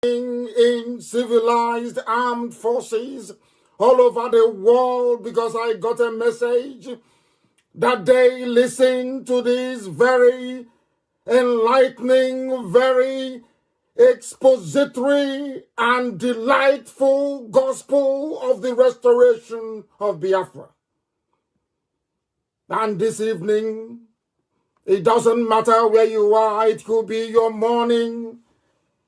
in civilized armed forces all over the world because I got a message that they listen to this very enlightening, very expository and delightful gospel of the restoration of Biafra. And this evening, it doesn't matter where you are. It could be your morning.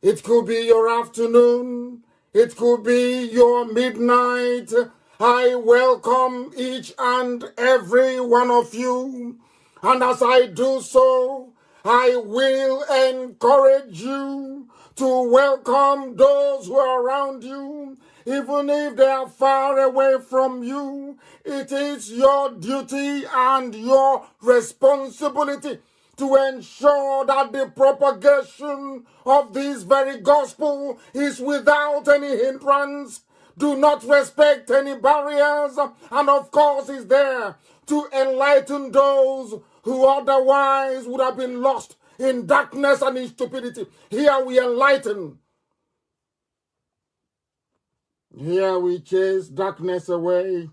It could be your afternoon. It could be your midnight. I welcome each and every one of you. And as I do so, I will encourage you to welcome those who are around you. Even if they are far away from you, it is your duty and your responsibility to ensure that the propagation of this very gospel is without any hindrance. Do not respect any barriers, and of course is there to enlighten those who otherwise would have been lost in darkness and in stupidity. Here we enlighten. Here we chase darkness away.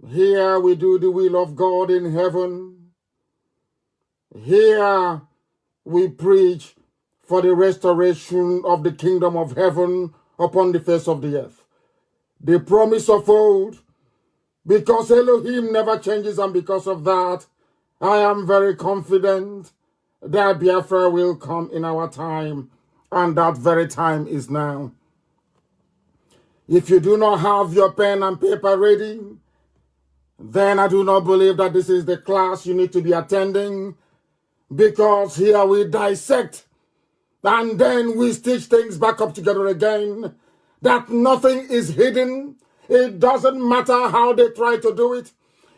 Here we do the will of God in heaven. Here we preach for the restoration of the kingdom of heaven upon the face of the earth. The promise of old, because Elohim never changes, and because of that, I am very confident that Biafra will come in our time, and that very time is now. If you do not have your pen and paper ready, then I do not believe that this is the class you need to be attending, because here we dissect and then we stitch things back up together again, that nothing is hidden. It doesn't matter how they try to do it.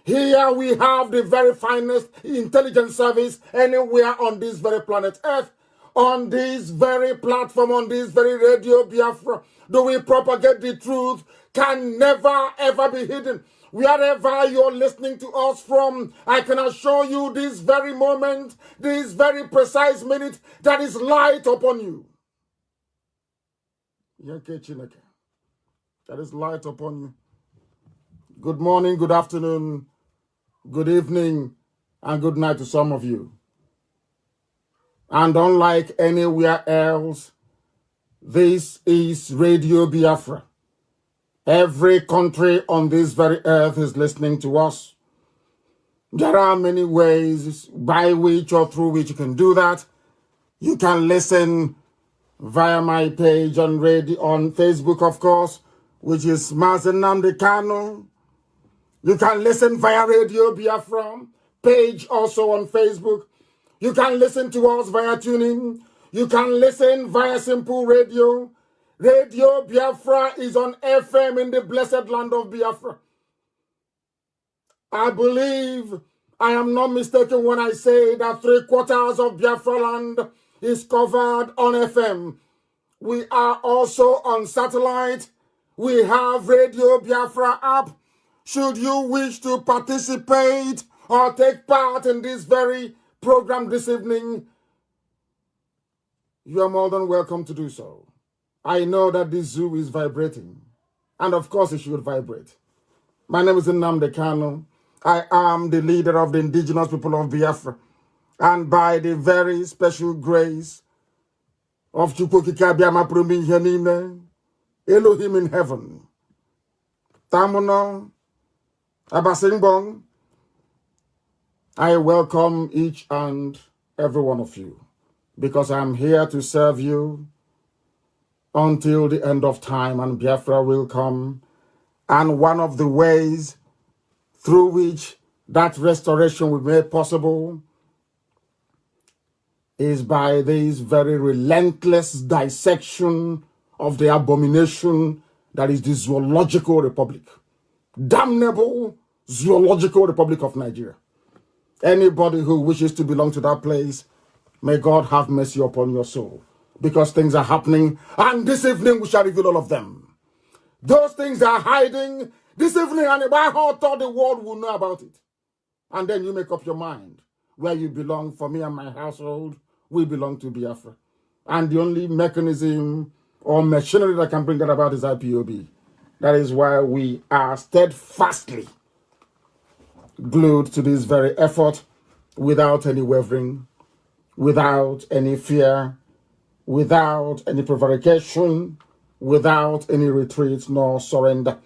Here we have the very finest intelligence service anywhere on this very planet Earth, on this very platform, on this very radio Biafra. Do we propagate the truth? Can never ever be hidden. Wherever you're listening to us from, I can assure you this very moment, this very precise minute, that is light upon you. That is light upon you. Good morning, good afternoon, good evening, and good night to some of you. And unlike anywhere else, this is Radio Biafra. Every country on this very earth is listening to us. There are many ways by which or through which you can do that. You can listen via my page on radio, on Facebook, of course, which is Mazi Nnamdi Kanu. You can listen via Radio Biafra page also on Facebook. You can listen to us via tuning. You can listen via Simple Radio. Radio Biafra is on FM in the blessed land of Biafra. I believe I am not mistaken when I say that 3/4 of Biafra land is covered on FM. We are also on satellite. We have Radio Biafra app. Should you wish to participate or take part in this very program this evening, you are more than welcome to do so. I know that this zoo is vibrating, and of course it should vibrate. My name is Nnamdi Kanu. I am the leader of the indigenous people of Biafra, and by the very special grace of Elohim in heaven, Tamuno, Abasingbong, I welcome each and every one of you, because I'm here to serve you until the end of time, and Biafra will come. And one of the ways through which that restoration will be made possible is by this very relentless dissection of the abomination that is the Zoological Republic. Damnable Zoological Republic of Nigeria. Anybody who wishes to belong to that place, may God have mercy upon your soul, because things are happening, and this evening we shall reveal all of them. Those things are hiding this evening, and about how thought the world will know about it. And then you make up your mind where you belong. For me and my household, we belong to Biafra. And the only mechanism or machinery that can bring that about is IPOB. That is why we are steadfastly glued to this very effort without any wavering, without any fear, without any prevarication, without any retreat nor surrender.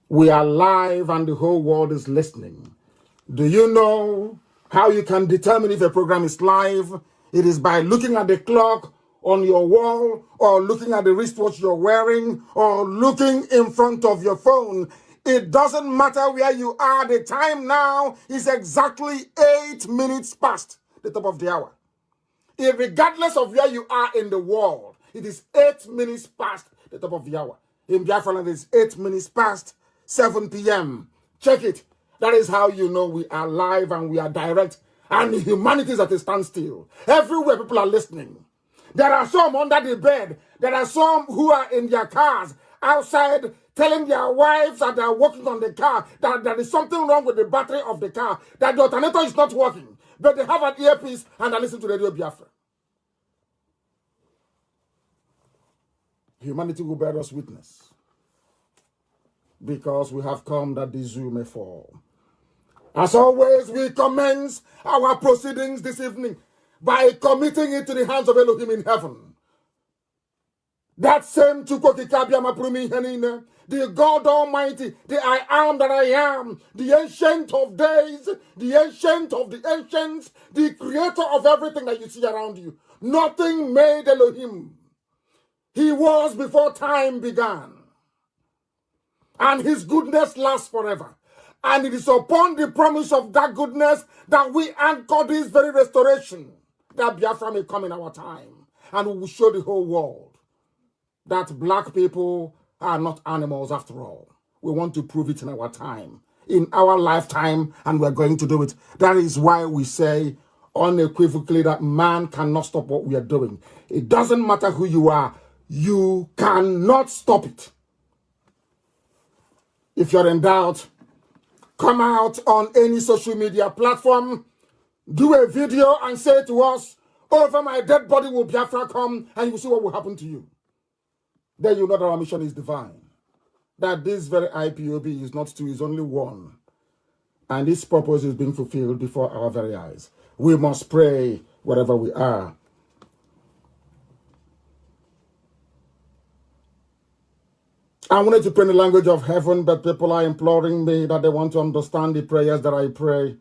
We are live and the whole world is listening. Do you know how you can determine if a program is live? It is by looking at the clock on your wall, or looking at the wristwatch you're wearing, or looking in front of your phone. It doesn't matter where you are. The time now is exactly 8 minutes past the top of the hour. Regardless of where you are in the world, it is 8 minutes past the top of the hour. In Biafra, it is 8 minutes past 7 p.m. Check it. That is how you know we are live and we are direct. And humanity is at a standstill. Everywhere people are listening. There are some under the bed. There are some who are in their cars outside telling their wives that they are working on the car, that there is something wrong with the battery of the car, that the alternator is not working. But they have an earpiece and they listen to Radio Biafra. Humanity will bear us witness, because we have come that the zoo may fall. As always, we commence our proceedings this evening by committing it to the hands of Elohim in heaven. That same the God Almighty, the I am that I am, the Ancient of Days, the Ancient of the Ancients, the Creator of everything that you see around you. Nothing made Elohim. He was before time began. And his goodness lasts forever. And it is upon the promise of that goodness that we anchor this very restoration, that Biafra may come in our time. And we will show the whole world that black people are not animals after all. We want to prove it in our time, in our lifetime, and we're going to do it. That is why we say unequivocally that man cannot stop what we are doing. It doesn't matter who you are. You cannot stop it. If you're in doubt, come out on any social media platform, do a video and say to us, over my dead body will Biafra come, and you will see what will happen to you. Then you know that our mission is divine. That this very IPOB is not two, is only one. And this purpose is being fulfilled before our very eyes. We must pray wherever we are. I wanted to pray in the language of heaven, but people are imploring me that they want to understand the prayers that I pray,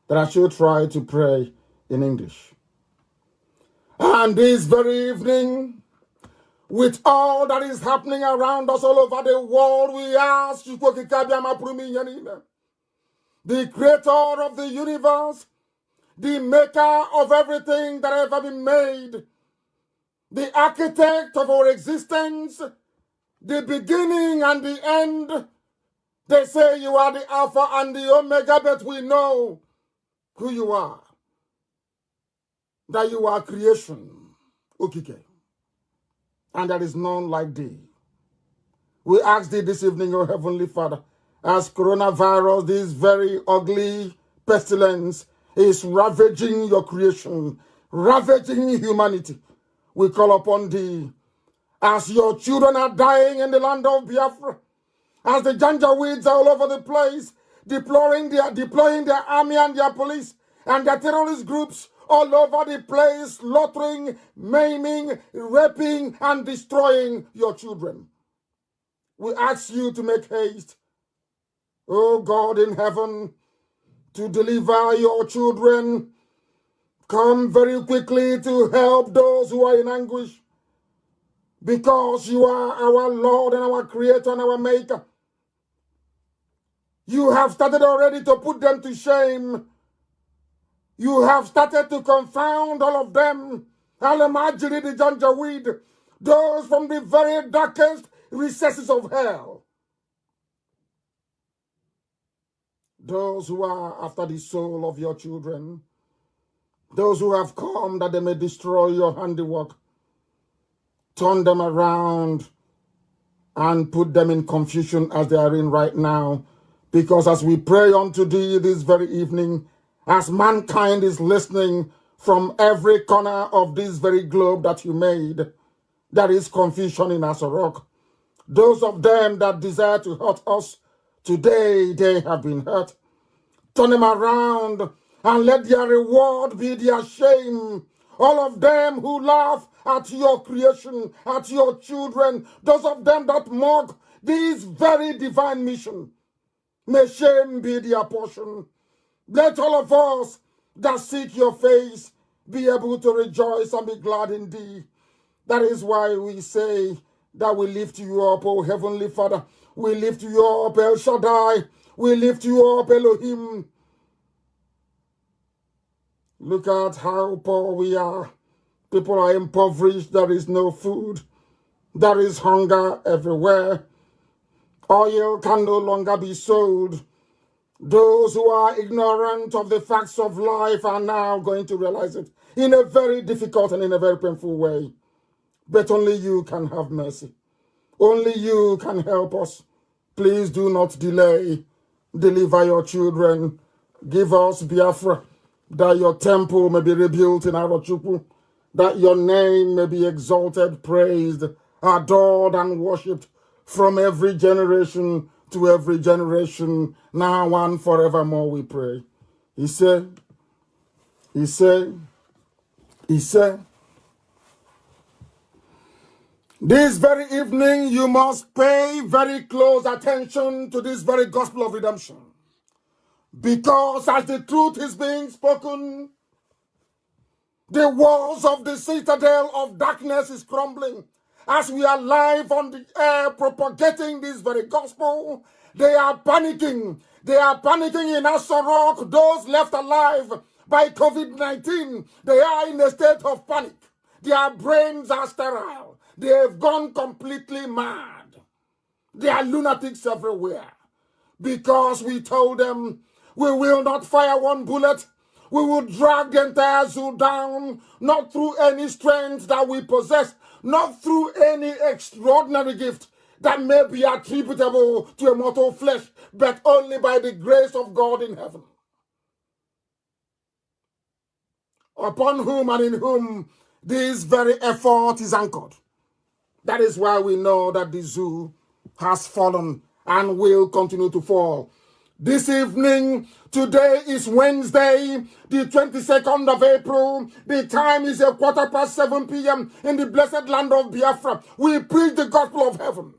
that I should try to pray in English. And this very evening, with all that is happening around us all over the world, we ask the creator of the universe, the maker of everything that has ever been made, the architect of our existence, the beginning and the end. They say you are the Alpha and the Omega, but we know who you are. That you are creation, Okike. And there is none like thee. We ask thee this evening, O Heavenly Father, as coronavirus, this very ugly pestilence, is ravaging your creation, ravaging humanity. We call upon thee, as your children are dying in the land of Biafra, as the Janjaweeds are all over the place, deploying their army and their police and their terrorist groups all over the place, slaughtering, maiming, raping, and destroying your children. We ask you to make haste, O God in heaven, to deliver your children. Come very quickly to help those who are in anguish, because you are our Lord and our Creator and our Maker. You have started already to put them to shame. You have started to confound all of them. Alamajiri the Janjaweed, those from the very darkest recesses of hell. Those who are after the soul of your children. Those who have come that they may destroy your handiwork. Turn them around and put them in confusion as they are in right now. Because as we pray unto thee this very evening, as mankind is listening, from every corner of this very globe that you made. There is confusion in Asorok. Those of them that desire to hurt us, today they have been hurt. Turn them around and let their reward be their shame. All of them who laugh at your creation, at your children, those of them that mock this very divine mission, may shame be their portion. Let all of us that seek your face be able to rejoice and be glad in thee. That is why we say that we lift you up, O Heavenly Father. We lift you up, El Shaddai. We lift you up, Elohim. Look at how poor we are. People are impoverished. There is no food. There is hunger everywhere. Oil can no longer be sold. Those who are ignorant of the facts of life are now going to realize it in a very difficult and in a very painful way. But only you can have mercy. Only you can help us. Please do not delay. Deliver your children. Give us Biafra, that your temple may be rebuilt in Arochukwu, that your name may be exalted, praised, adored, and worshipped from every generation to every generation, now and forevermore, we pray. He said, this very evening you must pay very close attention to this very gospel of redemption. Because as the truth is being spoken, the walls of the citadel of darkness is crumbling. As we are live on the air propagating this very gospel, they are panicking. They are panicking in Asorok. Those left alive by COVID-19, they are in a state of panic. Their brains are sterile. They have gone completely mad. There are lunatics everywhere. Because we told them, we will not fire one bullet. We will drag the entire zoo down, not through any strength that we possess, not through any extraordinary gift that may be attributable to a mortal flesh, but only by the grace of God in heaven, upon whom and in whom this very effort is anchored. That is why we know that the zoo has fallen and will continue to fall. This evening, today is Wednesday, the 22nd of April. The time is 7:15 p.m. in the blessed land of Biafra. We preach the gospel of heaven,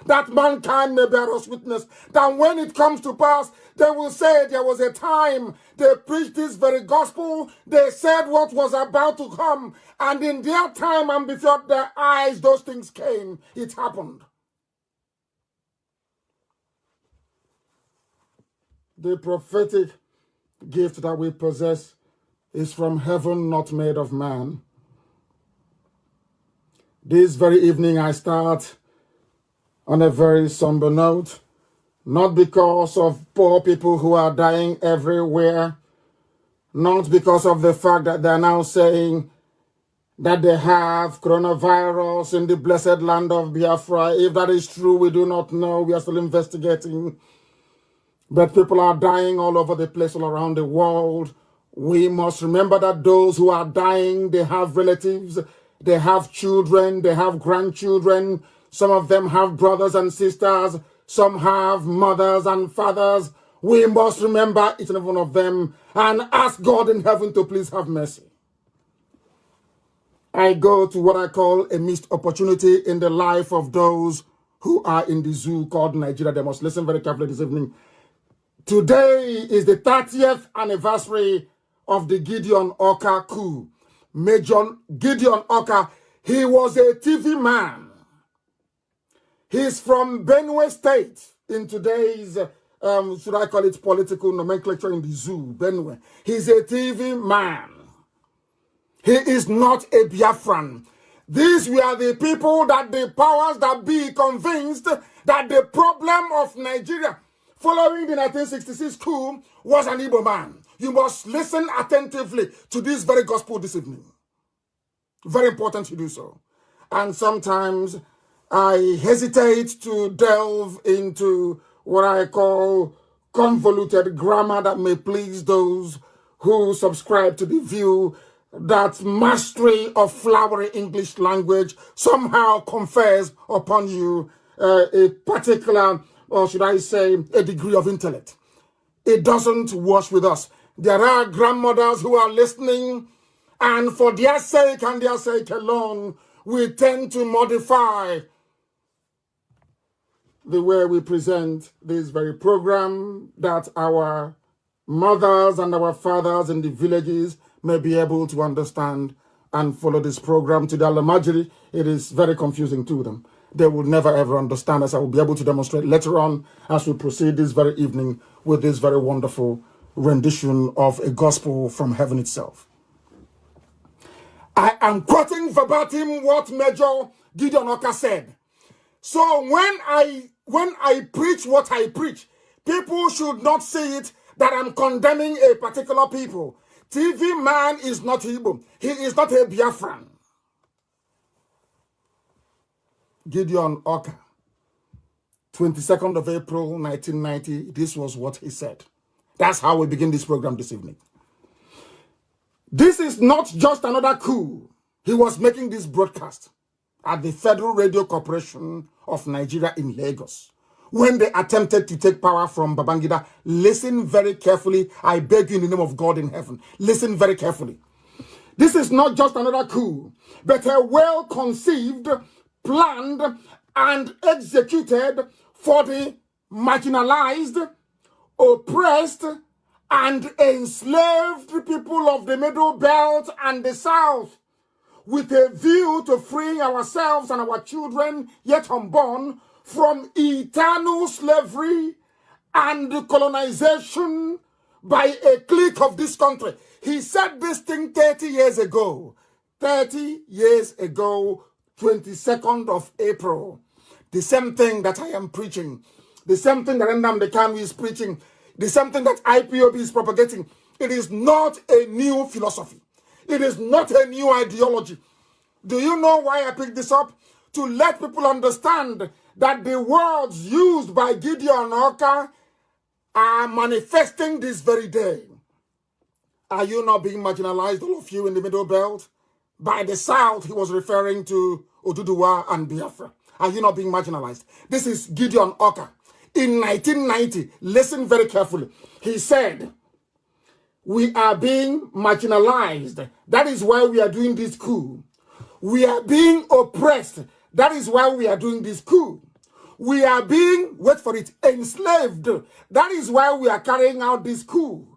that mankind may bear us witness, that when it comes to pass, they will say there was a time they preached this very gospel, they said what was about to come, and in their time and before their eyes, those things came. It happened. The prophetic gift that we possess is from heaven, not made of man. This very evening, I start on a very somber note, not because of poor people who are dying everywhere, not because of the fact that they're now saying that they have coronavirus in the blessed land of Biafra. If that is true, we do not know. We are still investigating. But people are dying all over the place, all around the world. We must remember that those who are dying, they have relatives, they have children, they have grandchildren. Some of them have brothers and sisters. Some have mothers and fathers. We must remember each and every one of them and ask God in heaven to please have mercy. I go to what I call a missed opportunity in the life of those who are in the zoo called Nigeria. They must listen very carefully this evening. Today is the 30th anniversary of the Gideon Oka coup. Major Gideon Oka, he was a TV man. He's from Benue State in today's, should I call it political nomenclature in the zoo, Benue. He's a TV man. He is not a Biafran. These were the people that the powers that be convinced that the problem of Nigeria following the 1966 coup was an Igbo man. You must listen attentively to this very gospel this evening. Very important to do so. And sometimes I hesitate to delve into what I call convoluted grammar that may please those who subscribe to the view that mastery of flowery English language somehow confers upon you a particular, or should I say, a degree of intellect. It doesn't wash with us. There are grandmothers who are listening, and for their sake and their sake alone, we tend to modify the way we present this very program, that our mothers and our fathers in the villages may be able to understand and follow this program. To the Alamajiri, it is very confusing to them. They will never ever understand, as I will be able to demonstrate later on as we proceed this very evening with this very wonderful rendition of a gospel from heaven itself. I am quoting verbatim what Major Gideon Oka said. So when I preach what I preach, people should not see it that I'm condemning a particular people. TV man is not Igbo. He is not a Biafran. Gideon Oka, 22nd of April, 1990, this was what he said. That's how we begin this program this evening. This is not just another coup. He was making this broadcast at the Federal Radio Corporation of Nigeria in Lagos when they attempted to take power from Babangida. Listen very carefully. I beg you in the name of God in heaven. Listen very carefully. This is not just another coup, but a well-conceived, planned, and executed for the marginalized, oppressed, and enslaved people of the Middle Belt and the South, with a view to freeing ourselves and our children yet unborn from eternal slavery and colonization by a clique of this country. He said this thing 30 years ago. 30 years ago, 22nd of April. The same thing that I am preaching. The same thing that Nnamdi Kanu is preaching. The same thing that IPOB is propagating. It is not a new philosophy. It is not a new ideology. Do you know why I picked this up? To let people understand that the words used by Gideon Oka are manifesting this very day. Are you not being marginalized, all of you in the Middle Belt? By the South, he was referring to Oduduwa and Biafra. Are you not being marginalized? This is Gideon Oka. In 1990, listen very carefully. He said, we are being marginalized. That is why we are doing this coup. We are being oppressed. That is why we are doing this coup. We are being, wait for it, enslaved. That is why we are carrying out this coup.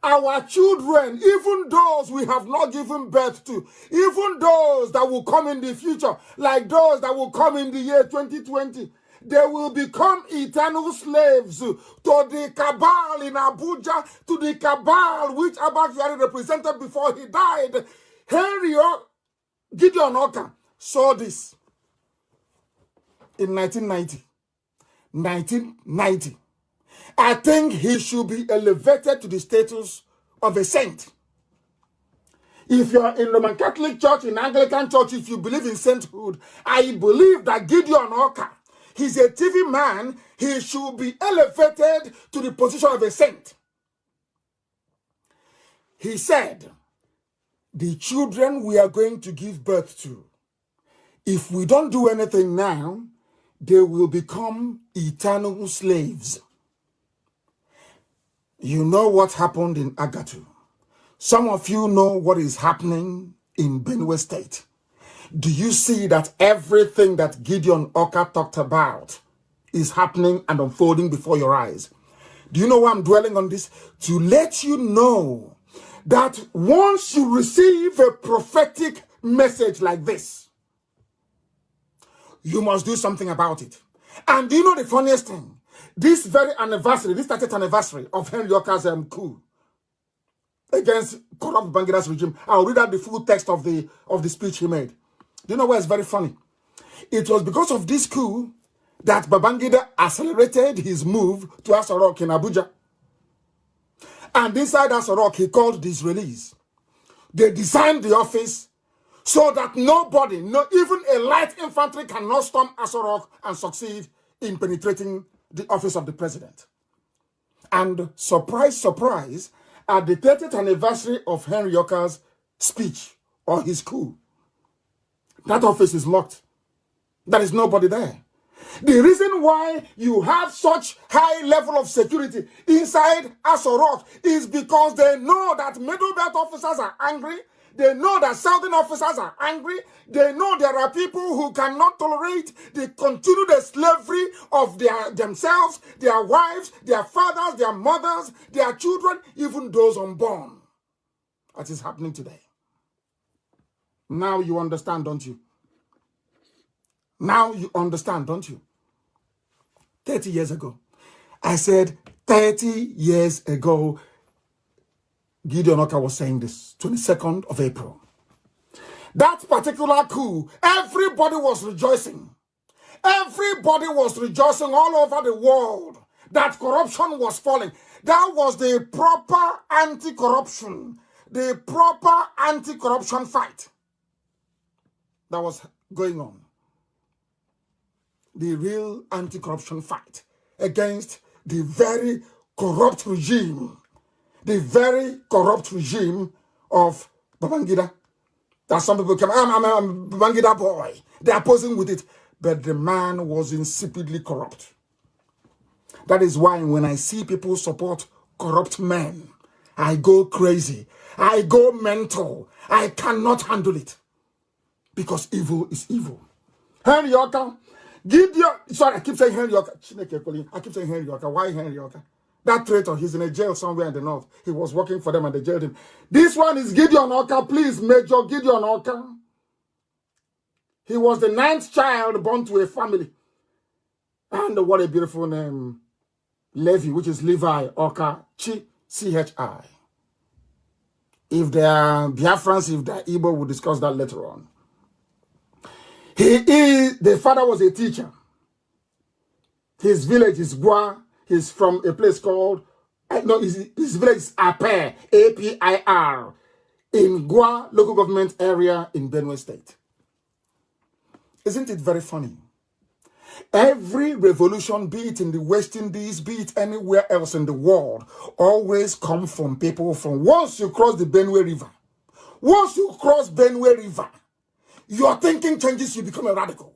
Our children, even those we have not given birth to, even those that will come in the future, like those that will come in the year 2020, they will become eternal slaves to the cabal in Abuja, to the cabal which Abba Kyari represented before he died. Gideon Oka saw this in 1990. 1990. I think he should be elevated to the status of a saint. If you are in Roman Catholic Church, in Anglican Church, if you believe in sainthood, I believe that Gideon Oka, he's a TV man, he should be elevated to the position of a saint. He said, the children we are going to give birth to, if we don't do anything now, they will become eternal slaves. You know what happened in Agatu. Some of you know what is happening in Benue State. Do you see that everything that Gideon Oka talked about is happening and unfolding before your eyes? Do you know why I'm dwelling on this? To let you know that once you receive a prophetic message like this, you must do something about it. And do you know the funniest thing? This very anniversary, this 30th anniversary of Henry Oka's coup against corrupt Bangida's regime, I'll read out the full text of the speech he made. Do you know why it's very funny? It was because of this coup that Babangida accelerated his move to Asorok in Abuja. And inside Asorok, he called the Israelis. They designed the office so that nobody, even a light infantry, cannot storm Asorok and succeed in penetrating the office of the president. And surprise, surprise, at the 30th anniversary of Henry Oka's speech or his coup. That office is locked. There is nobody there. The reason why you have such high level of security inside Aso Rock is because they know that middle belt officers are angry. They know that southern officers are angry. They know there are people who cannot tolerate the continued slavery of themselves, their wives, their fathers, their mothers, their children, even those unborn. That is happening today. Now you understand, don't you? Now you understand, don't you? 30 years ago. I said 30 years ago, Gideon Oka was saying this, 22nd of April. That particular coup, everybody was rejoicing. Everybody was rejoicing all over the world that corruption was falling. That was the proper anti-corruption, the proper anti-corruption fight that was going on. The real anti-corruption fight against the very corrupt regime. The very corrupt regime of Babangida. That some people come, I'm a Babangida boy. They are posing with it. But the man was insipidly corrupt. That is why when I see people support corrupt men, I go crazy. I go mental. I cannot handle it. Because evil is evil. Henry Oka, sorry, I keep saying Henry Oka. I keep saying Henry Oka. Why Henry Oka? That traitor, he's in a jail somewhere in the north. He was working for them and they jailed him. This one is Gideon Oka. Please, Major Gideon Oka. He was the 9th child born to a family. And what a beautiful name. Levi, which is Levi Oka Chi, C-H-I. If they are Biafrans, if they are Igbo, we'll discuss that later on. The father was a teacher. His village is Gua. He's from a place called, no, his village is Apir, A-P-I-R, in Gua local government area in Benue State. Isn't it very funny? Every revolution, be it in the West Indies, be it anywhere else in the world, always come from people from once you cross the Benue River. Once you cross Benue River, your thinking changes, you become a radical.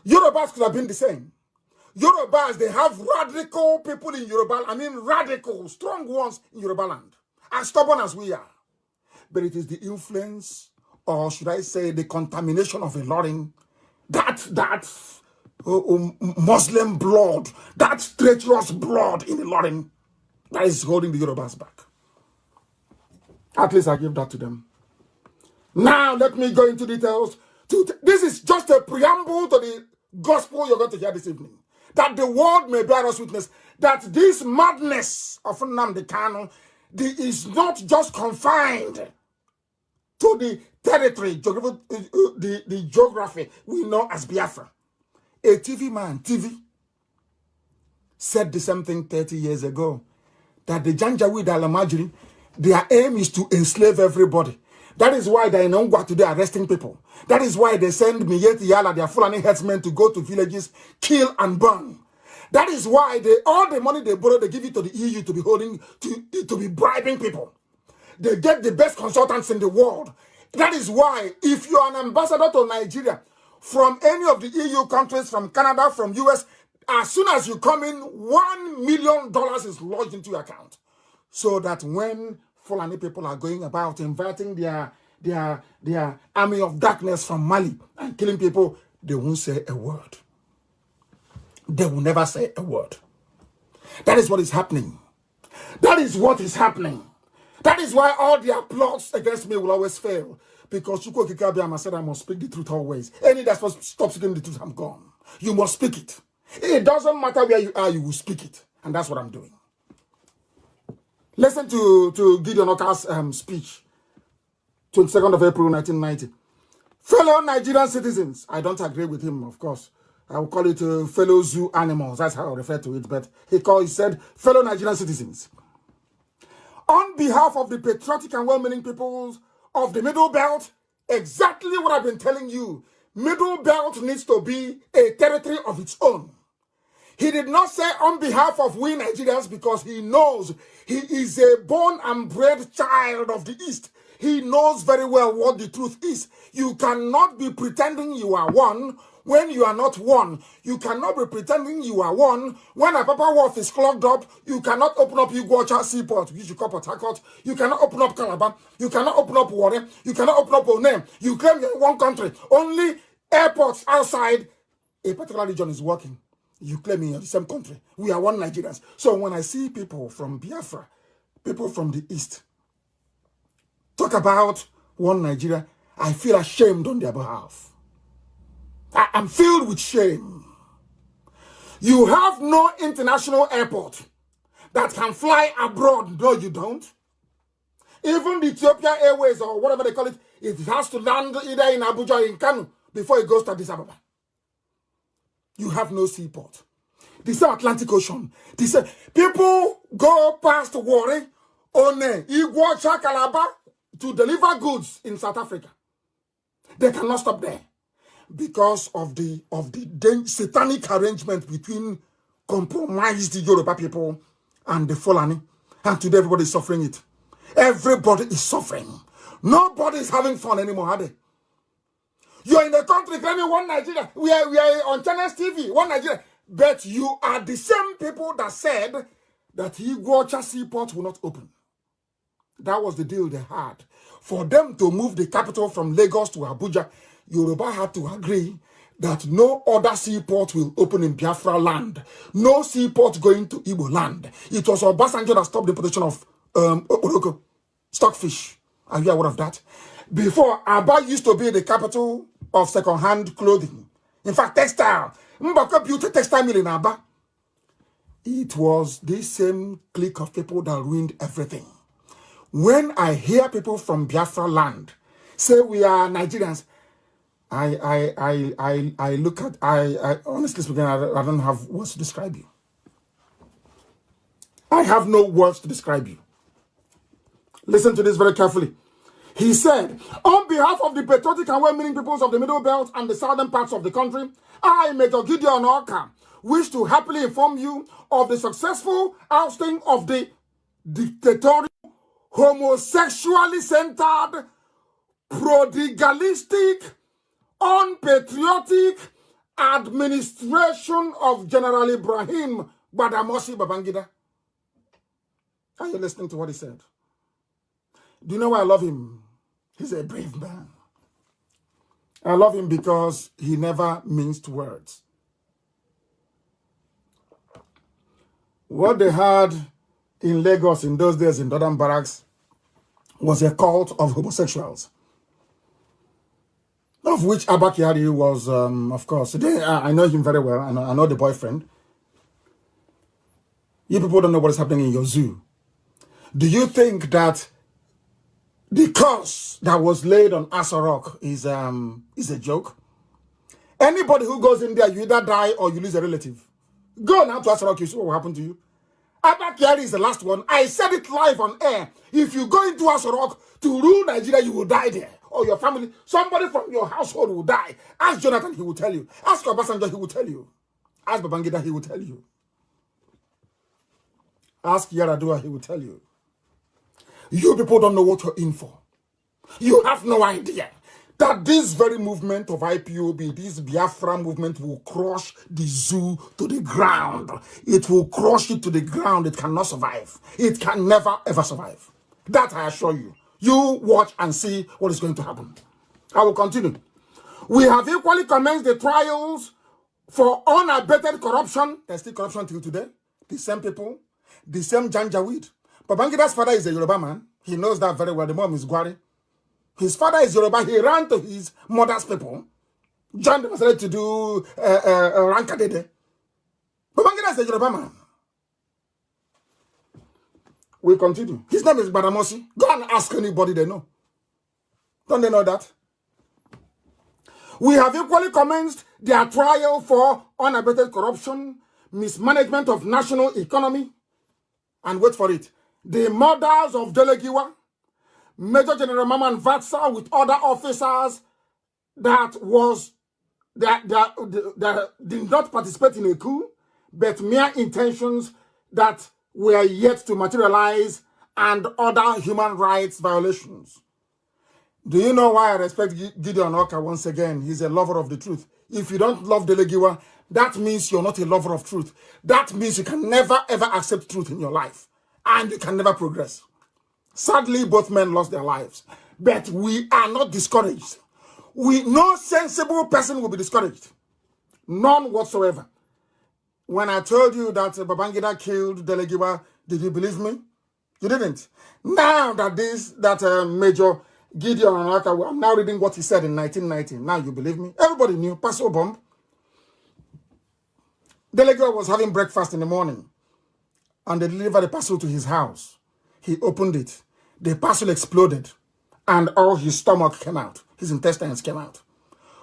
Yorubas could have been the same. Yorubas, they have radical people in Yoruba, I mean radical, strong ones in Yoruba land, as stubborn as we are. But it is the influence, or should I say the contamination of Ilorin, that Muslim blood, that treacherous blood in Ilorin, that is holding the Yorubas back. At least I give that to them. Now let me go into details. This is just a preamble to the gospel you're going to hear this evening. That the world may bear us witness that this madness of Nnamdi Kanu is not just confined to the territory, the geography we know as Biafra. A TV man, said the same thing 30 years ago. That the Janjaweed Alamajiri, their aim is to enslave everybody. That is why they're in Ongwa today arresting people. That is why they send Miyeti Yala, their Fulani headsmen, to go to villages, kill and burn. That is why all the money they borrow, they give it to the EU to be holding, to be bribing people. They get the best consultants in the world. That is why if you are an ambassador to Nigeria, from any of the EU countries, from Canada, from US, as soon as you come in, $1 million is lodged into your account. So that when Fulani people are going about inviting their army of darkness from Mali and killing people, they won't say a word. They will never say a word. That is what is happening. That is what is happening. That is why all their plots against me will always fail. Because Chukwu Okike Abiyama said I must speak the truth always. Any that's supposed to stop speaking the truth, I'm gone. You must speak it. It doesn't matter where you are, you will speak it. And that's what I'm doing. Listen to Gideon Oka's speech, 22nd of April, 1990. Fellow Nigerian citizens, I don't agree with him, of course. I will call it fellow zoo animals. That's how I refer to it. But he said, fellow Nigerian citizens, on behalf of the patriotic and well-meaning peoples of the Middle Belt, exactly what I've been telling you, Middle Belt needs to be a territory of its own. He did not say on behalf of we Nigerians because he knows he is a born and bred child of the East. He knows very well what the truth is. You cannot be pretending you are one when you are not one. You cannot be pretending you are one when a Papa Wharf is clogged up. You cannot open up Iguacha Seaport, which you call Port Harcourt. You cannot open up Calabar. You cannot open up Warren. You cannot open up Onem. You claim you're in one country. Only airports outside a particular region is working. You claim you're in the same country. We are one Nigerians. So when I see people from Biafra, people from the East, talk about one Nigeria, I feel ashamed on their behalf. I am filled with shame. You have no international airport that can fly abroad. No, you don't. Even the Ethiopia Airways or whatever they call it, it has to land either in Abuja or in Kanu before it goes to Addis Ababa. You have no seaport. The same Atlantic Ocean. The same. People go past Warri, One, Iguacha, Calabar to deliver goods in South Africa. They cannot stop there because of the satanic arrangement between compromised Yoruba people and the Fulani. And today everybody is suffering it. Everybody is suffering. Nobody is having fun anymore, are they? You're in the country claiming one Nigeria. We are on Channels TV, one Nigeria. But you are the same people that said that Iguacha Seaport will not open. That was the deal they had. For them to move the capital from Lagos to Abuja, Yoruba had to agree that no other seaport will open in Biafra land. No seaport going to Igbo land. It was Obasanjo that stopped the production of Oroko, stockfish. Are you aware of that? Before, Aba used to be the capital of second-hand clothing. In fact, textile. Mbaka built a textile mill in Aba. It was this same clique of people that ruined everything. When I hear people from Biafra land say we are Nigerians, I look at, honestly speaking, I don't have words to describe you. I have no words to describe you. Listen to this very carefully. He said, on behalf of the patriotic and well-meaning peoples of the Middle Belt and the southern parts of the country, I, Major Gideon Orka, wish to happily inform you of the successful ousting of the dictatorial, homosexually centered, prodigalistic, unpatriotic administration of General Ibrahim Badamasi Babangida. Are you listening to what he said? Do you know why I love him? He's a brave man. I love him because he never minced words. What they had in Lagos in those days in Northern Barracks was a cult of homosexuals, of which Abba Kyari was, of course. I know him very well. I know the boyfriend. You people don't know what is happening in your zoo. Do you think that the curse that was laid on Asarok is a joke? Anybody who goes in there, you either die or you lose a relative. Go now to Asarok, you see what will happen to you. Abba Kyari is the last one. I said it live on air. If you go into Asarok to rule Nigeria, you will die there. Or your family, somebody from your household will die. Ask Jonathan, he will tell you. Ask Obasanjo, he will tell you. Ask Babangida, he will tell you. Ask Yaradua, he will tell you. You people don't know what you're in for. You have no idea that this very movement of IPOB, this Biafra movement, will crush the zoo to the ground. It will crush it to the ground. It cannot survive. It can never, ever survive. That I assure you. You watch and see what is going to happen. I will continue. We have equally commenced the trials for unabated corruption. There's still corruption till today. The same people, the same Janjaweed. Babangida's father is a Yoruba man. He knows that very well. The mom is Gwari. His father is Yoruba. He ran to his mother's people. John decided to do Rankadede. Babangida is a Yoruba man. We continue. His name is Badamosi. Go and ask anybody they know. Don't they know that? We have equally commenced their trial for unabated corruption, mismanagement of national economy, and wait for it, the murders of Delegiwa, Major General Maman Vatsa with other officers that did not participate in a coup, but mere intentions that were yet to materialize, and other human rights violations. Do you know why I respect Gideon Oka once again? He's a lover of the truth. If you don't love Delegiwa, that means you're not a lover of truth. That means you can never, ever accept truth in your life. And you can never progress. Sadly, both men lost their lives. But we are not discouraged. No sensible person will be discouraged. None whatsoever. When I told you that Babangida killed Delegiwa, did you believe me? You didn't. Now that Major Gideon Onaka, I'm now reading what he said in 1990. Now you believe me? Everybody knew. Paso bomb. Delegiwa was having breakfast in the morning, and they delivered the parcel to his house. He opened it. The parcel exploded, and all his stomach came out. His intestines came out.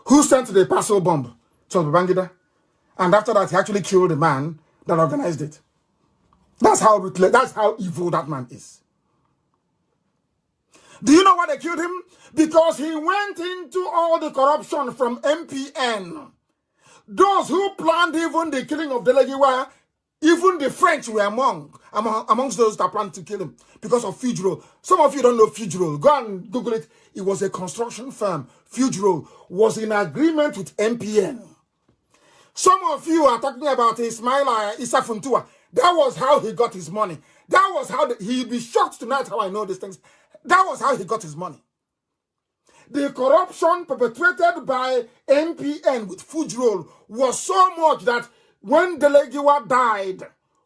Who sent the parcel bomb? To Babangida. And after that, he actually killed the man that organized it. That's how ruthless, that's how evil that man is. Do you know why they killed him? Because he went into all the corruption from MPN. Those who planned even the killing of Delegiwa, even the French were amongst those that planned to kill him because of Fugro. Some of you don't know Fugro. Go and Google it. It was a construction firm. Fugro was in agreement with MPN. Some of you are talking about Ismaila Issa Funtua. That was how he got his money. That was how he'll be shocked tonight how I know these things. That was how he got his money. The corruption perpetrated by MPN with Fugro was so much that when Delegiwa died,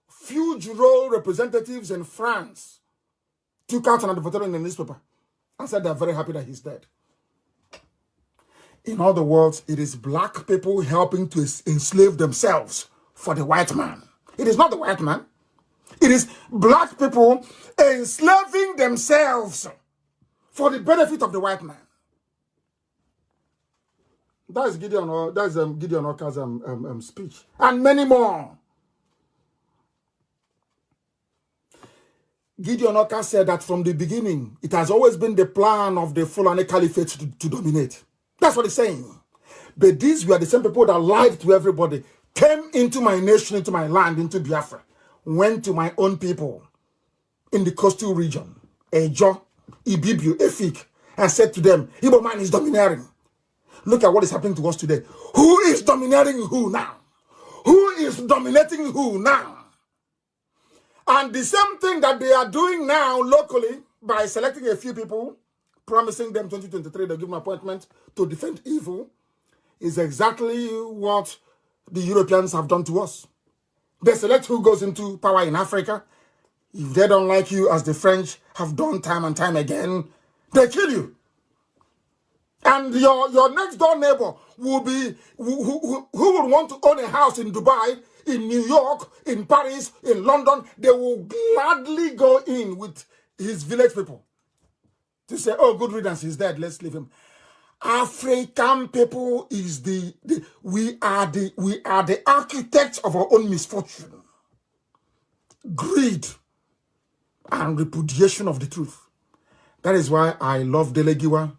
Fugro representatives in France took out an advertisement in the newspaper and said they're very happy that he's dead. In other words, it is black people helping to enslave themselves for the white man. It is not the white man. It is black people enslaving themselves for the benefit of the white man. That's Gideon Oka's speech. And many more. Gideon Oka said that from the beginning, it has always been the plan of the Fulani Caliphate to dominate. That's what he's saying. But these were the same people that lied to everybody, came into my nation, into my land, into Biafra, went to my own people in the coastal region, Ejo, Ibibio, Efik, and said to them, Igbo man is domineering. Look at what is happening to us today. Who is domineering who now? Who is dominating who now? And the same thing that they are doing now locally by selecting a few people, promising them 2023, they'll give them an appointment to defend evil, is exactly what the Europeans have done to us. They select who goes into power in Africa. If they don't like you, as the French have done time and time again, they kill you. And your next door neighbor will be, who will want to own a house in Dubai, in New York, in Paris, in London. They will gladly go in with his village people to say, oh, good riddance, he's dead, let's leave him. African people is we are the architects of our own misfortune. Greed and repudiation of the truth. That is why I love Delegiwa.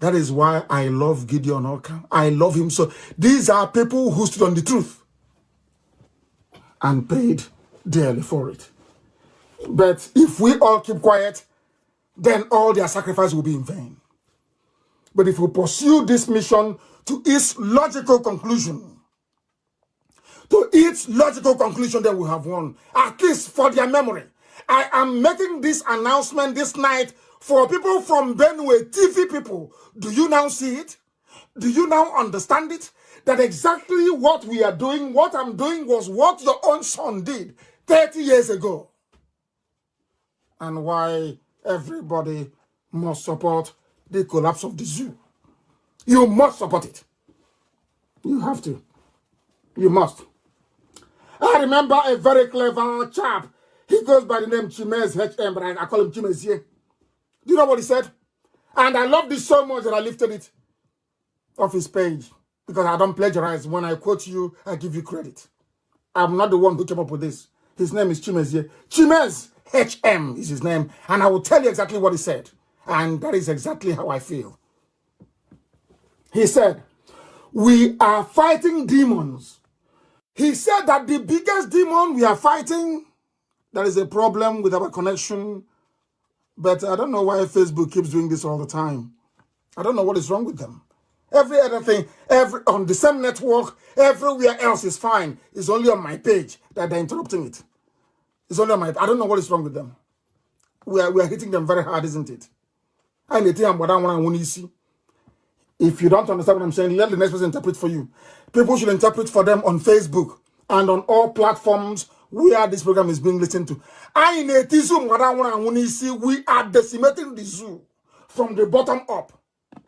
That is why I love Gideon Oka. I love him so. These are people who stood on the truth and paid dearly for it. But if we all keep quiet, then all their sacrifice will be in vain. But if we pursue this mission to its logical conclusion, then we have won, at least for their memory. I am making this announcement this night for people from Benue, TV people. Do you now see it? Do you now understand it? That exactly what we are doing, what I'm doing was what your own son did 30 years ago. And why everybody must support the collapse of the zoo. You must support it. You have to. You must. I remember a very clever chap. He goes by the name Chimez HM, but I call him Chimezie. Do you know what he said? And I love this so much that I lifted it off his page. Because I don't plagiarize. When I quote you, I give you credit. I'm not the one who came up with this. His name is Chimezie. Chimez HM is his name. And I will tell you exactly what he said. And that is exactly how I feel. He said, we are fighting demons. He said that the biggest demon we are fighting, there is a problem with our connection. But I don't know why Facebook keeps doing this all the time. I don't know what is wrong with them. Every other thing, on the same network, everywhere else is fine. It's only on my page that they're interrupting it. It's only on my, I don't know what is wrong with them. We are hitting them very hard, isn't it? If you don't understand what I'm saying, let the next person interpret for you. People should interpret for them on Facebook and on all platforms where this program is being listened to. We are decimating the zoo from the bottom up.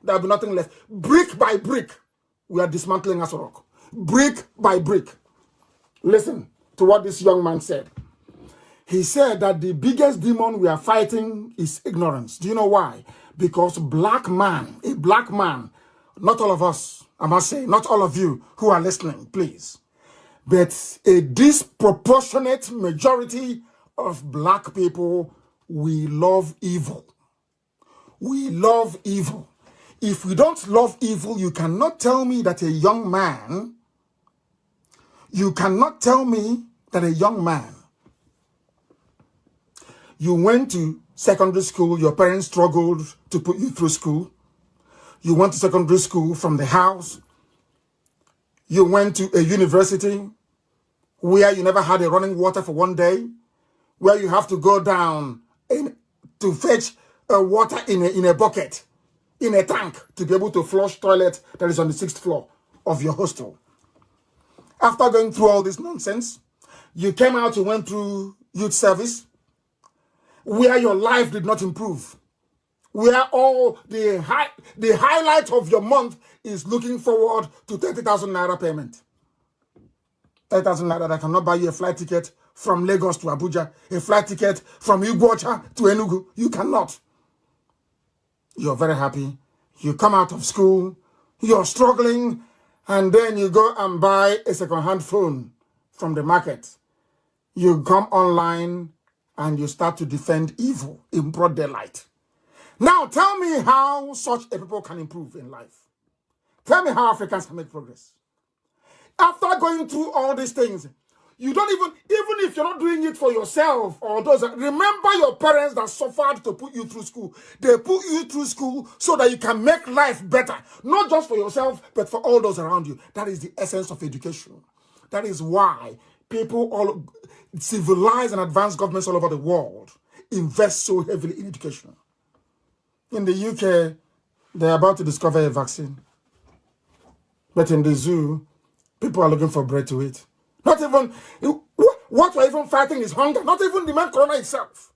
There will be nothing left. Brick by brick, we are dismantling Asorok. Brick by brick. Listen to what this young man said. He said that the biggest demon we are fighting is ignorance. Do you know why? Because a black man, not all of us, I must say, not all of you who are listening, please, but a disproportionate majority of black people, we love evil. We love evil. If we don't love evil, you cannot tell me that a young man, you went to secondary school, your parents struggled to put you through school. You went to secondary school from the house. You went to a university where you never had a running water for one day, where you have to go down to fetch water in a bucket, in a tank, to be able to flush toilet that is on the 6th floor of your hostel. After going through all this nonsense, you came out, you went through youth service, where your life did not improve, where all the highlight of your month is looking forward to 30,000 naira payment. 30,000 naira that cannot buy you a flight ticket from Lagos to Abuja, a flight ticket from Iguacha to Enugu. You cannot. You're very happy. You come out of school, you're struggling, and then you go and buy a second-hand phone from the market. You come online and you start to defend evil in broad daylight. Now tell me how such a people can improve in life. Tell me how Africans can make progress. After going through all these things, you don't even if you're not doing it for yourself or those, remember your parents that suffered to put you through school. They put you through school so that you can make life better, not just for yourself, but for all those around you. That is the essence of education. That is why people, all civilized and advanced governments all over the world, invest so heavily in education. In the UK, they're about to discover a vaccine. But in the zoo, people are looking for bread to eat. Not even, what we're even fighting is hunger. Not even the man corona itself.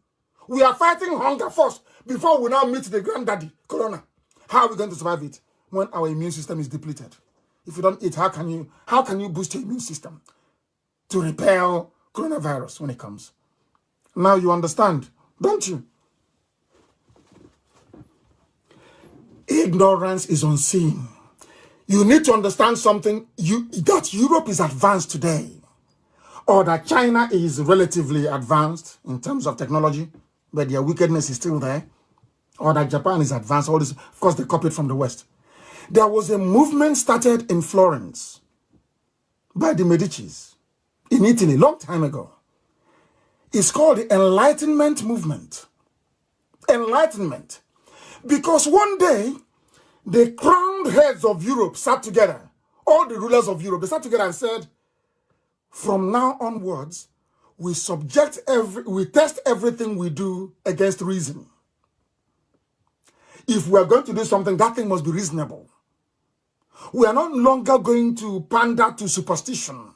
We are fighting hunger first before we now meet the granddaddy, corona. How are we going to survive it when our immune system is depleted? If you don't eat, how can you boost your immune system to repel coronavirus when it comes? Now you understand, don't you? Ignorance is unseen. You need to understand something, that Europe is advanced today, or that China is relatively advanced in terms of technology, but their wickedness is still there, or that Japan is advanced, all this, of course they copied from the West. There was a movement started in Florence by the Medicis in Italy, long time ago. It's called the Enlightenment movement. Enlightenment. Because one day, the crowned heads of Europe sat together, all the rulers of Europe, they sat together and said, from now onwards, we test everything we do against reason. If we are going to do something, that thing must be reasonable. We are no longer going to pander to superstition.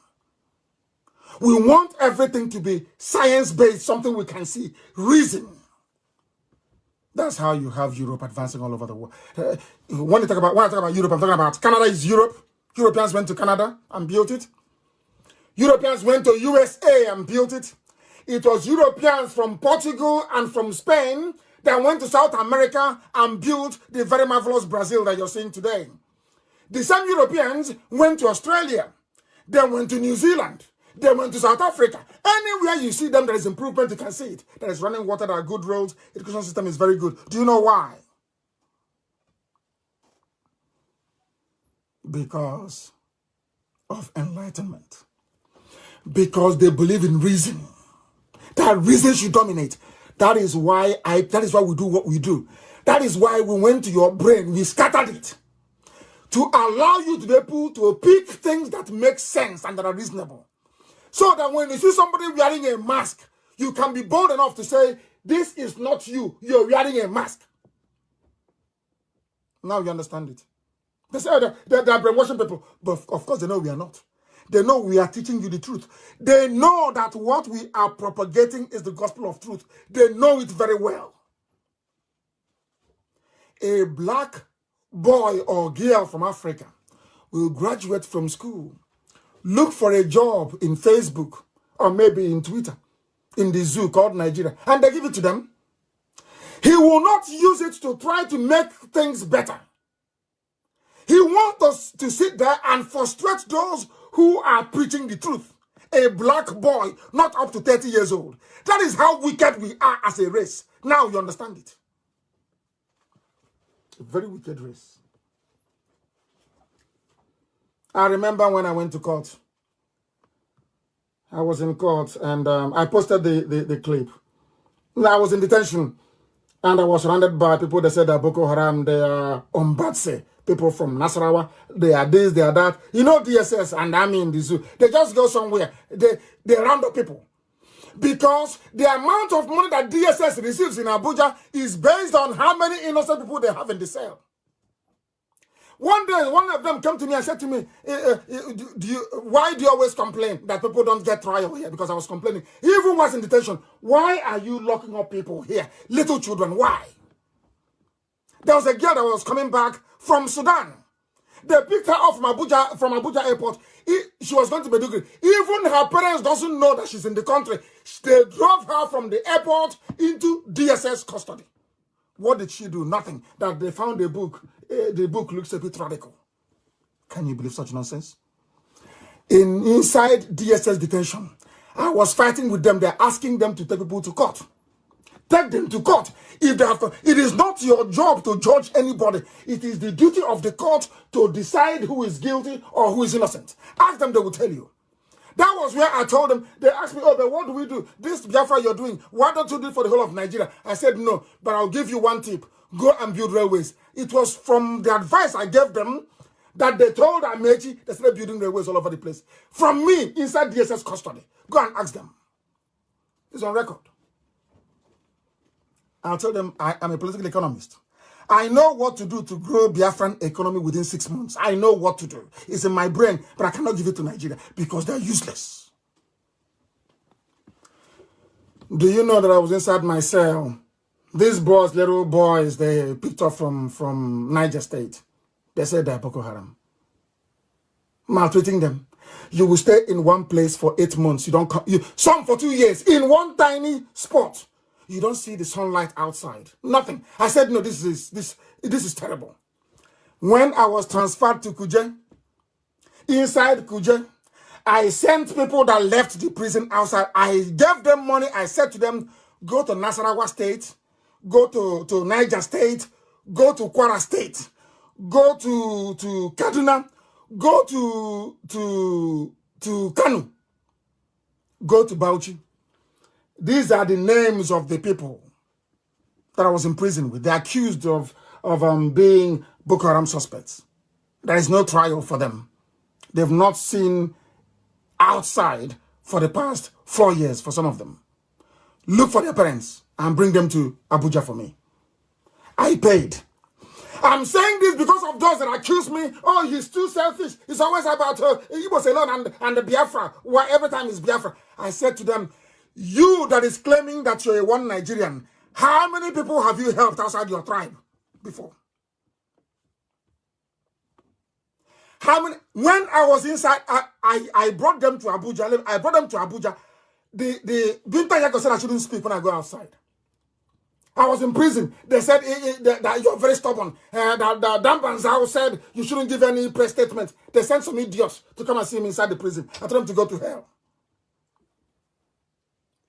We want everything to be science-based, something we can see, reason. That's how you have Europe advancing all over the world. When I talk about Europe, I'm talking about Canada is Europe. Europeans went to Canada and built it. Europeans went to USA and built it. It was Europeans from Portugal and from Spain that went to South America and built the very marvelous Brazil that you're seeing today. The same Europeans went to Australia. They went to New Zealand. They went to South Africa. Anywhere you see them, there is improvement, you can see it. There is running water, there are good roads, education system is very good. Do you know why? Because of enlightenment. Because they believe in reason. That reason should dominate. That is why we do what we do. That is why we went to your brain, we scattered it, to allow you to be able to pick things that make sense and that are reasonable. So that when you see somebody wearing a mask, you can be bold enough to say, this is not you, you're wearing a mask. Now you understand it. They say they're brainwashing people, but of course they know we are not. They know we are teaching you the truth. They know that what we are propagating is the gospel of truth. They know it very well. A black boy or girl from Africa will graduate from school, look for a job in Facebook or maybe in Twitter, in the zoo called Nigeria, and they give it to them. He will not use it to try to make things better. He wants us to sit there and frustrate those who are preaching the truth. A black boy, not up to 30 years old. That is how wicked we are as a race. Now you understand it. A very wicked race. I remember when I went to court. I was in court and I posted the clip. I was in detention and I was surrounded by people that said that Boko Haram, they are Ombatse. People from Nasarawa, they are this, they are that. You know DSS and army in the zoo. They just go somewhere. They round up people. Because the amount of money that DSS receives in Abuja is based on how many innocent people they have in the cell. One day, one of them came to me and said to me, why do you always complain that people don't get trial here? Because I was complaining. He even was in detention. Why are you locking up people here? Little children, why? There was a girl that was coming back from Sudan. They picked her up from Abuja airport. She was going to Maiduguri. Even her parents doesn't know that she's in the country. They drove her from the airport into DSS custody. What did she do? Nothing. That they found a book. The book looks a bit radical. Can you believe such nonsense? Inside DSS detention, I was fighting with them. They're asking them to take people to court. Take them to court. If they have to, it is not your job to judge anybody. It is the duty of the court to decide who is guilty or who is innocent. Ask them, they will tell you. That was where I told them. They asked me, oh, but what do we do? This Biafra you're doing, why don't you do it for the whole of Nigeria? I said, no, but I'll give you one tip. Go and build railways. It was from the advice I gave them that they told Amechi they started building railways all over the place. From me, inside DSS custody. Go and ask them. It's on record. I'll tell them I am a political economist. I know what to do to grow Biafran economy within 6 months. I know what to do. It's in my brain, but I cannot give it to Nigeria because they're useless. Do you know that I was inside my cell? These boys, little boys, they picked up from Niger State. They said they're Boko Haram. Maltreating them. You will stay in one place for 8 months. You don't come. Some for 2 years in one tiny spot. You don't see the sunlight outside. Nothing. I said, no, this is terrible. When I was transferred to Kuje, inside Kuje, I sent people that left the prison outside. I gave them money. I said to them, go to Nasarawa State, go to Niger State, go to Kwara State, go to Kaduna, go to Kanu, go to Bauchi. These are the names of the people that I was in prison with. They're accused of being Boko Haram suspects. There is no trial for them. They've not seen outside for the past 4 years for some of them. Look for their parents and bring them to Abuja for me. I paid. I'm saying this because of those that accuse me, oh, he's too selfish. It's always about Igbo alone and the Biafra, where every time is Biafra. I said to them, you that is claiming that you're a one Nigerian, how many people have you helped outside your tribe before? How many? When I was inside, I brought them to Abuja. I brought them to Abuja. The Binta Yako said I shouldn't speak when I go outside. I was in prison. They said that you're very stubborn. The Dambanzao said you shouldn't give any press statement. They sent some idiots to come and see me inside the prison. I told them to go to hell.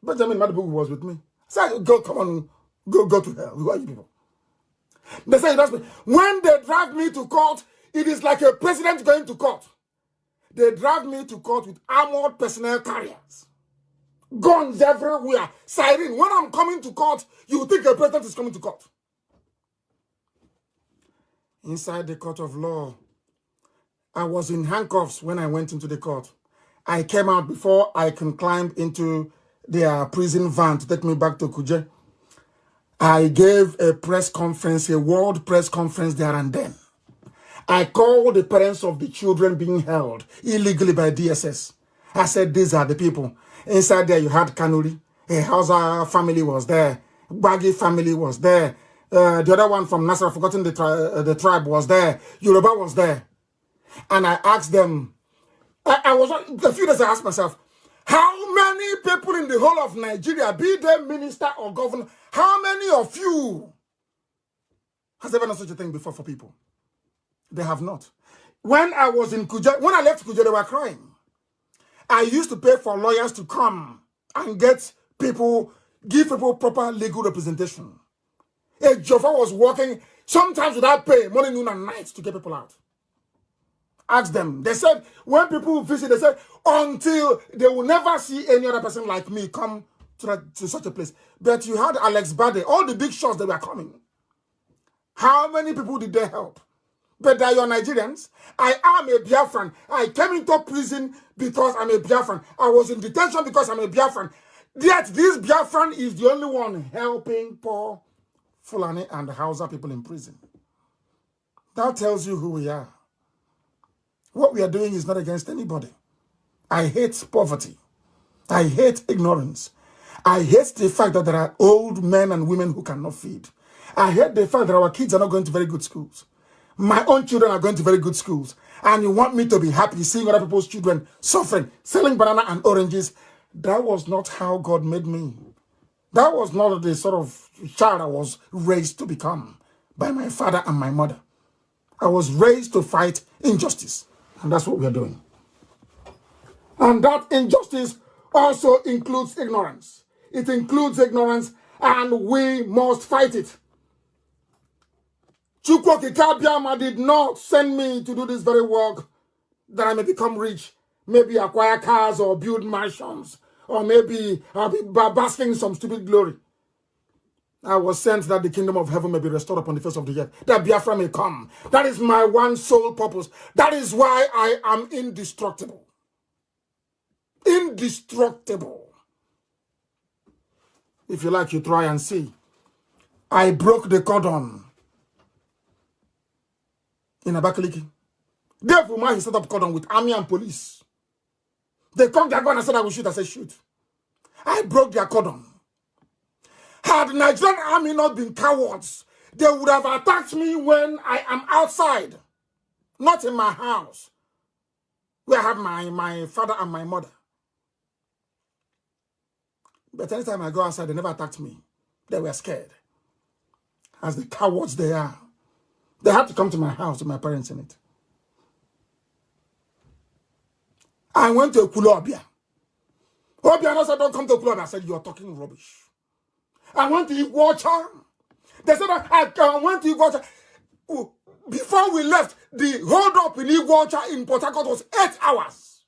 Benjamin Madibugu was with me. I said, go, come on, go to hell. Who are you people? They said, when they drag me to court, it is like a president going to court. They drag me to court with armored personnel carriers. Guns everywhere. Siren. When I'm coming to court, you think a president is coming to court. inside the court of law. I was in handcuffs when I went into the court. I came out before I can climb into their prison van to take me back to Kuje. I gave a press conference, a world press conference there and then. I called the parents of the children being held illegally by DSS. I said, these are the people. Inside there, you had Kanuri. A Hausa family was there. Bagi family was there. The other one from Nasser, I've forgotten the tribe, was there. Yoruba was there. And I asked them, a few days I asked myself, how many people in the whole of Nigeria, be they minister or governor, how many of you has ever done such a thing before for people? They have not. When I was in Kuja, when I left Kuja, they were crying. I used to pay for lawyers to come and give people proper legal representation. A Joffa was working sometimes without pay, morning, noon, and night to get people out. Ask them. They said, when people visit, they said, until they will never see any other person like me come to such a place. But you had Alex Bade, all the big shots that were coming. How many people did they help? But they are your Nigerians. I am a Biafran. I came into prison because I'm a Biafran. I was in detention because I'm a Biafran. Yet this Biafran is the only one helping poor Fulani and Hausa people in prison. That tells you who we are. What we are doing is not against anybody. I hate poverty. I hate ignorance. I hate the fact that there are old men and women who cannot feed. I hate the fact that our kids are not going to very good schools. My own children are going to very good schools. And you want me to be happy seeing other people's children suffering, selling banana and oranges. That was not how God made me. That was not the sort of child I was raised to become by my father and my mother. I was raised to fight injustice. And that's what we are doing. And that injustice also includes ignorance. It includes ignorance, and we must fight it. Chukwuka Biama did not send me to do this very work that I may become rich, maybe acquire cars or build mansions, or maybe I'll be basking in some stupid glory. I was sent that the kingdom of heaven may be restored upon the face of the earth, that Biafra may come. That is my one sole purpose. That is why I am indestructible. Indestructible. If you like, you try and see. I broke the cordon in Abakaliki. Therefore, he set up cordon with army and police. They come, they're going and said, I will shoot. I said, shoot. I broke their cordon. Had the Nigerian army not been cowards, they would have attacked me when I am outside, not in my house, where I have my father and my mother. But anytime I go outside, they never attacked me. They were scared. As the cowards they are. They had to come to my house with my parents in it. I went to Kulobia. Obia said, don't come to Kulobia. I said, you are talking rubbish. I went to Iguacha. They said, I went to Iguacha. Before we left, the hold up in Iguacha in Port Harcourt was 8 hours.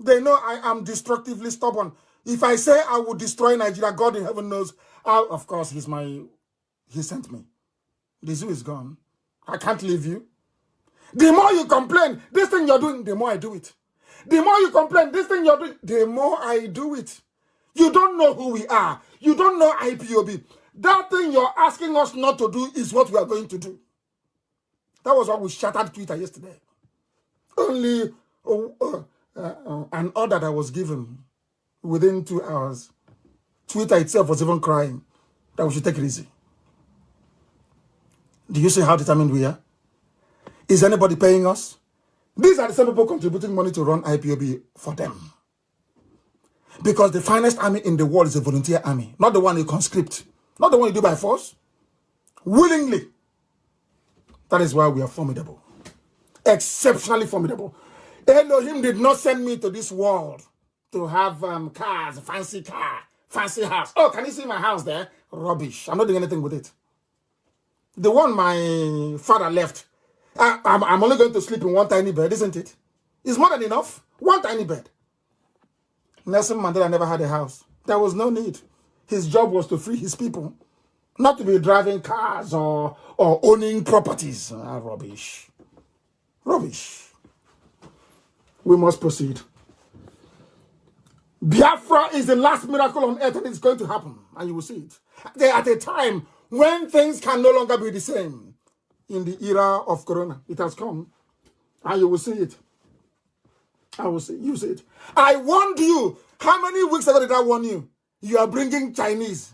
They know I am destructively stubborn. If I say I will destroy Nigeria, God in heaven knows. Of course, he sent me. The zoo is gone. I can't leave you. The more you complain, this thing you're doing, the more I do it. The more you complain, this thing you're doing, the more I do it. You don't know who we are. You don't know IPOB. That thing you're asking us not to do is what we are going to do. That was what we shattered Twitter yesterday. Only an order that was given within 2 hours. Twitter itself was even crying that we should take it easy. Do you see how determined we are? Is anybody paying us? These are the same people contributing money to run IPOB for them. Because the finest army in the world is a volunteer army, not the one you conscript, not the one you do by force. Willingly. That is why we are formidable. Exceptionally formidable. Elohim did not send me to this world to have cars, fancy car, fancy house. Oh, can you see my house there? Rubbish. I'm not doing anything with it. The one my father left, I'm only going to sleep in one tiny bed, isn't it? It's more than enough. One tiny bed. Nelson Mandela never had a house. There was no need. His job was to free his people, Not to be driving cars or owning properties. Rubbish. Rubbish. We must proceed. Biafra is the last miracle on earth, and it's going to happen, and you will see it. At a time when things can no longer be the same, in the era of Corona, it has come, and you will see it. I will see, you see it. I warned you. How many weeks ago did I warn you? You are bringing Chinese.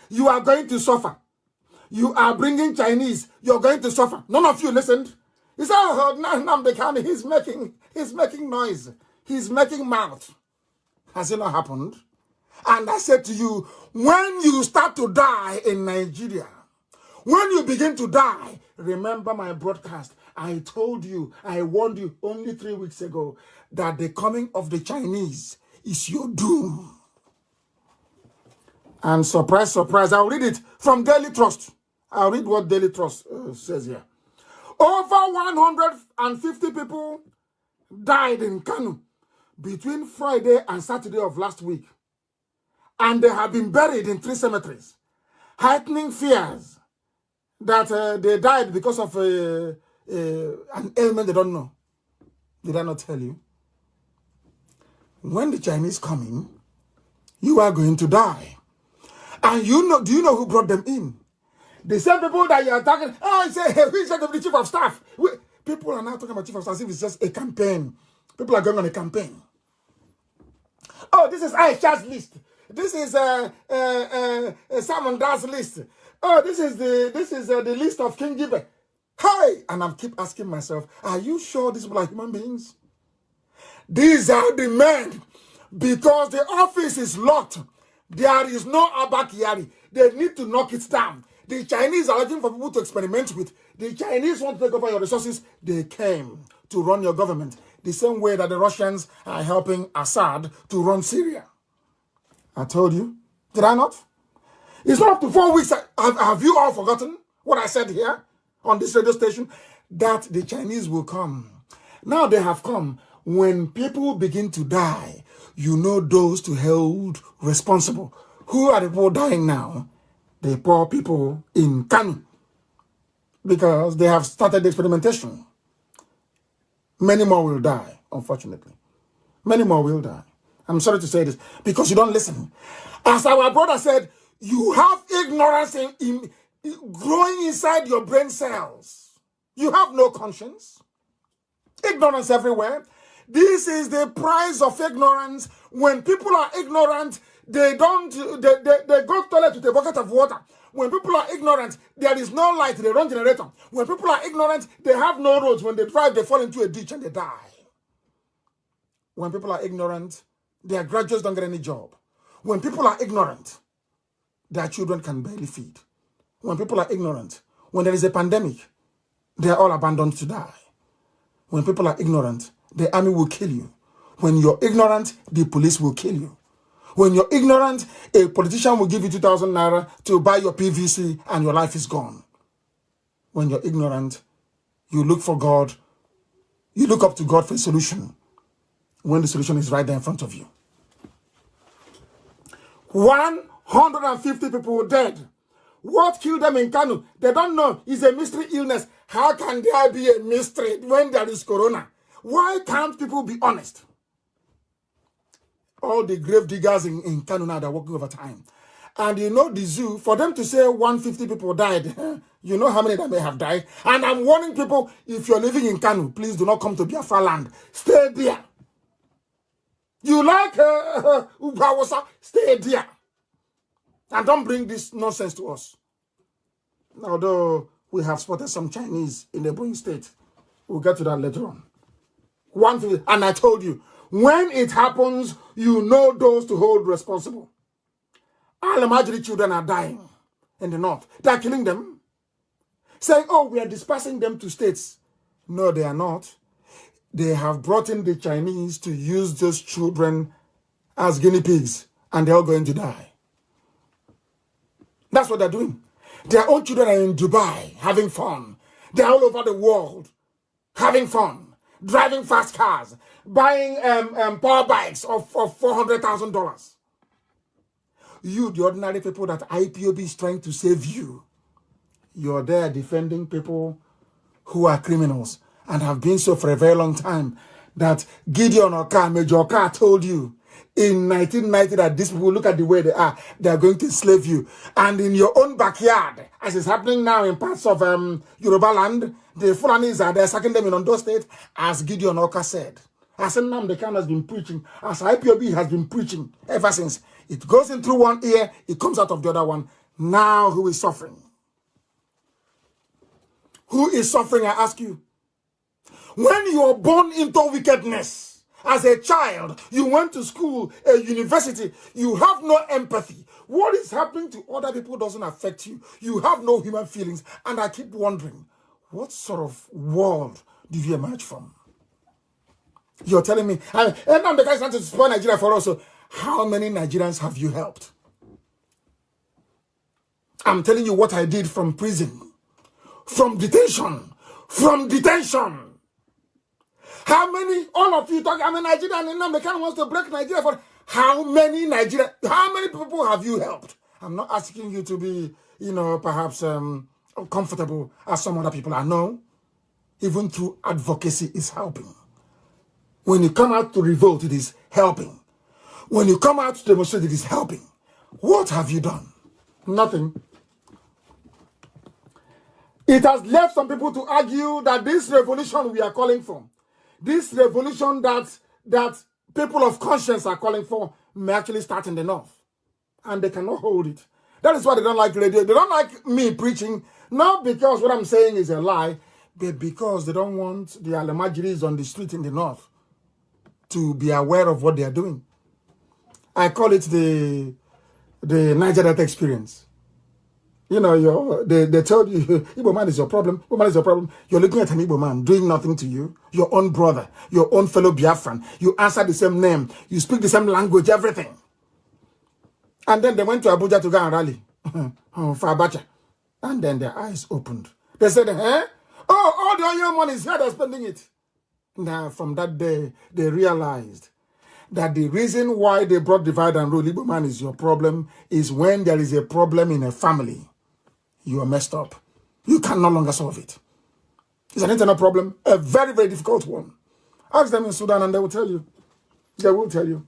You are going to suffer. You are bringing Chinese. You're going to suffer. None of you listened. He said, oh, Nnamdi Kanu, he's making noise. He's making mouth. Has it not happened? And I said to you, when you start to die in Nigeria, when you begin to die, remember my broadcast. I told you, I warned you only 3 weeks ago that the coming of the Chinese is your doom. And surprise, surprise, I'll read it from Daily Trust. I'll read what Daily Trust says here. Over 150 people died in Kanu between Friday and Saturday of last week. And they have been buried in 3 cemeteries, heightening fears that they died because of an ailment they don't know. Did I not tell you? When the Chinese come in, you are going to die. And you know, do you know who brought them in? The same people that you are talking, oh, say, hey, who is the chief of staff? People are now talking about chief of staff as if it's just a campaign. People are going on a campaign. Oh, this is Aisha's list. This is Simon Da's list. Oh, this is the list of King Gibe. Hi! And I keep asking myself, are you sure these people are human beings? These are the men. Because the office is locked. There is no Abakiyari. They need to knock it down. The Chinese are looking for people to experiment with. The Chinese want to take over your resources. They came to run your government. The same way that the Russians are helping Assad to run Syria. I told you. Did I not? It's not up to 4 weeks. Have you all forgotten what I said here on this radio station? That the Chinese will come. Now they have come. When people begin to die, you know those to hold responsible. Who are the people dying now? The poor people in Kanu. Because they have started the experimentation. Many more will die, unfortunately. Many more will die. I'm sorry to say this, because you don't listen. As our brother said, you have ignorance growing inside your brain cells. You have no conscience. Ignorance everywhere. This is the price of ignorance. When people are ignorant, they go to the toilet with a bucket of water. When people are ignorant, there is no light, they run generator. When people are ignorant, they have no roads. When they drive, they fall into a ditch and they die. When people are ignorant, their graduates don't get any job. When people are ignorant, their children can barely feed. When people are ignorant, when there is a pandemic, they are all abandoned to die. When people are ignorant, the army will kill you. When you're ignorant, the police will kill you. When you're ignorant, a politician will give you 2,000 naira to buy your PVC and your life is gone. When you're ignorant, you look for God. You look up to God for a solution when the solution is right there in front of you. 150 people dead. What killed them in Kanu? They don't know. It's a mystery illness. How can there be a mystery when there is corona? Why can't people be honest? All the grave diggers in Kanu now, they're working overtime. And you know the zoo, for them to say 150 people died, you know how many that may have died? And I'm warning people, if you're living in Kanu, please do not come to Biafra land. Stay there. You like Ubawasa? Stay there. And don't bring this nonsense to us. Although we have spotted some Chinese in the Boeing state. We'll get to that later on. 150, and I told you, when it happens, you know those to hold responsible. All the Majori children are dying in the north. They are killing them. Saying, oh, we are dispersing them to states. No, they are not. They have brought in the Chinese to use those children as guinea pigs. And they're all going to die. That's what they're doing. Their own children are in Dubai having fun. They're all over the world having fun. Driving fast cars, buying power bikes of $400,000. You, the ordinary people that IPOB is trying to save you, you're there defending people who are criminals and have been so for a very long time, that Gideon Oka, Major Oka told you in 1990 that these people, look at the way they are going to enslave you. And in your own backyard, as is happening now in parts of Yoruba land, the Fulanis are there sacking them in Ondo State, as Gideon Oka said. As Nnamdi Kanu has been preaching, as IPOB has been preaching ever since. It goes in through one ear, it comes out of the other one. Now who is suffering? Who is suffering, I ask you? When you are born into wickedness, as a child, you went to school, a university, you have no empathy. What is happening to other people doesn't affect you. You have no human feelings. And I keep wondering, what sort of world did you emerge from? You're telling me, and now the guy's trying to spoil Nigeria for us. So how many Nigerians have you helped? I'm telling you what I did from prison. From detention. How many, all of you talk, I'm a Nigerian and Nnamdi Kanu wants to break Nigeria for how many people have you helped? I'm not asking you to be, perhaps comfortable as some other people. I know, even through advocacy is helping. When you come out to revolt, it is helping. When you come out to demonstrate, it is helping. What have you done? Nothing. It has left some people to argue that this revolution we are calling for, this revolution that people of conscience are calling for, may actually start in the north. And they cannot hold it. That is why they don't like radio. They don't like me preaching, not because what I'm saying is a lie, but because they don't want the Alamajiris on the street in the north to be aware of what they are doing. I call it the Niger Delta experience. They told you, Igbo man is your problem. Igbo man is your problem. You're looking at an Igbo man doing nothing to you. Your own brother, your own fellow Biafran. You answer the same name. You speak the same language, everything. And then they went to Abuja to go and rally for Abacha. And then their eyes opened. They said, all the young money is here, they're spending it. Now, from that day, they realized that the reason why they brought divide and rule, Igbo man is your problem, is when there is a problem in a family, you are messed up. You can no longer solve it. It's an internal problem, a very, very difficult one. Ask them in Sudan and they will tell you. They will tell you.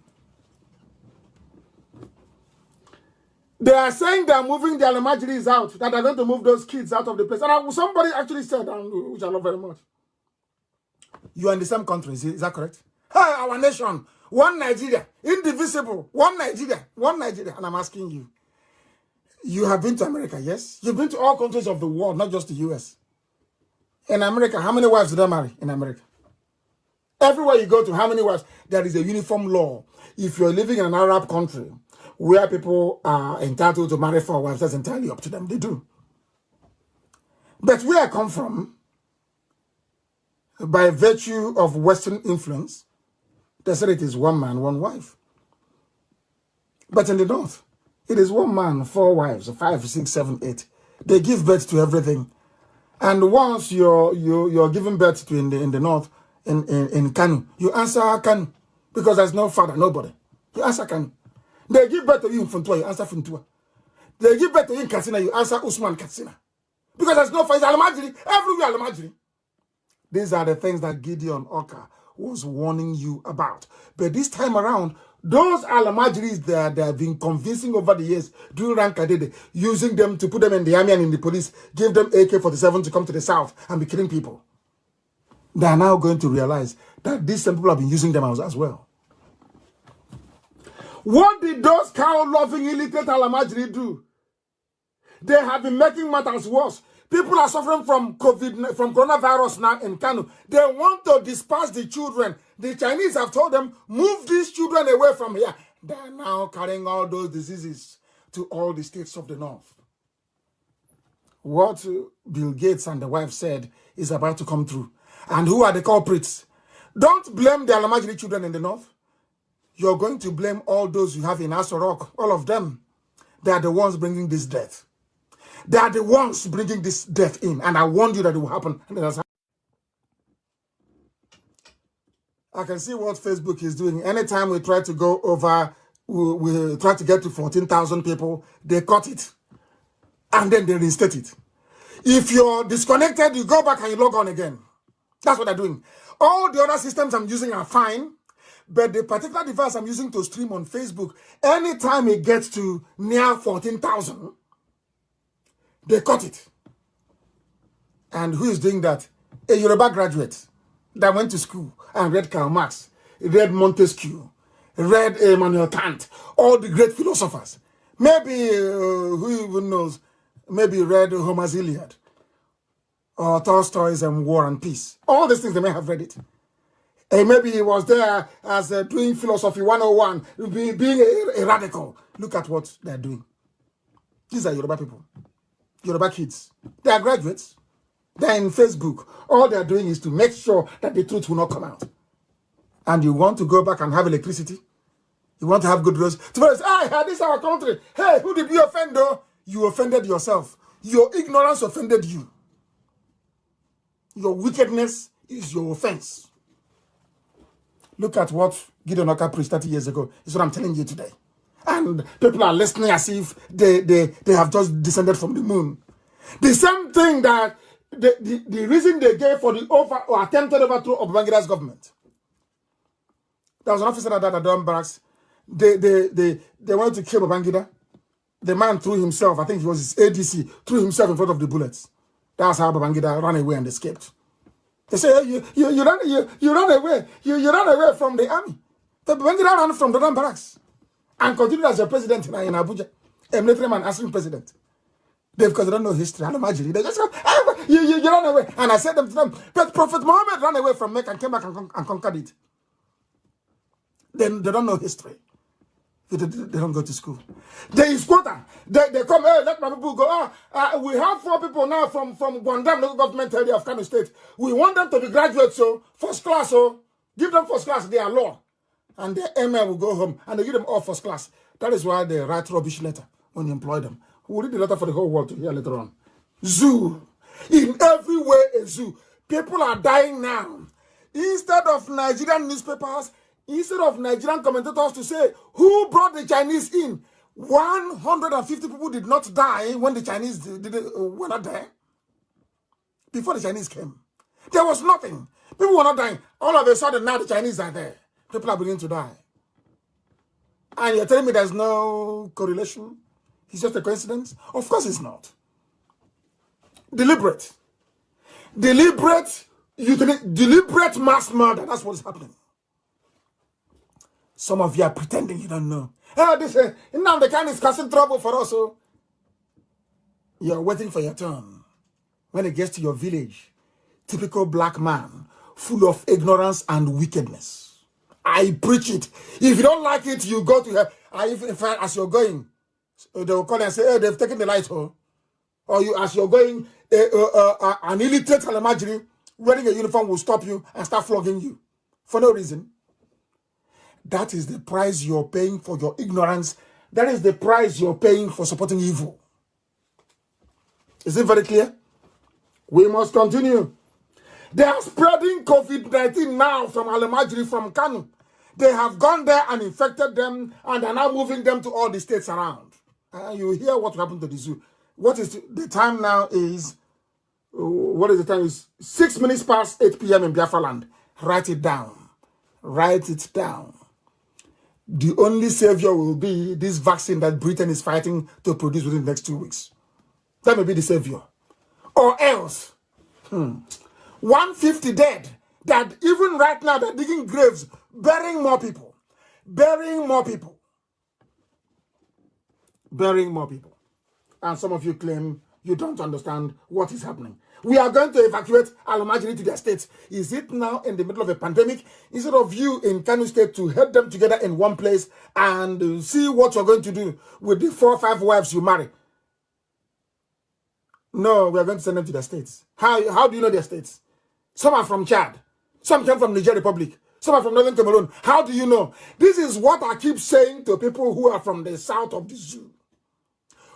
They are saying they are moving the Alamajiris out, that they're going to move those kids out of the place. And somebody actually said, which I love very much, you are in the same country, is that correct? Hey, our nation, one Nigeria, indivisible, one Nigeria. And I'm asking you, you have been to America, yes? You've been to all countries of the world, not just the US. In America, how many wives do they marry in America? Everywhere you go to, how many wives? There is a uniform law. If you're living in an Arab country where people are entitled to marry 4 wives, that's entirely up to them. They do. But where I come from, by virtue of Western influence, they said it is 1 man, 1 wife. But in the north, it is 1 man, 4 wives, 5, 6, 7, 8. They give birth to everything. And once you're giving birth to in the north, in Kanu, you answer Kanu. Because there's no father, nobody. You answer Kanu. They give birth to you in Funtua, you answer Funtua. They give birth to you in Katsina, you answer Usman Katsina. Because there's no father, Almajiri, everywhere Almajiri. These are the things that Gideon Oka was warning you about. But this time around, those Alamajiris that they have been convincing over the years, doing Rankadede, using them to put them in the army and in the police, give them AK-47 to come to the south and be killing people. They are now going to realize that these same people have been using them as well. What did those cow-loving illiterate Alamajiri do? They have been making matters worse. People are suffering from coronavirus now in Kanu. They want to disperse the children. The Chinese have told them, move these children away from here. They are now carrying all those diseases to all the states of the north. What Bill Gates and the wife said is about to come true. And who are the culprits? Don't blame the Alamajiri children in the north. You're going to blame all those you have in Asorok, all of them. They are the ones bringing this death. They are the ones bringing this death in. And I warned you that it will happen. And that's I can see what Facebook is doing. Anytime we try to go over we tried to get to 14,000 people. They cut it. And then they reinstate it. If you're disconnected, you go back and you log on again. That's what they're doing. All the other systems I'm using are fine. But the particular device I'm using to stream on Facebook, anytime it gets to near 14,000, they cut it. And who is doing that? A Yoruba graduate that went to school and read Karl Marx, read Montesquieu, read Immanuel Kant, all the great philosophers. Maybe, who even knows, maybe read Homer's Iliad or Tolstoy's War and Peace. All these things, they may have read it. And maybe he was there as doing philosophy 101, being a radical. Look at what they're doing. These are Yoruba people, Yoruba kids. They are graduates. They're in Facebook. All they're doing is to make sure that the truth will not come out. And you want to go back and have electricity? You want to have good roads? Tomorrow, hey, this is our country. Hey, who did you offend though? You offended yourself. Your ignorance offended you. Your wickedness is your offense. Look at what Gideon Oka preached 30 years ago. It's what I'm telling you today. And people are listening as if they have just descended from the moon. The same thing that the reason they gave for the attempted overthrow of Babangida's government. There was an officer that died at Durham Barracks. They wanted to kill Babangida. The man threw himself, I think he was his ADC, threw himself in front of the bullets. That's how Babangida ran away and escaped. They say, hey, you ran away. You ran away from the army. The Babangida ran from Durham Barracks and continued as a president in Abuja, a military man answering president. Because they don't know history. I don't imagine. They just go, you ran away. And I said them to them, but Prophet Muhammad ran away from Mecca and came back and conquered it. Then they don't know history. They don't go to school. There is quota. They come, hey, let my people go. We have 4 people now from Guangdam local government area of Kanu State. We want them to be graduates, so first class, so give them first class, they are law. And the ML will go home and they give them all first class. That is why they write rubbish letter when you employ them. We'll read the letter for the whole world to hear later on. Zoo. In every way, a zoo. People are dying now. Instead of Nigerian newspapers, instead of Nigerian commentators to say, who brought the Chinese in? 150 people did not die when the Chinese were not there. Before the Chinese came. There was nothing. People were not dying. All of a sudden, now the Chinese are there. People are beginning to die. And you're telling me there's no correlation? It's just a coincidence? Of course it's not. Deliberate. Deliberate mass murder. That's what's happening. Some of you are pretending you don't know. Nnamdi Kanu is causing trouble for us. So you're waiting for your turn. When it gets to your village, typical black man, full of ignorance and wickedness. I preach it. If you don't like it, you go to hell. In fact, as you're going, they will call and say, hey, they've taken the light. Or you, as you're going, an illiterate Kalamajiri wearing a uniform will stop you and start flogging you. For no reason. That is the price you're paying for your ignorance. That is the price you're paying for supporting evil. Is it very clear? We must continue. They are spreading COVID-19 now from Alamajiri, from Kanu. They have gone there and infected them and are now moving them to all the states around. You hear what happened to the zoo. What is the time now is, what is the time? Is 6 minutes past 8 p.m. in Biafra land. Write it down. Write it down. The only savior will be this vaccine that Britain is fighting to produce within the next 2 weeks. That may be the savior. Or else, 150 dead, that even right now they're digging graves, burying more people. Burying more people. Burying more people. And some of you claim you don't understand what is happening. We are going to evacuate Alamajiri to their states. Is it now in the middle of a pandemic? Instead of you in Kanu State to head them together in one place and see what you're going to do with the 4 or 5 wives you marry. No, we are going to send them to their states. How do you know their states? Some are from Chad. Some came from Niger Republic. Some are from Northern Cameroon. How do you know? This is what I keep saying to people who are from the south of the zoo.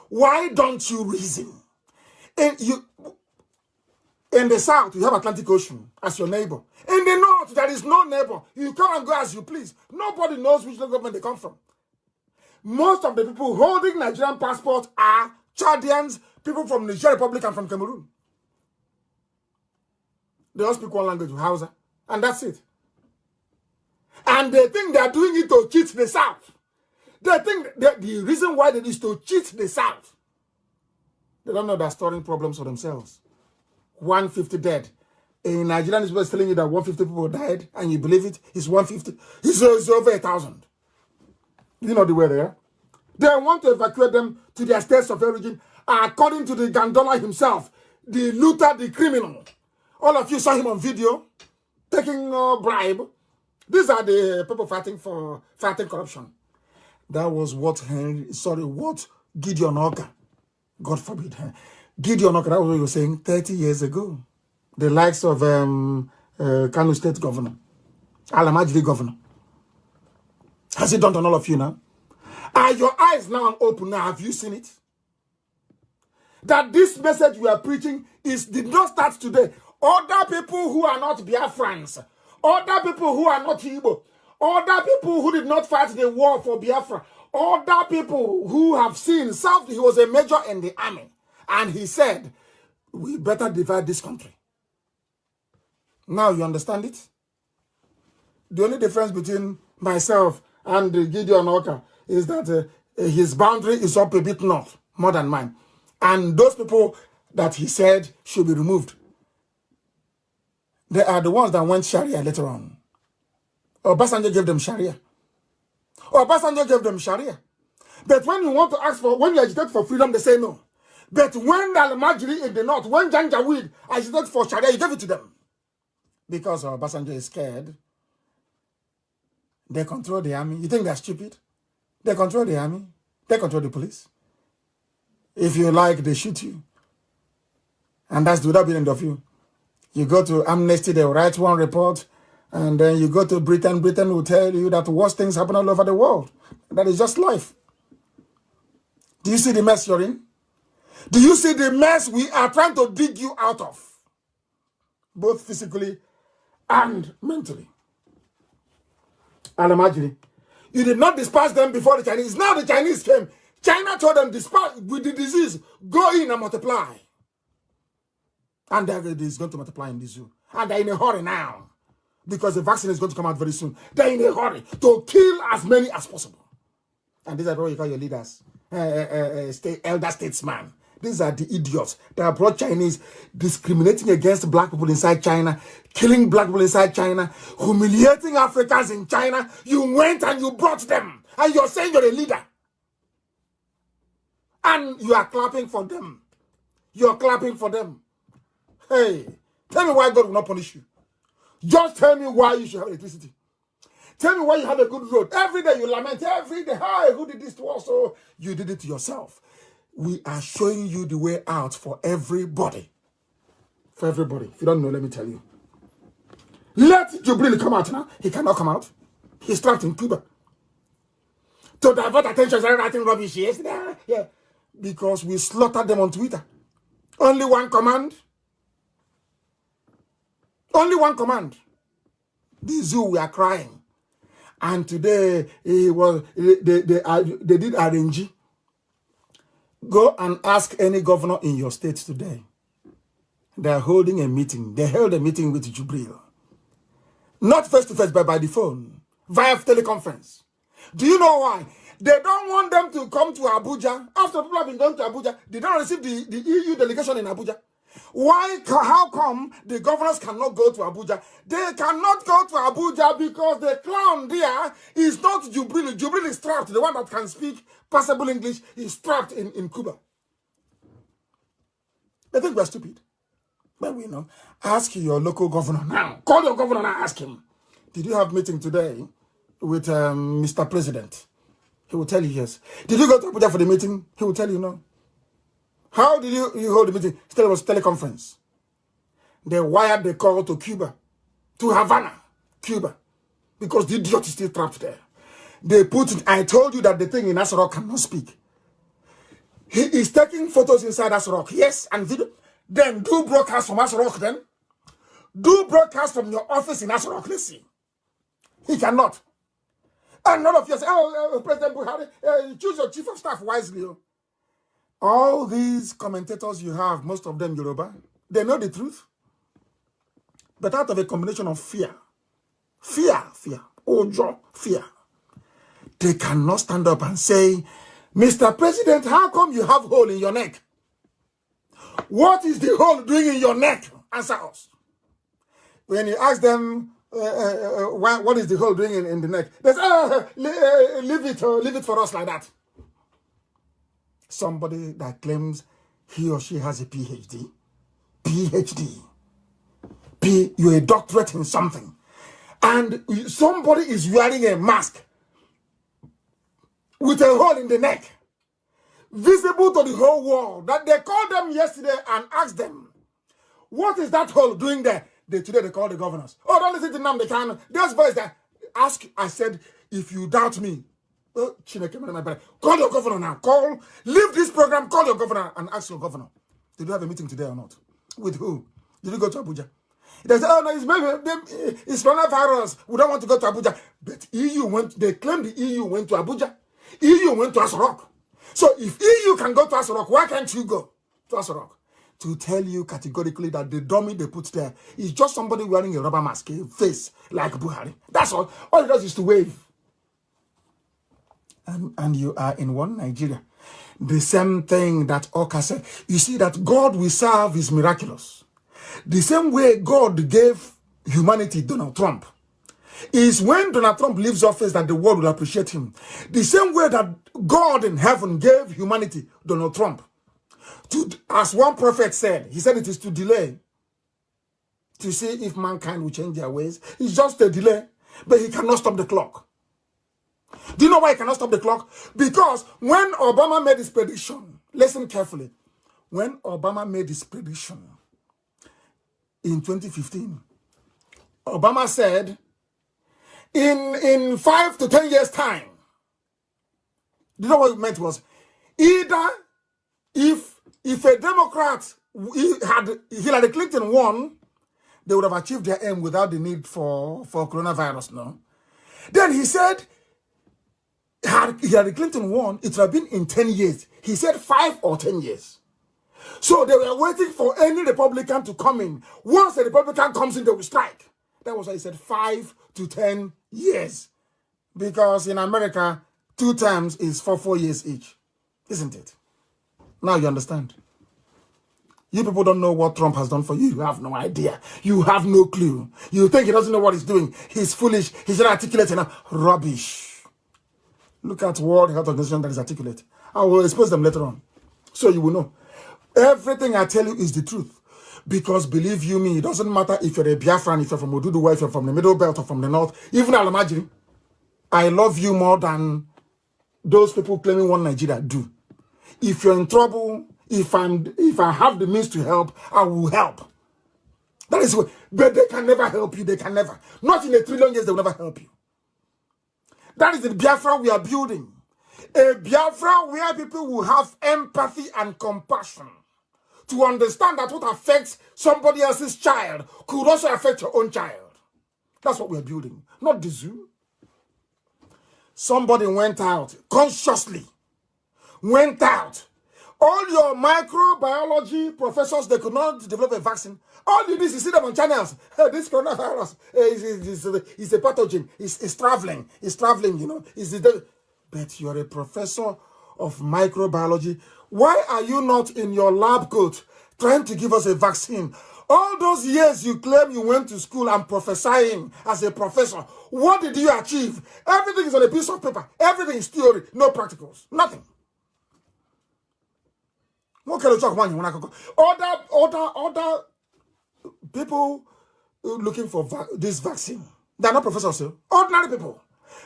Why don't you reason? In the south, you have Atlantic Ocean as your neighbor. In the north, there is no neighbor. You come and go as you please. Nobody knows which local government they come from. most of the people holding Nigerian passports are Chadians, people from the Niger Republic and from Cameroon. They all speak one language, Hausa, and that's it. And they think they are doing it to cheat the South. They think that the reason why it is to cheat the South. They don't know they're storing problems for themselves. 150 dead. In Nigerian is telling you that 150 people died, and you believe it, it's 150. It's over 1,000. You know the way they are. They want to evacuate them to their states of origin, according to the Gandola himself, the looter, the criminal. All of you saw him on video, taking bribe. These are the people fighting corruption. That was what Gideon Oka, God forbid, Gideon Oka, that was what he was saying 30 years ago. The likes of Kanu State Governor, Alamajiri Governor. Has it done on all of you now? Are your eyes now open now? Have you seen it? That this message we are preaching did not start today. Other people who are not Biafrans, other people who are not Igbo, other people who did not fight the war for Biafra, other people who have seen South, he was a major in the army. And he said, we better divide this country. Now you understand it? The only difference between myself and Gideon Oka is that his boundary is up a bit north, more than mine. And those people that he said should be removed, they are the ones that went Sharia later on. Obasanjo gave them Sharia. Obasanjo gave them Sharia. But when you want to ask for, when you agitate for freedom, they say no. But when the Al-Majri in the north, when Janjaweed agitated for Sharia, you gave it to them. Because Obasanjo is scared. They control the army. You think they're stupid? They control the army. They control the police. If you like, they shoot you. And that's without being end of you. You go to Amnesty, they write one report, and then you go to Britain. Britain will tell you that worse things happen all over the world. That is just life. Do you see the mess you're in? Do you see the mess we are trying to dig you out of? Both physically and mentally. Al-Majri, you did not despise them before the Chinese. Now the Chinese came. China told them, despise with the disease, go in and multiply. And it is going to multiply in this zoo. And they're in a hurry now. Because the vaccine is going to come out very soon. They're in a hurry to kill as many as possible. And these are what you call your leaders. Elder statesmen. These are the idiots that brought Chinese discriminating against black people inside China, killing black people inside China, humiliating Africans in China. You went and you brought them. And you're saying you're a leader. And you are clapping for them. You're clapping for them. Hey, tell me why God will not punish you. Just tell me why you should have electricity. Tell me why you have a good road. Every day you lament, every day, hi, who did this to us? So you did it to yourself. We are showing you the way out for everybody. For everybody. If you don't know, let me tell you. Let Jubril come out now. He cannot come out. He's trapped in Cuba. To divert attention, started writing rubbish yesterday. Yeah. Because we slaughtered them on Twitter. Only one command. Only one command. The zoo, we are crying. And today, they did RNG. Go and ask any governor in your state today. They are holding a meeting. They held a meeting with Jubril. Not face-to-face, but by the phone. Via teleconference. Do you know why? They don't want them to come to Abuja. After people have been going to Abuja, they don't receive the EU delegation in Abuja. Why? How come the governors cannot go to Abuja? They cannot go to Abuja because the clown there is not Jubril. Jubril is trapped. The one that can speak passable English is trapped in Cuba. They think we're stupid. But we know. Ask your local governor now. Call your governor and ask him. Did you have a meeting today with Mr. President? He will tell you yes. Did you go to Abuja for the meeting? He will tell you no. How did you hold the meeting? Still, it was teleconference. They wired the call to Cuba, to Havana, Cuba, because the idiot is still trapped there. They put it, I told you that the thing in Asrock cannot speak. He is taking photos inside Asrock, yes, and video. Then do broadcast from Asrock then. Do broadcast from your office in Asrock, let's see. He cannot. And none of you say, oh, President Buhari, choose your chief of staff wisely. All these commentators you have, most of them Yoruba, they know the truth. But out of a combination of fear, ojo, fear, they cannot stand up and say, Mr. President, how come you have hole in your neck? What is the hole doing in your neck? Answer us. When you ask them, what is the hole doing in the neck? They say, leave it for us like that. Somebody that claims he or she has a PhD, you're a doctorate in something, and somebody is wearing a mask with a hole in the neck, visible to the whole world, that they called them yesterday and asked them, what is that hole doing there? Today they called the governors. Oh, don't listen to Nnamdi Kanu. There's voice that ask. I said, if you doubt me, call your governor now. Leave this program, call your governor and ask your governor. Did you have a meeting today or not? With who? Did you go to Abuja? They said, oh no, it's coronavirus. We don't want to go to Abuja. But they claim the EU went to Abuja. EU went to Asorok. So if EU can go to Asorok, why can't you go to Asorok? To tell you categorically that the dummy they put there is just somebody wearing a rubber mask, a face like Buhari. That's all. All he does is to wave. And you are in one Nigeria. The same thing that Oka said. You see that God we serve is miraculous. The same way God gave humanity Donald Trump is when Donald Trump leaves office that the world will appreciate him. The same way that God in heaven gave humanity Donald Trump. As one prophet said, he said it is to delay to see if mankind will change their ways. It's just a delay, but he cannot stop the clock. Do you know why he cannot stop the clock? Because when Obama made his prediction, listen carefully, when Obama made his prediction in 2015, Obama said, in 5 to 10 years' time, do you know what it meant was, either if a Democrat had Hillary Clinton won, they would have achieved their aim without the need for coronavirus, no? Then he said, had Hillary Clinton won, it would have been in 10 years. He said 5 or 10 years. So they were waiting for any Republican to come in. Once a Republican comes in, they will strike. That was why he said 5 to 10 years. Because in America, 2 terms is for 4 years each. Isn't it? Now you understand. You people don't know what Trump has done for you. You have no idea. You have no clue. You think he doesn't know what he's doing. He's foolish. He's not articulate enough. Rubbish. Look at World Health Organization that is articulate. I will expose them later on. So you will know. Everything I tell you is the truth. Because believe you me, it doesn't matter if you're a Biafran, if you're from Oduduwa, if you're from the Middle Belt or from the North, even Alamajiri. I love you more than those people claiming one Nigeria do. If you're in trouble, if I have the means to help, I will help. That is what, but they can never help you. They can never. Not in a trillion years, they will never help you. That is the Biafra we are building. A Biafra where people will have empathy and compassion to understand that what affects somebody else's child could also affect your own child. That's what we are building, not the zoo. Somebody went out, consciously went out. All your microbiology professors, they could not develop a vaccine. All you do is see them on channels. Hey, this coronavirus is a pathogen. It's traveling. It's traveling, you know. But you're a professor of microbiology. Why are you not in your lab coat trying to give us a vaccine? All those years you claim you went to school and prophesying as a professor, what did you achieve? Everything is on a piece of paper. Everything is theory, no practicals, nothing. Other people looking for this vaccine, they're not professors, ordinary people.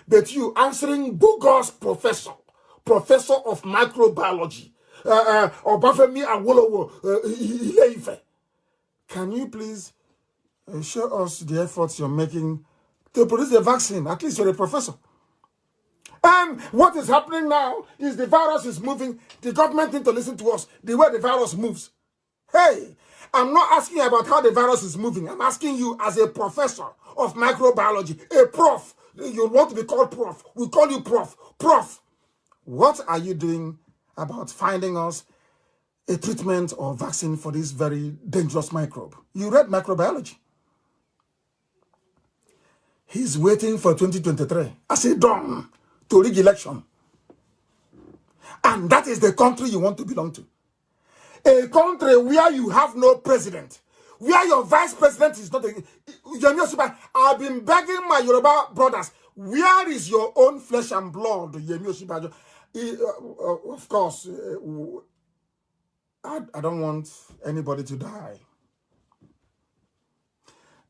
But you answering bogus professor of microbiology, Obafemi Awolowo, Ile-Ife. Can you please show us the efforts you're making to produce a vaccine? At least you're a professor. And what is happening now is the virus is moving. The government needs to listen to us, the way the virus moves. Hey, I'm not asking about how the virus is moving. I'm asking you as a professor of microbiology, a prof, You want to be called prof. We call you prof. Prof. What are you doing about finding us a treatment or vaccine for this very dangerous microbe? You read microbiology. He's waiting for 2023 as a dawn to rig election. And that is the country you want to belong to. A country where you have no president, where your vice president is not a... I've been begging my Yoruba brothers, where is your own flesh and blood, Yemi Osibajo? Of course, I don't want anybody to die.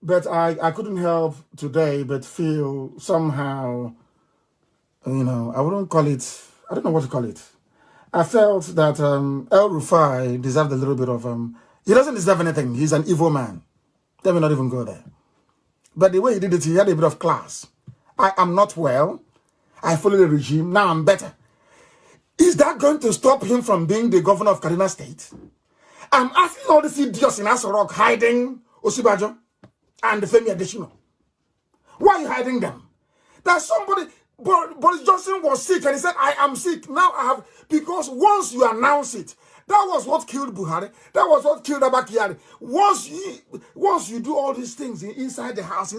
But I couldn't help today but feel somehow, you know, I wouldn't call it, I don't know what to call it. I felt that El Rufai deserved a little bit of, he doesn't deserve anything. He's an evil man. Let me not even go there. But the way he did it, he had a bit of class. I am not well. I follow the regime. Now I'm better. Is that going to stop him from being the governor of Kaduna State? I'm asking all these idiots in Aso Rock hiding Osibajo and Femi Adesina. Why are you hiding them? There's somebody... Boris Johnson was sick and he said, I am sick. Now I have, because once you announce it, that was what killed Buhari. That was what killed Abakari. Once you do all these things inside the house,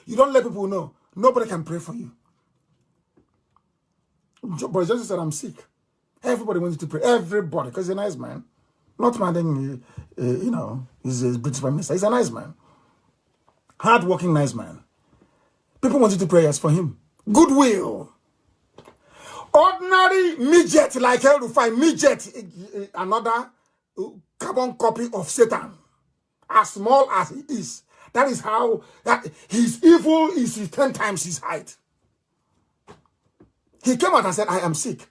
you don't let people know. Nobody can pray for you. Boris Johnson said, I'm sick. Everybody wants to pray. Everybody, because he's a nice man. Not minding, you know, he's a British Prime Minister. He's a nice man. Hard-working, nice man. People wanted to pray for him. Goodwill. Ordinary midget like El Rufai, midget, another carbon copy of Satan, as small as he is. That is how that his evil is 10 times his height. He came out and said, I am sick.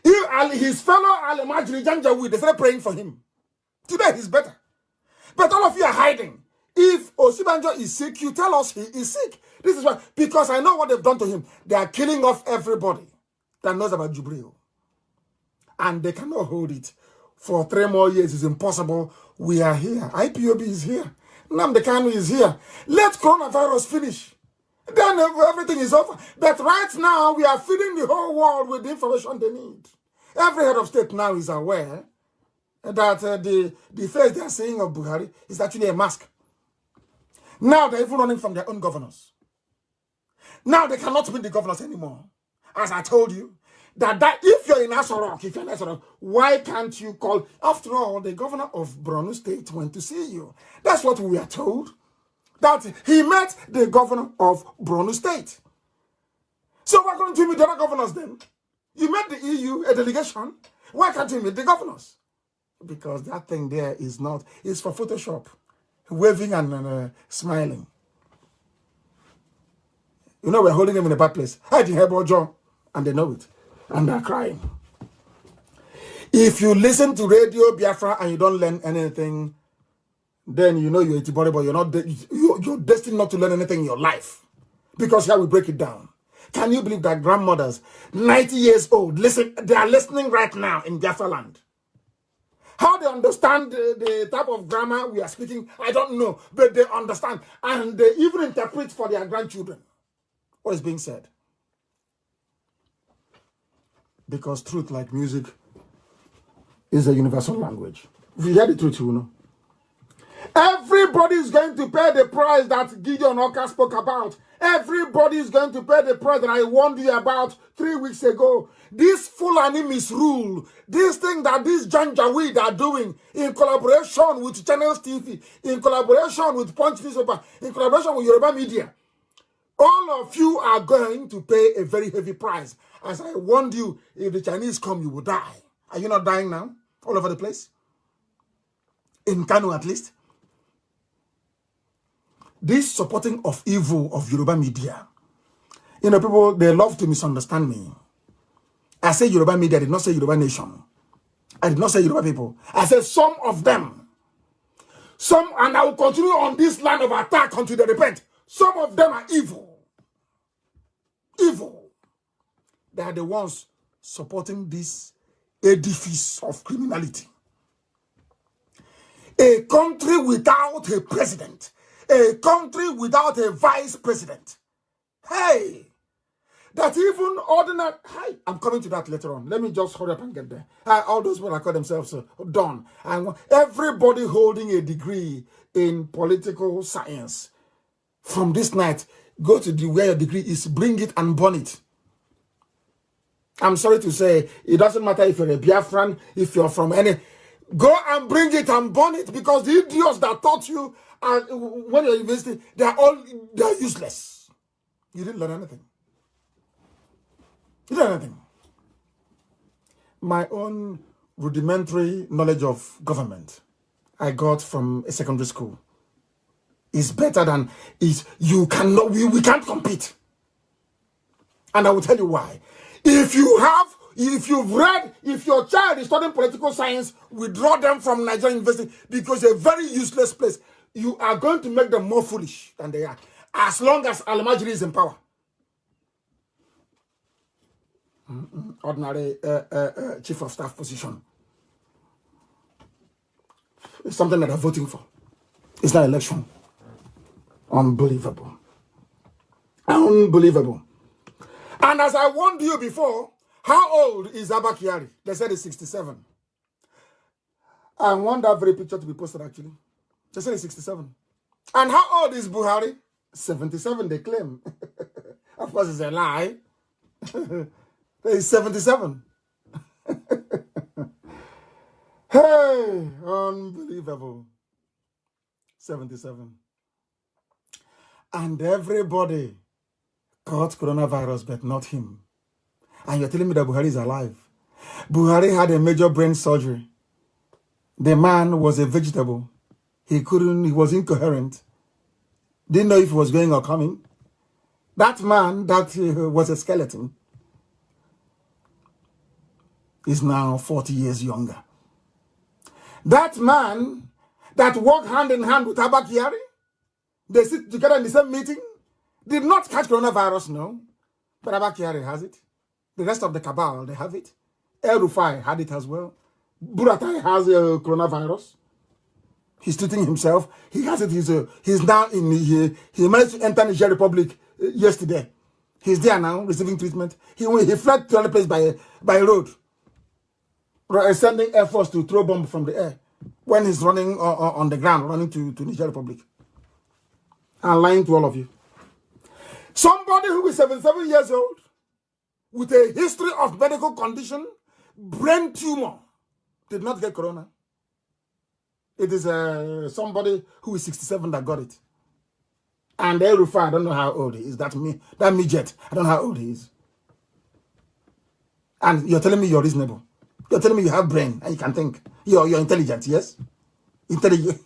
His fellow Al-Majri Janjaweed, they started praying for him. Today he's better. But all of you are hiding. If Osibanjo is sick, you tell us he is sick. This is why, because I know what they've done to him. They are killing off everybody that knows about Jubril. And they cannot hold it. For 3 more years, it's impossible. We are here. IPOB is here. Nnamdi Kanu is here. Let coronavirus finish. Then everything is over. But right now, we are feeding the whole world with the information they need. Every head of state now is aware that the face they are saying of Buhari is actually a mask. Now they're even running from their own governors. Now they cannot be the governors anymore. As I told you, that if you're in Aso Rock, why can't you call? After all, the governor of Borno State went to see you. That's what we are told. That he met the governor of Borno State. So why can't you meet the other governors then? You met the EU, a delegation. Why can't you meet the governors? Because that thing there is not, it's for Photoshop. Waving and smiling. You know, we're holding them in a bad place. Hiding Hebo John, and they know it. And they're crying. If you listen to Radio Biafra and you don't learn anything, then you know you're a Tibori, but you're destined not to learn anything in your life. Because here we break it down. Can you believe that grandmothers, 90 years old, listen, they are listening right now in Biafra land? How they understand the type of grammar we are speaking, I don't know. But they understand. And they even interpret for their grandchildren what is being said. Because truth, like music, is a universal language. If you hear the truth, you know. Everybody is going to pay the price that Gideon Oka spoke about. Everybody is going to pay the price that I warned you about 3 weeks ago. This Fulani misrule, this thing that these Janjaweed are doing in collaboration with Channels TV, in collaboration with Punch Newspaper, in collaboration with Yoruba Media, all of you are going to pay a very heavy price. As I warned you, if the Chinese come, you will die. Are you not dying now? All over the place? In Kanu, at least? This supporting of evil of Yoruba media. You know, people, they love to misunderstand me. I say Yoruba media, I did not say Yoruba nation. I did not say Yoruba people. I said some of them. Some, and I will continue on this line of attack until they repent. Some of them are evil. Evil. They are the ones supporting this edifice of criminality. A country without a president. A country without a vice president. Hey, that even ordinary, hi, I'm coming to that later on. Let me just hurry up and get there. All those people that call themselves done. And everybody holding a degree in political science from this night, go to where your degree is, bring it and burn it. I'm sorry to say, it doesn't matter if you're a Biafran, if you're from any, go and bring it and burn it, because the idiots that taught you when you're university, they're useless. You didn't learn anything. You didn't learn anything. My own rudimentary knowledge of government I got from a secondary school is better than you cannot, we can't compete. And I will tell you why. If your child is studying political science, withdraw them from Nigerian University, because it's a very useless place. You are going to make them more foolish than they are, as long as Al-Majri is in power. Ordinary chief of staff position. It's something that they're voting for. It's not election. Unbelievable. Unbelievable. And as I warned you before, how old is Abba Kyari? They said he's 67. I want that very picture to be posted, actually. They said he's 67. And how old is Buhari? 77, they claim. Of course, it's a lie. He's 77. Hey, unbelievable. 77. And everybody caught coronavirus, but not him. And you're telling me that Buhari is alive. Buhari had a major brain surgery. The man was a vegetable. He was incoherent. Didn't know if he was going or coming. That man that was a skeleton is now 40 years younger. That man that walked hand in hand with Abba Kyari, they sit together in the same meeting, did not catch coronavirus, no. But Abba Kyari has it. The rest of the cabal, they have it. El Rufai had it as well. Buratai has coronavirus. He's treating himself. He has it. He's now he managed to enter Niger Republic yesterday. He's there now, receiving treatment. He fled to another place by road, sending Air Force to throw bomb from the air when he's running on the ground, running to Niger Republic. I'm lying to all of you. Somebody who is 77 years old, with a history of medical condition, brain tumor, did not get corona. It is somebody who is 67 that got it. And El Rufai, I don't know how old he is. That midget, I don't know how old he is. And you're telling me you're reasonable. You're telling me you have brain and you can think. You're intelligent, yes? Intelligent.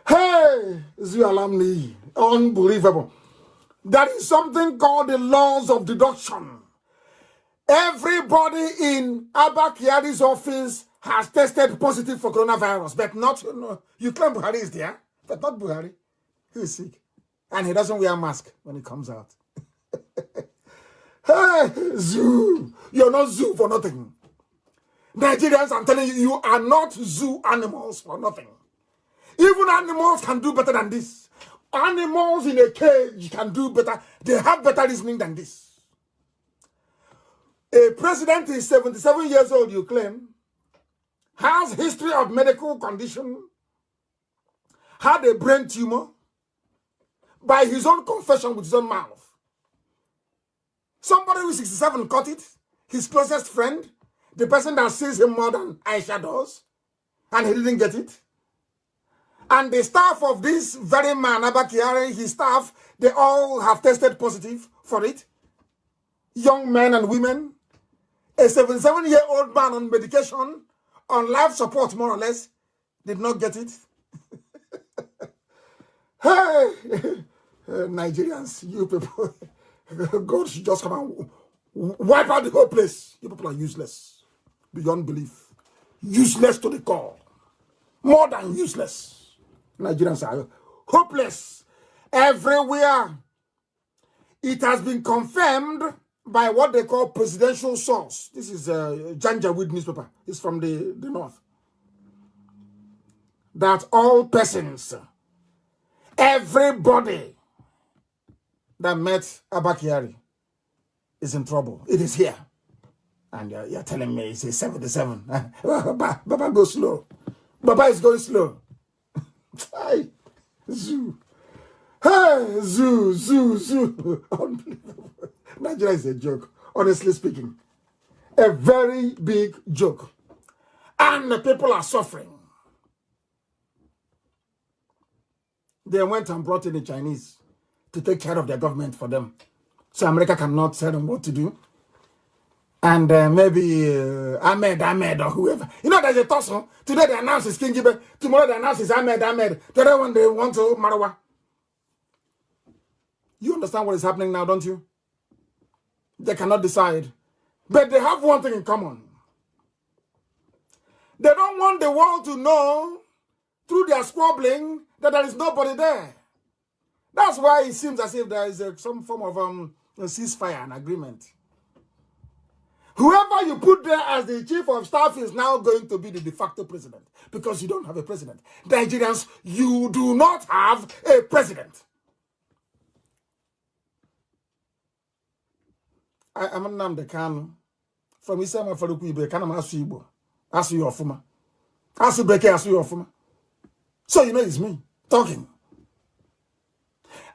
Hey, Zualamni, unbelievable. There is something called the laws of deduction. Everybody in Abba Kyari's office has tested positive for coronavirus, but not, you claim Buhari is there, but not Buhari. He is sick. And he doesn't wear a mask when he comes out. Hey, zoo. You're not zoo for nothing. Nigerians, I'm telling you, you are not zoo animals for nothing. Even animals can do better than this. Animals in a cage can do better. They have better reasoning than this. A president is 77 years old, you claim, has history of medical condition, had a brain tumor, by his own confession with his own mouth. Somebody who is 67 caught it, his closest friend, the person that sees him more than Aisha does, and he didn't get it. And the staff of this very man, Abba Kyari, his staff, they all have tested positive for it. Young men and women. A 77-year-old man on medication, on life support more or less, did not get it. Hey, Nigerians, you people, God should just come and wipe out the whole place. You people are useless, beyond belief. Useless to the core. More than useless. Nigerians are hopeless everywhere. It has been confirmed by what they call presidential source. This is a Janjaweed newspaper. It's from the north. That all persons, everybody that met Abakari is in trouble. It is here. And you're telling me it's a 77. Baba go slow. Baba is going slow. Hey, zoo. Hey, zoo. Unbelievable. Nigeria is a joke, honestly speaking. A very big joke. And the people are suffering. They went and brought in the Chinese to take care of their government for them. So America cannot tell them what to do. And maybe Ahmed or whoever. You know, there's a tussle. Today they announce it's King Gibe. Tomorrow they announce it's Ahmed. The other one they want to Marawa. You understand what is happening now, don't you? They cannot decide. But they have one thing in common. They don't want the world to know through their squabbling that there is nobody there. That's why it seems as if there is some form of a ceasefire, an agreement. Whoever you put there as the chief of staff is now going to be the de facto president because you don't have a president. Nigerians, you do not have a president. I'm Nnamdi Kanu from Isama Faruku Kanu Asu Igbo. Asu Yofuma. Asu Beke Asu Yofuma. So you know it's me talking.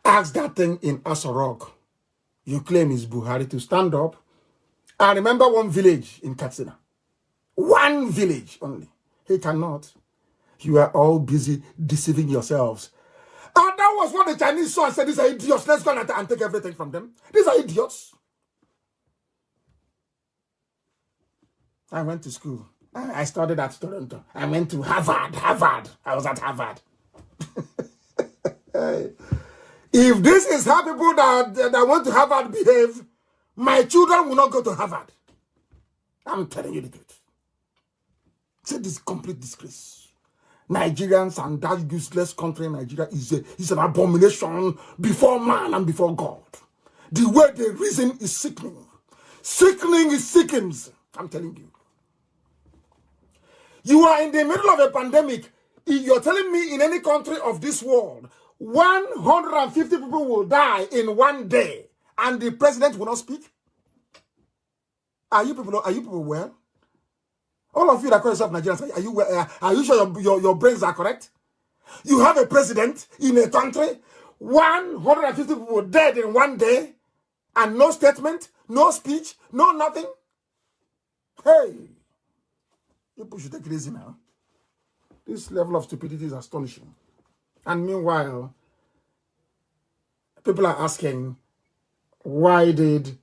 Ask that thing in Asorok. You claim it's Buhari to stand up. I remember one village in Katsina. One village only. He cannot. You are all busy deceiving yourselves. And that was what the Chinese saw and said, these are idiots. Let's go and take everything from them. These are idiots. I went to school. I studied at Toronto. I went to Harvard. I was at Harvard. If this is how people that went to Harvard behave, my children will not go to Harvard. I'm telling you the truth. It's this complete disgrace. Nigerians and that useless country, Nigeria, is an abomination before man and before God. The way they reason is sickening. Sickening is sickens. I'm telling you. You are in the middle of a pandemic. You're telling me in any country of this world, 150 people will die in one day, and the president will not speak? Are you people well? All of you that call yourself Nigerians, are you well? Are you sure your brains are correct? You have a president in a country, 150 people dead in one day, and no statement, no speech, no nothing. Hey, people should take it easy now. This level of stupidity is astonishing. And meanwhile, people are asking, why did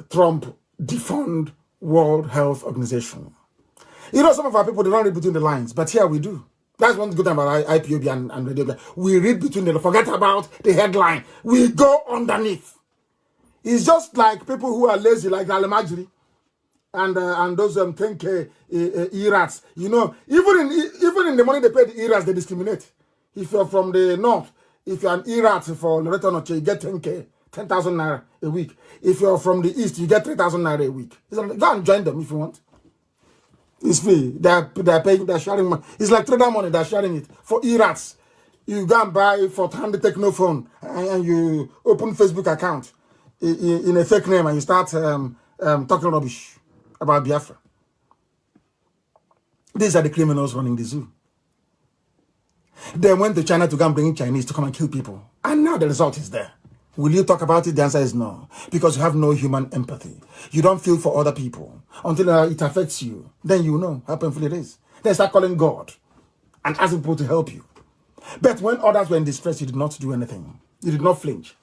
Trump defund World Health Organization? You know, some of our people, they don't read between the lines, but here we do. That's one good thing about IPOB and Radio. We read between the lines. Forget about the headline. We go underneath. It's just like people who are lazy, like Alamajiri. And those 10K ERATs, you know, even in the money they pay the ERATs, they discriminate. If you're from the north, if you're an ERAT for Loreto Noche, you get 10K, 10,000 naira a week. If you're from the east, you get 3,000 naira a week. Go and join them if you want. It's free. They're paying, they're sharing money. It's like trader money, they're sharing it for ERATs. You go and buy for 100 techno phone and you open Facebook account in a fake name and you start talking rubbish about Biafra. These are the criminals running the zoo. They went to China to go and bring in Chinese to come and kill people. And now the result is there. Will you talk about it? The answer is no. Because you have no human empathy. You don't feel for other people. Until it affects you. Then you know how painful it is. Then start calling God and asking people to help you. But when others were in distress, you did not do anything. You did not flinch.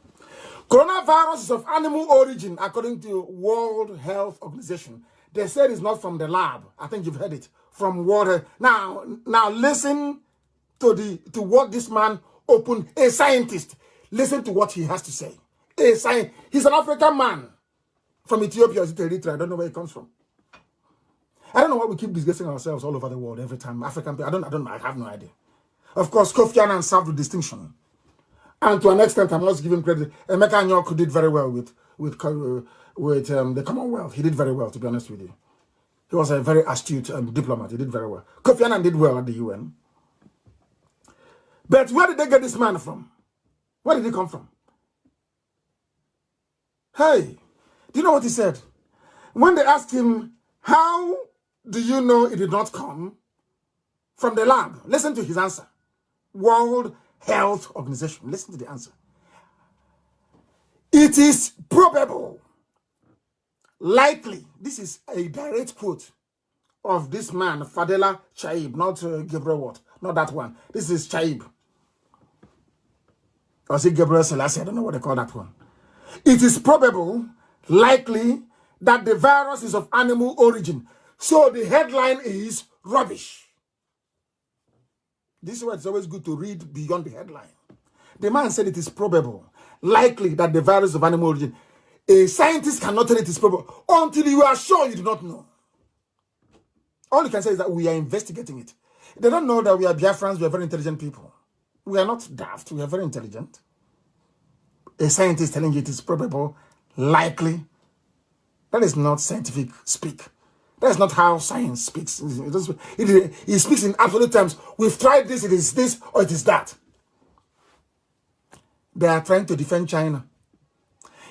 Coronavirus is of animal origin, according to World Health Organization. They said it's not from the lab. I think you've heard it. From water. Now listen to what this man opened. A scientist. Listen to what he has to say. He's an African man from Ethiopia. Is it Eritrea? I don't know where he comes from. I don't know why we keep disgracing ourselves all over the world every time. African people. I don't know. I have no idea. Of course, Kofi Annan served with distinction. And to an extent, I must give him credit. Emeka Anyoku did very well with the Commonwealth. He did very well, to be honest with you. He was a very astute diplomat. He did very well. Kofi Annan did well at the UN. But where did they get this man from? Where did he come from? Hey, do you know what he said? When they asked him, how do you know it did not come from the lab? Listen to his answer. World Health Organization. Listen to the answer. It is probable, likely, this is a direct quote of this man, Fadela Chaib, not Gabriel Watt, not that one. This is Chaib. Or is it Gabriel Selassie? I don't know what they call that one. It is probable, likely, that the virus is of animal origin. So the headline is rubbish. This is why it's always good to read beyond the headline. The man said it is probable, likely that the virus is of animal origin. A scientist cannot tell it is probable until you are sure you do not know. All you can say is that we are investigating it. They don't know that we are Biafrans, we are very intelligent people. We are not daft, we are very intelligent. A scientist telling you it is probable, likely. That is not scientific speak. That is not how science speaks. It speaks in absolute terms. We've tried this, it is this, or it is that. They are trying to defend China.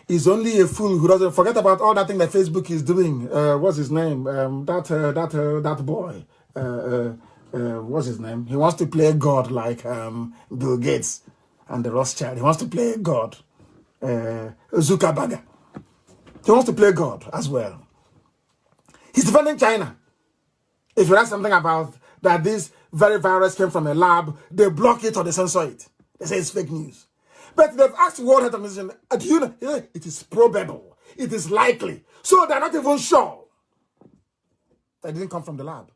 It's only a fool who doesn't forget about all that thing that Facebook is doing. What's his name? That boy. What's his name? He wants to play God like Bill Gates and the Rothschild. He wants to play God. Zuckerberg. He wants to play God as well. He's defending China. If you ask something about that this very virus came from a lab, they block it or they censor it. They say it's fake news. But they've asked World Health Organization, do you know? It is probable. It is likely. So they're not even sure that it didn't come from the lab.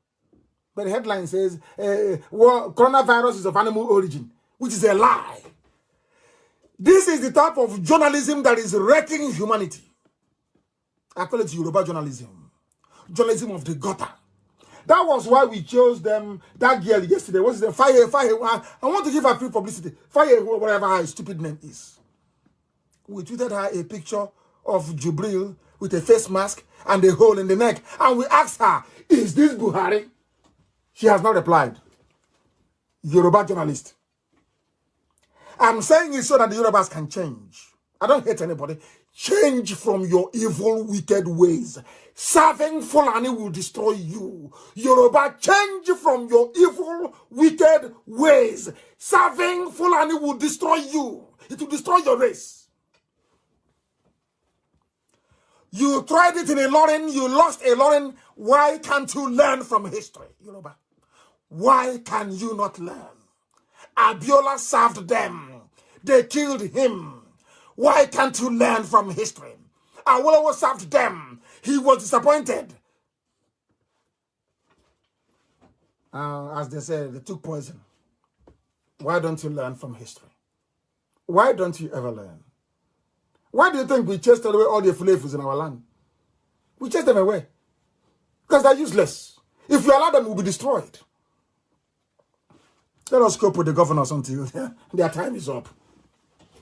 But the headline says, coronavirus is of animal origin, which is a lie. This is the type of journalism that is wrecking humanity. I call it Yoruba journalism. Journalism of the gutter. That was why we chose them, that girl yesterday. What's the Fire? I want to give her free publicity. Fire, whatever her stupid name is. We tweeted her a picture of Jubril with a face mask and a hole in the neck. And we asked her, is this Buhari? She has not replied. Yoruba journalist. I'm saying it so that the Yorubas can change. I don't hate anybody. Change from your evil, wicked ways. Serving Fulani will destroy you. Yoruba, change from your evil, wicked ways. Serving Fulani will destroy you. It will destroy your race. You tried it in a Ilorin, you lost a Ilorin. Why can't you learn from history, Yoruba? Why can you not learn? Abiola served them. They killed him. Why can't you learn from history? Awolowo served them. He was disappointed. As they said, they took poison. Why don't you learn from history? Why don't you ever learn? Why do you think we chased away all the Fulefus in our land? We chased them away. Because they're useless. If you allow them, we'll be destroyed. Let us cope with the governors until their time is up.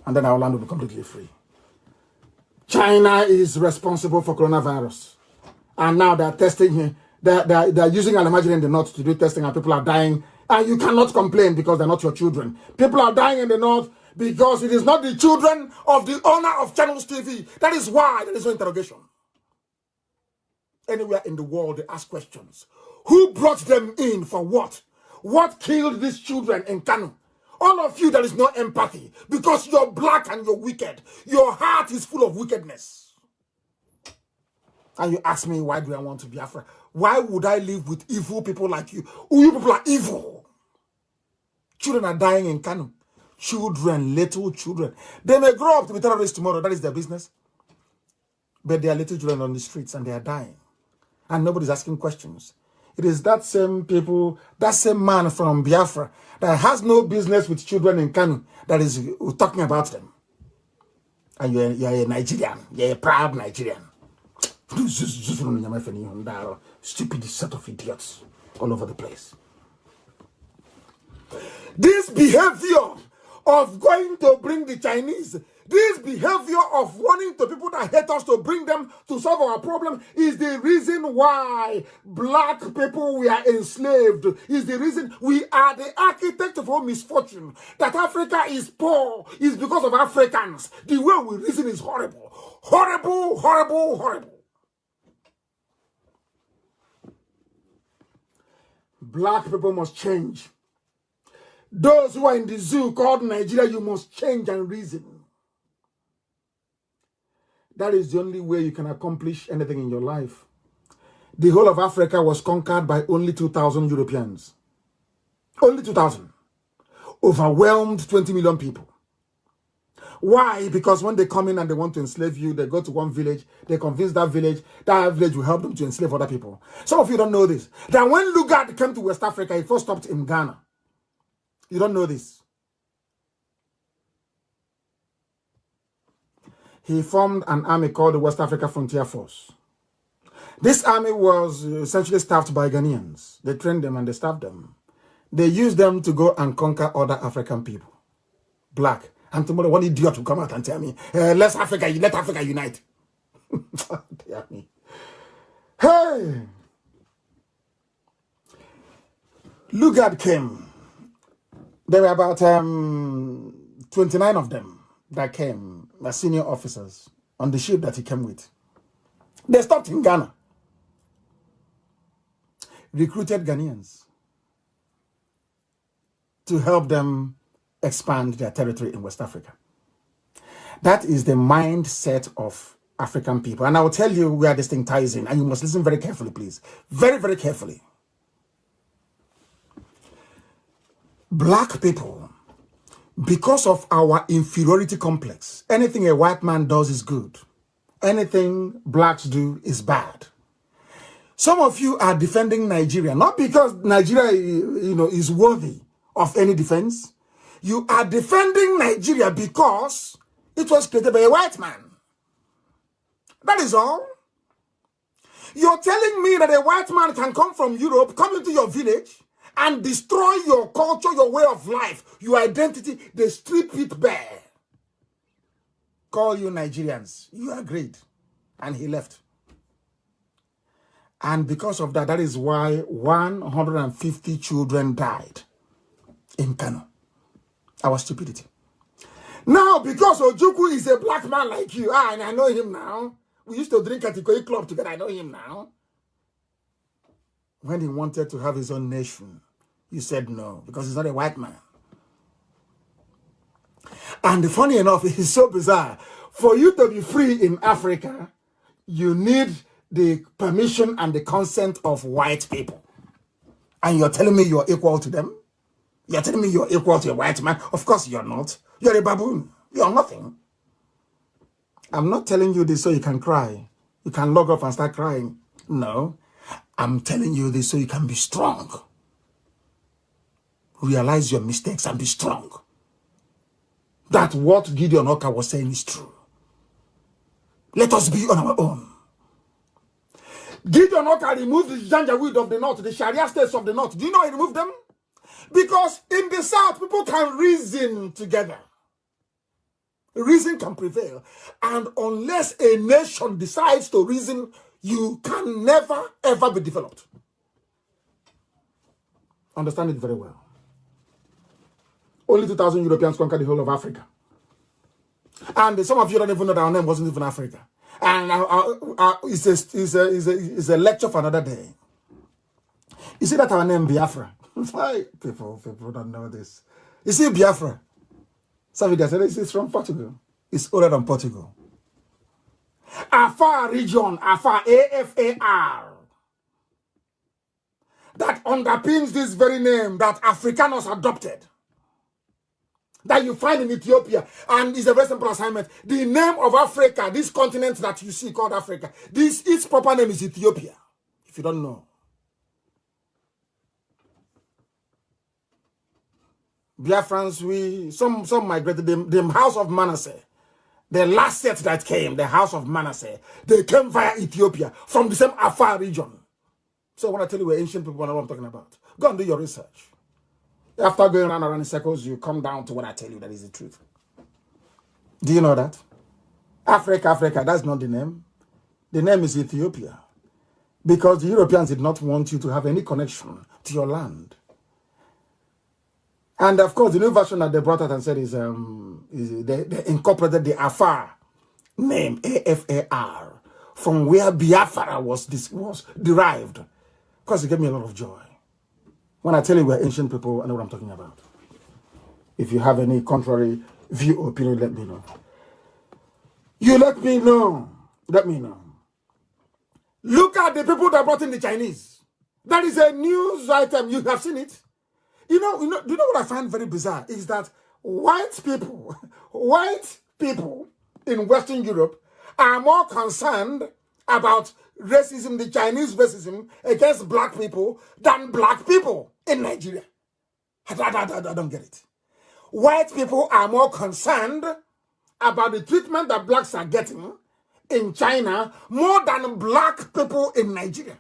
And then our land will be completely free. China is responsible for coronavirus. And now they're testing here. They're using Alamajiri in the north to do testing and people are dying. And you cannot complain because they're not your children. People are dying in the north because it is not the children of the owner of Channels TV. That is why there is no interrogation. Anywhere in the world, they ask questions. Who brought them in for what? What killed these children in Kanu? All of you, there is no empathy because you're black and you're wicked. Your heart is full of wickedness. And you ask me, why do I want to be Biafra? Why would I live with evil people like you? You people are evil. Children are dying in Kanu. Children, little children. They may grow up to be terrorists tomorrow. That is their business. But they are little children on the streets and they are dying. And nobody's asking questions. It is that same people, that same man from Biafra that has no business with children in Kanu that is talking about them. And you're a Nigerian. You're a proud Nigerian. Stupid set of idiots all over the place. This behavior of going to bring the Chinese, This behavior of wanting to people that hate us to bring them to solve our problem is the reason why black people were enslaved. Is the reason we are the architect of our misfortune. That Africa is poor is because of Africans. The way we reason is horrible. Horrible, horrible, horrible. Black people must change. Those who are in the zoo called Nigeria, you must change and reason. That is the only way you can accomplish anything in your life. The whole of Africa was conquered by only 2,000 Europeans. Only 2,000. Overwhelmed 20 million people. Why? Because when they come in and they want to enslave you, they go to one village, they convince that village will help them to enslave other people. Some of you don't know this. That when Lugard came to West Africa, he first stopped in Ghana. You don't know this. He formed an army called the West Africa Frontier Force. This army was essentially staffed by Ghanaians. They trained them and they staffed them. They used them to go and conquer other African people. Black. And tomorrow, one idiot will come out and tell me, let Africa unite. Damn me. Hey! Lugard came. There were about 29 of them that came, as senior officers, on the ship that he came with. They stopped in Ghana. Recruited Ghanaians to help them expand their territory in West Africa. That is the mindset of African people. And I will tell you where this thing ties in. And you must listen very carefully, please. Very, very carefully. Black people, because of our inferiority complex, anything a white man does is good. Anything blacks do is bad. Some of you are defending Nigeria, not because Nigeria, is worthy of any defense. You are defending Nigeria because it was created by a white man. That is all. You're telling me that a white man can come from Europe, come into your village, and destroy your culture, your way of life, your identity. They strip it bare. Call you Nigerians. You are great. And he left. And because of that, that is why 150 children died in Kanu. Our stupidity. Now, because Ojukwu is a black man like you, and I know him now. We used to drink at the Ikoyi Club together. I know him now. When he wanted to have his own nation, you said no, because he's not a white man. And funny enough, it is so bizarre. For you to be free in Africa, you need the permission and the consent of white people. And you're telling me you're equal to them? You're telling me you're equal to a white man? Of course you're not. You're a baboon. You're nothing. I'm not telling you this so you can cry. You can log off and start crying. No. I'm telling you this so you can be strong. Realize your mistakes and be strong. That what Gideon Oka was saying is true. Let us be on our own. Gideon Oka removed the Janjaweed of the north, the Sharia states of the north. Do you know he removed them? Because in the south, people can reason together. Reason can prevail. And unless a nation decides to reason, you can never, ever be developed. Understand it very well. Only 2,000 Europeans conquered the whole of Africa. And some of you don't even know that our name wasn't even Africa. And it's a lecture for another day. You see that our name Biafra? Why people don't know this? You see Biafra? Some of you said it's from Portugal. It's older than Portugal. Afar region, Afar, AFAR. That underpins this very name that Afrikaners adopted. That you find in Ethiopia, and is a very simple assignment. The name of Africa, this continent that you see called Africa, its proper name is Ethiopia, if you don't know. Biafrans, some migrated, the house of Manasseh, the last set that came, the house of Manasseh, they came via Ethiopia, from the same Afar region. So when I tell you we're ancient people, I know what I'm talking about. Go and do your research. After going around in circles, you come down to what I tell you that is the truth. Do you know that? Africa, that's not the name. The name is Ethiopia. Because the Europeans did not want you to have any connection to your land. And of course, the new version that they brought out and said is they incorporated the Afar name, AFAR, from where Biafra was derived. Because it gave me a lot of joy. When I tell you we're ancient people, I know what I'm talking about. If you have any contrary view or opinion, let me know. You let me know. Let me know. Look at the people that brought in the Chinese. That is a news item. You have seen it. Do you know what I find very bizarre is that white people in Western Europe are more concerned about racism, the Chinese racism against black people than black people in Nigeria. I don't get it. White people are more concerned about the treatment that blacks are getting in China more than black people in Nigeria.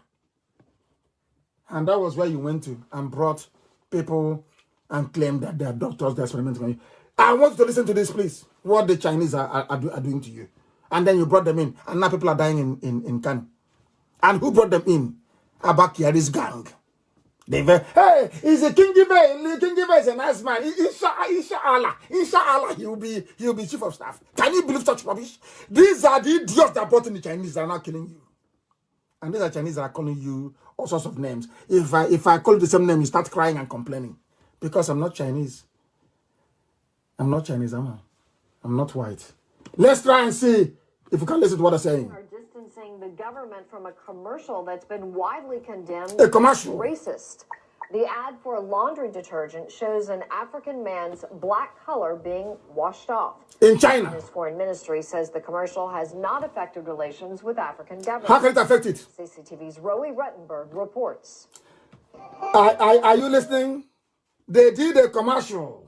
And that was where you went to and brought people and claimed that they are doctors, they're experimenting on you. I want you to listen to this, please. What the Chinese are doing to you. And then you brought them in. And now people are dying in Kanu. And who brought them in? Abakiari's gang. They were, hey, he's a King Gibe. King Gibe is a nice man. Inshallah, he'll be chief of staff. Can you believe such rubbish? These are the idiots that brought in the Chinese that are now killing you. And these are Chinese that are calling you all sorts of names. If I call you the same name, you start crying and complaining. Because I'm not Chinese. I'm not Chinese, am I? I'm not white. Let's try and see if we can listen to what they're saying. Are distancing the government from a commercial that's been widely condemned. A commercial. Racist. The ad for a laundry detergent shows an African man's black color being washed off. In China. His foreign ministry says the commercial has not affected relations with African governments. How can it affect it? CCTV's Rowie Ruttenberg reports. Are you listening? They did a commercial.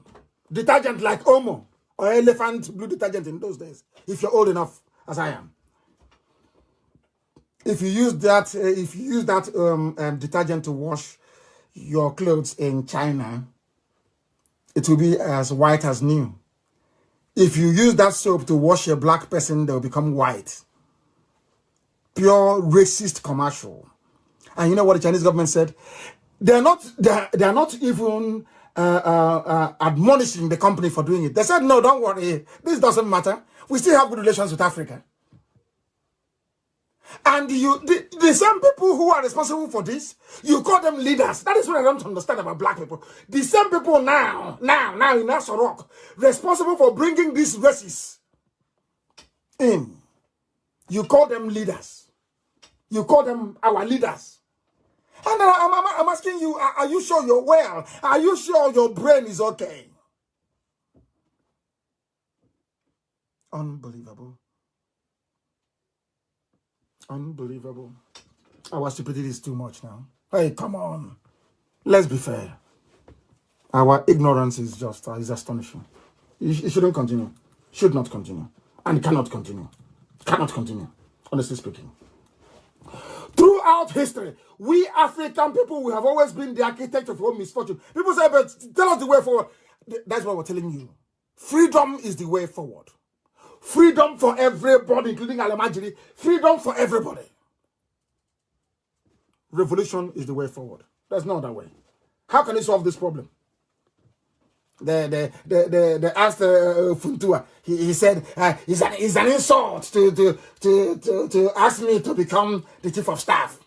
Detergent like Omo or elephant blue detergent in those days. If you're old enough, as I am. If you use that, detergent to wash your clothes in China, it will be as white as new. If you use that soap to wash a black person, they will become white. Pure racist commercial. And you know what the Chinese government said? They are not even admonishing the company for doing it. They said, no, don't worry. This doesn't matter. We still have good relations with Africa. And the same people who are responsible for this, you call them leaders. That is what I don't understand about black people. The same people now in Asorok, responsible for bringing these races in. You call them leaders. You call them our leaders. And I'm asking you, are you sure you're well? Are you sure your brain is okay? Unbelievable. Unbelievable. Our stupidity is too much now. Hey, come on. Let's be fair. Our ignorance is just is astonishing. It shouldn't continue. Should not continue. And cannot continue. Cannot continue. Honestly speaking. Throughout history, we African people, we have always been the architect of our misfortune. People say, but tell us the way forward. That's what we're telling you. Freedom is the way forward. Freedom for everybody, including Alamajiri. Freedom for everybody. Revolution is the way forward. There's no other way. How can you solve this problem? They asked Funtua. He said it's an insult to ask me to become the chief of staff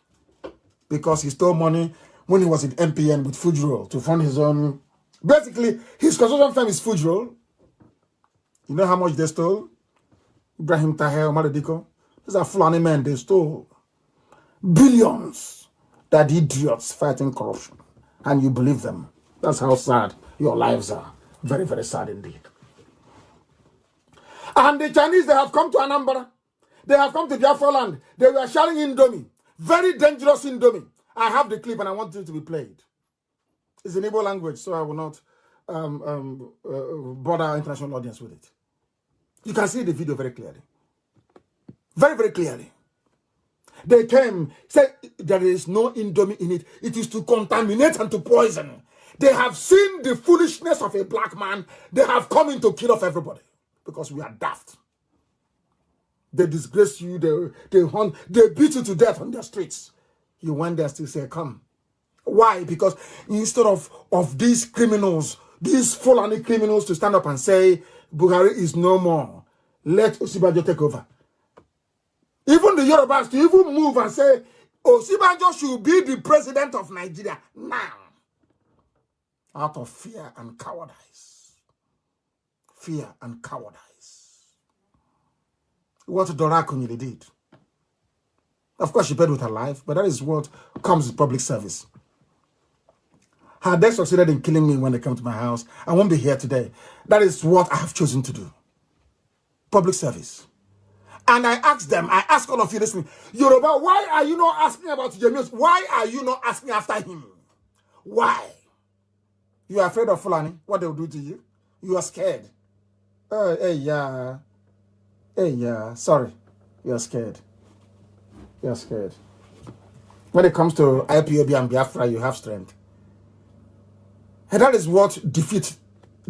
because he stole money when he was in MPN with Fujro to fund his own. Basically, his construction firm is Fujro. You know how much they stole? Ibrahim Taher, Malediko. These are Fulani men. They stole billions. That idiots fighting corruption, and you believe them. That's how sad your lives are. Very, very sad indeed. And the Chinese, they have come to Anambra. They have come to Biafra land. They were sharing Indomie. Very dangerous Indomie. I have the clip and I want it to be played. It's in Igbo language, so I will not bother our international audience with it. You can see the video very clearly. Very, very clearly. They came, said there is no Indomie in it. It is to contaminate and to poison. They have seen the foolishness of a black man. They have come in to kill off everybody. because we are daft. They disgrace you, they hunt, they beat you to death on the streets. You went there still say, come. Why? Because instead of these criminals, these Fulani criminals to stand up and say, Buhari is no more, let Osibanjo take over. Even the Yorubas to even move and say, Osibanjo should be the president of Nigeria now. Out of fear and cowardice. Fear and cowardice. What Dora Akunyili did. Of course, she paid with her life, but that is what comes with public service. Had they succeeded in killing me when they come to my house, I won't be here today. That is what I have chosen to do. Public service. And I asked them, I ask all of you listening, Yoruba, why are you not asking about Jemius? Why are you not asking after him? Why? You are afraid of Fulani, what they will do to you? You are scared. Yeah, sorry. You are scared. You are scared. When it comes to IPOB and Biafra, you have strength. And that is what defeat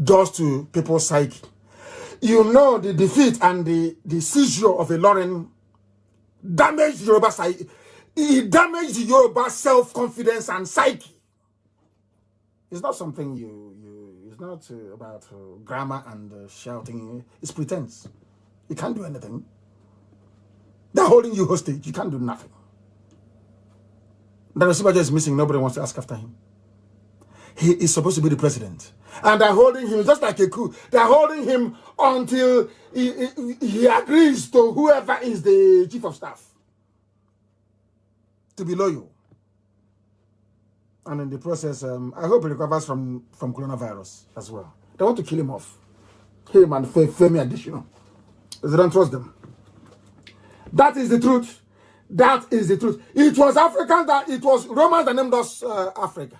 does to people's psyche. You know, the defeat and the seizure of a Lauren damaged Yoruba psyche. It damaged Yoruba self-confidence and psyche. It's not something it's not about grammar and shouting. It's pretense. You can't do anything. They're holding you hostage. You can't do nothing. The Osibanjo is missing. Nobody wants to ask after him. He is supposed to be the president. And they're holding him just like a coup. They're holding him until he agrees to whoever is the chief of staff to be loyal. And in the process, I hope he recovers from coronavirus as well. They want to kill him off. Him and Femi Additional. They don't trust them. That is the truth. That is the truth. It was Africans it was Romans that named us Africa.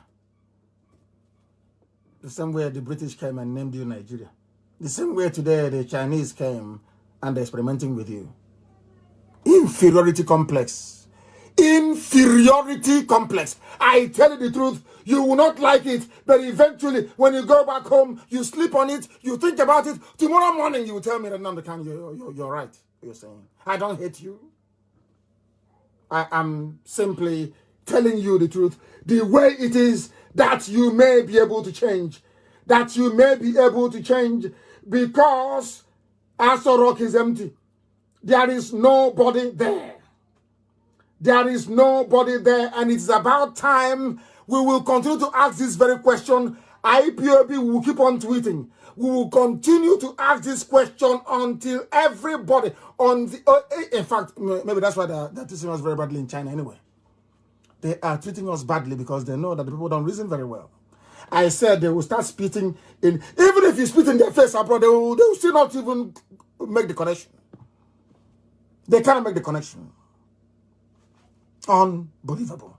The same way the British came and named you Nigeria. The same way today the Chinese came and they're experimenting with you. Inferiority complex. Inferiority complex. I tell you the truth, you will not like it, but eventually when you go back home, you sleep on it, you think about it, tomorrow morning you will tell me that Nnamdi, you're right, you're saying. I don't hate you. I am simply telling you the truth, the way it is, that you may be able to change. That you may be able to change because Aso Rock is empty. There is nobody there. There is nobody there, and it's about time we will continue to ask this very question. IPOB will keep on tweeting. We will continue to ask this question until everybody in fact, maybe that's why they're treating us very badly in China anyway. They are treating us badly because they know that the people don't reason very well. I said they will start spitting in, even if you spit in their face abroad, they will still not even make the connection. They cannot make the connection. Unbelievable.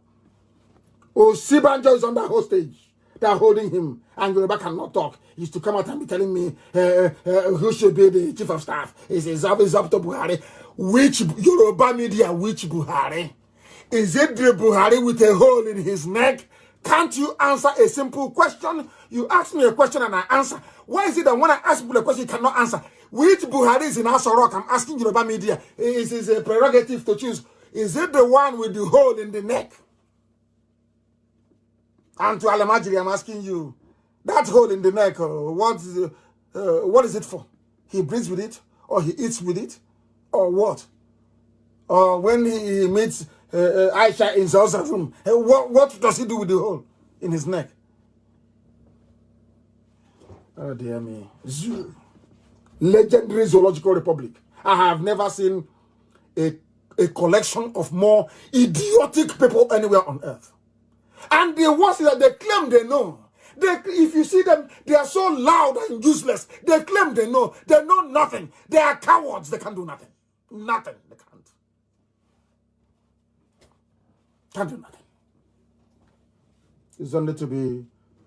Osibanjo is under hostage. They are holding him, and Yoruba cannot talk. He used to come out and be telling me who should be the chief of staff. It's up to Buhari. Which Yoruba media, which Buhari? Is it the Buhari with a hole in his neck? Can't you answer a simple question? You ask me a question and I answer. Why is it that when I ask people a question, you cannot answer? Which Buhari is in Aso Rock? I'm asking Yoruba media. It is a prerogative to choose. Is it the one with the hole in the neck? And to Alamajiri, I'm asking you, that hole in the neck, what is it for? He breathes with it? Or he eats with it? Or what? Or when he meets Aisha in Zawza's room, what does he do with the hole in his neck? Oh dear me. Zoo. Legendary Zoological Republic. I have never seen a collection of more idiotic people anywhere on earth. And the worst is that they claim they know. If you see them, they are so loud and useless. They claim they know. They know nothing. They are cowards. They can't do nothing. Nothing. They can't. Can't do nothing. It's only to be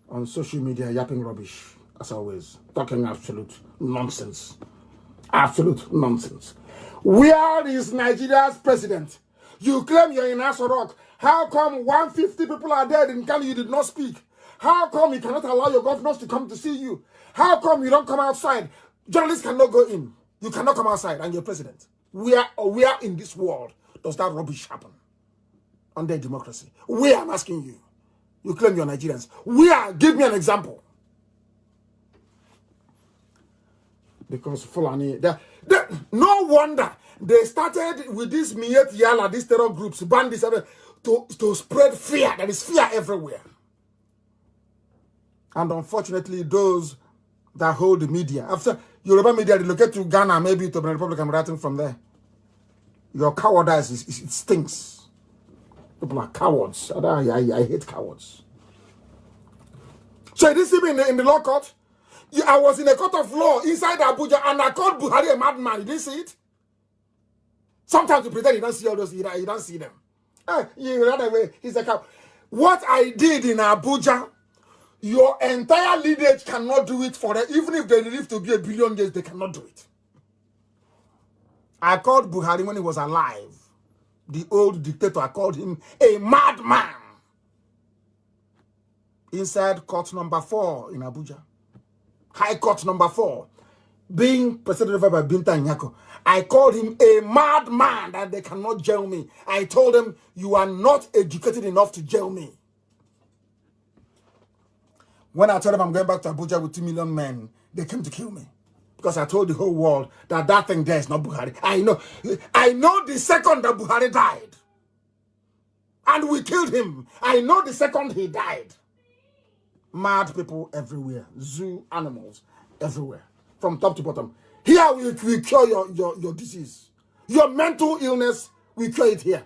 on social media yapping rubbish, as always. Talking absolute nonsense. Absolute nonsense. Where is Nigeria's president? You claim you're in Aso Rock. How come 150 people are dead in Kanu you did not speak? How come you cannot allow your governors to come to see you? How come you don't come outside? Journalists cannot go in. You cannot come outside and you're president. Where in this world does that rubbish happen? Under democracy. Where, I'm asking you. You claim you're Nigerians. Where? Give me an example. Because Fulani, no wonder they started with this Miyet Yala, these terror groups, bandits, to spread fear. There is fear everywhere. And unfortunately, those that hold the media, after Yoruba media relocate to Ghana, maybe to the Republic, I'm writing from there. Your cowardice, it stinks. People are cowards. I hate cowards. So you didn't see me in the law court? I was in a court of law inside Abuja and I called Buhari a madman. You didn't see it? Sometimes you pretend you don't see all those, you don't see them. You ran away. He's a cow. What I did in Abuja, your entire lineage cannot do it for them. Even if they live to be 1 billion years, they cannot do it. I called Buhari when he was alive. The old dictator, I called him a madman. Inside court number 4 in Abuja. High court number 4. Being presided over by Binta Nyako. I called him a madman that they cannot jail me. I told them, you are not educated enough to jail me. When I told them I'm going back to Abuja with 2 million men, they came to kill me. Because I told the whole world that thing there is not Buhari. I know the second that Buhari died. And we killed him. I know the second he died. Mad people everywhere. Zoo animals everywhere. From top to bottom. Here we cure your disease. Your mental illness, we cure it here.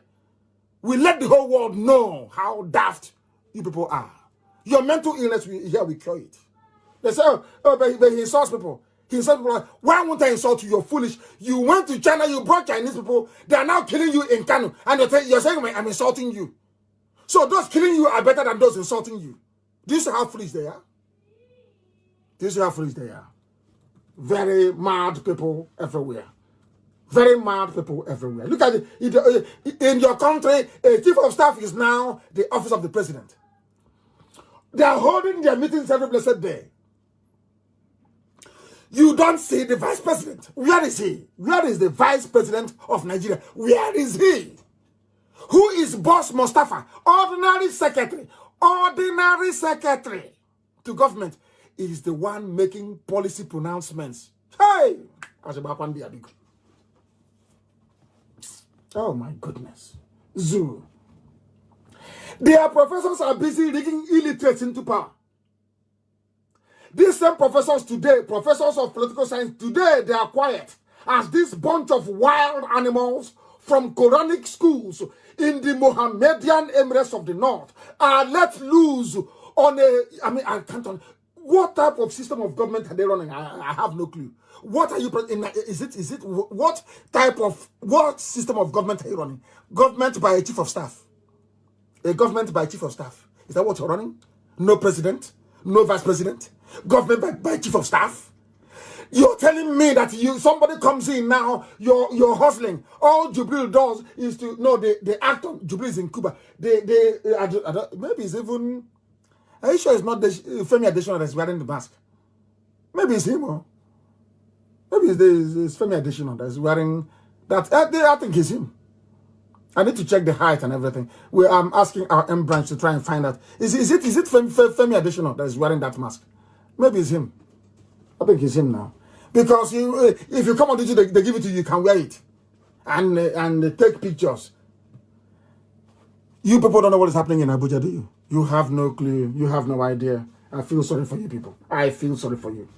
We let the whole world know how daft you people are. Your mental illness, here we cure it. They say, but he insults people. He insults people like, why won't I insult you? You're foolish. You went to China, you brought Chinese people. They are now killing you in Kanu. And you're saying, I'm insulting you. So those killing you are better than those insulting you. Do you see how foolish they are? Do you see how foolish they are? Very mad people everywhere. Very mad people everywhere. Look at it. In your country, a chief of staff is now the office of the president. They are holding their meetings every blessed day. You don't see the vice president. Where is he? Where is the vice president of Nigeria? Where is he? Who is Boss Mustafa? Ordinary secretary. Ordinary secretary to government is the one making policy pronouncements. Hey! Oh my goodness. Zoo. Their professors are busy rigging illiterates into power. These same professors today, professors of political science, today they are quiet as this bunch of wild animals from Quranic schools in the Mohammedan Emirates of the North are let loose on I can't. What type of system of government are they running? I have no clue. What are you? What system of government are you running? Government by a chief of staff. A government by chief of staff. Is that what you're running? No president, no vice president. Government by chief of staff. You're telling me that somebody comes in now, you're hustling. All Jubril does is to the actor Jubril is in Cuba. Maybe it's even. Are you sure it's not the Femi Adesina that's wearing the mask? Maybe it's him, or maybe it's Femi Adesina that's wearing that. I think it's him. I need to check the height and everything. I'm asking our M branch to try and find out. Is it Femi Adesina that's wearing that mask? Maybe it's him. I think it's him now. Because if you come on duty, they give it to you, you can wear it. And take pictures. You people don't know what is happening in Abuja, do you? You have no clue. You have no idea. I feel sorry for you people. I feel sorry for you.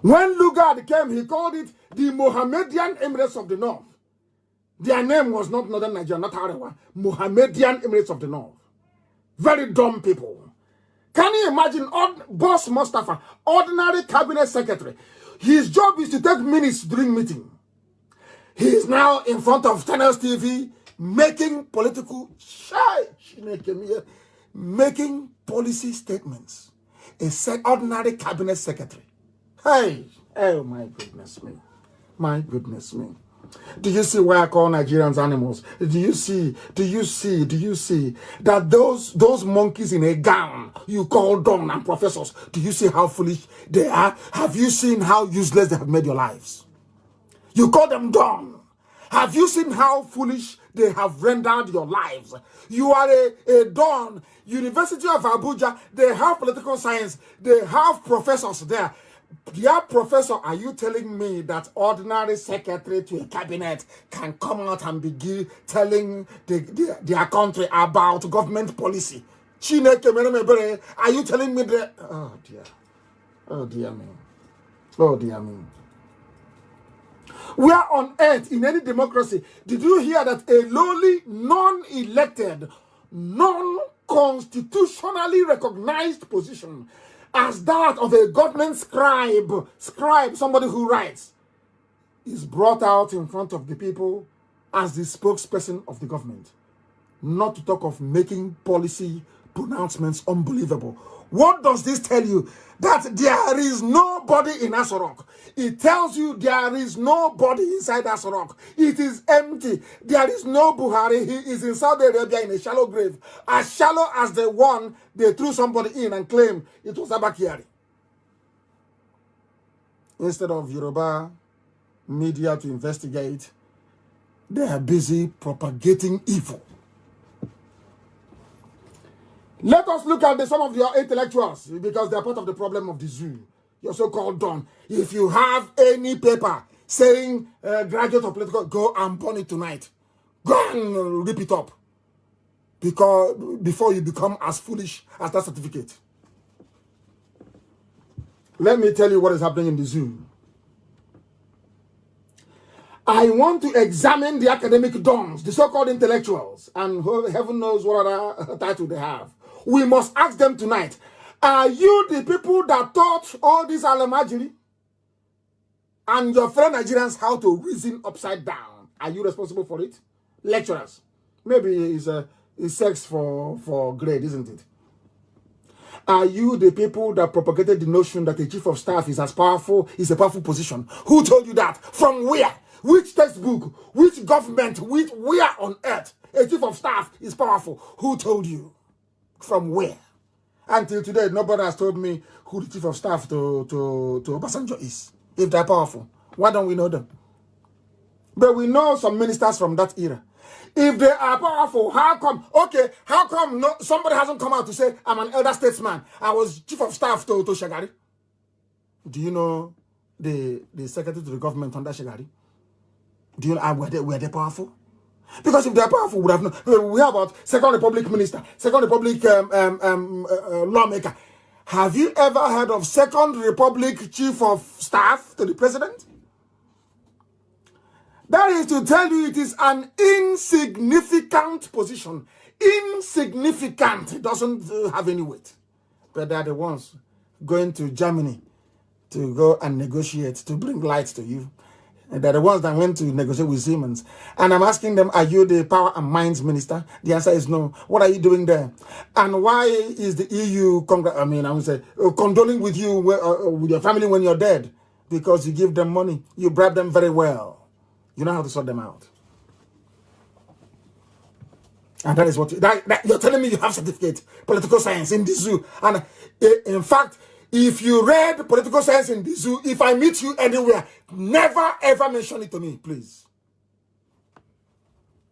When Lugard came, he called it the Mohammedan Emirates of the North. Their name was not Northern Nigeria, not Arewa. Mohammedan Emirates of the North. Very dumb people. Can you imagine Boss Mustafa, ordinary cabinet secretary? His job is to take minutes during meeting. He is now in front of Channels TV making making policy statements. Ordinary cabinet secretary. Hey, oh my goodness me. My goodness me. Do you see why I call Nigerians animals? Do you see that those monkeys in a gown you call Don and professors, do you see how foolish they are? Have you seen how useless they have made your lives? You call them Don. Have you seen how foolish they have rendered your lives? You are a Don. University of Abuja, they have political science. They have professors there. Dear professor, are you telling me that ordinary secretary to a cabinet can come out and begin telling their country about government policy? Are you telling me that? Oh dear. Oh dear me. Oh dear me. Where on earth, in any democracy, did you hear that a lowly, non-elected, non-constitutionally recognized position as that of a government scribe, somebody who writes, is brought out in front of the people as the spokesperson of the government? Not to talk of making policy pronouncements unbelievable. What does this tell you? That there is nobody in Asorok. It tells you there is nobody inside Asorok. It is empty. There is no Buhari. He is in Saudi Arabia in a shallow grave. As shallow as the one they threw somebody in and claimed it was Abakari. Instead of Yoruba media to investigate, they are busy propagating evil. Let us look at some of your intellectuals, because they are part of the problem of the zoo. Your so-called Don. If you have any paper saying graduate of political, go and burn it tonight. Go and rip it up. Because before you become as foolish as that certificate. Let me tell you what is happening in the zoo. I want to examine the academic dons, the so-called intellectuals, and heaven knows what other title they have. We must ask them tonight, are you the people that taught all this alamajiri and your fellow Nigerians how to reason upside down? Are you responsible for it? Lecturers. Maybe it's sex for grade, isn't it? Are you the people that propagated the notion that a chief of staff is as powerful, is a powerful position? Who told you that? From where? Which textbook? Which government? Where on earth a chief of staff is powerful? Who told you? From where? Until today, nobody has told me who the chief of staff to Obasanjo is. If they're powerful, why don't we know them? But we know some ministers from that era. If they are powerful, how come? Okay, how come somebody hasn't come out to say, I'm an elder statesman. I was chief of staff to Shagari. Do you know the secretary to the government under Shagari? Do you know were they powerful? Because if they're powerful, we would have known. We have about Second Republic minister, Second Republic lawmaker. Have you ever heard of Second Republic chief of staff to the president? That is to tell you it is an insignificant position. Insignificant. It doesn't have any weight. But they are the ones going to Germany to go and negotiate, to bring light to you. And they're the ones that went to negotiate with Siemens. And I'm asking them, are you the Power and Mines Minister? The answer is no. What are you doing there? And why is the EU, condoling with you, with your family when you're dead? Because you give them money. You bribe them very well. You know how to sort them out. And that is what you're telling me you have certificate, political science in the zoo. And in fact, if you read political science in the zoo, if I meet you anywhere, never ever mention it to me, please.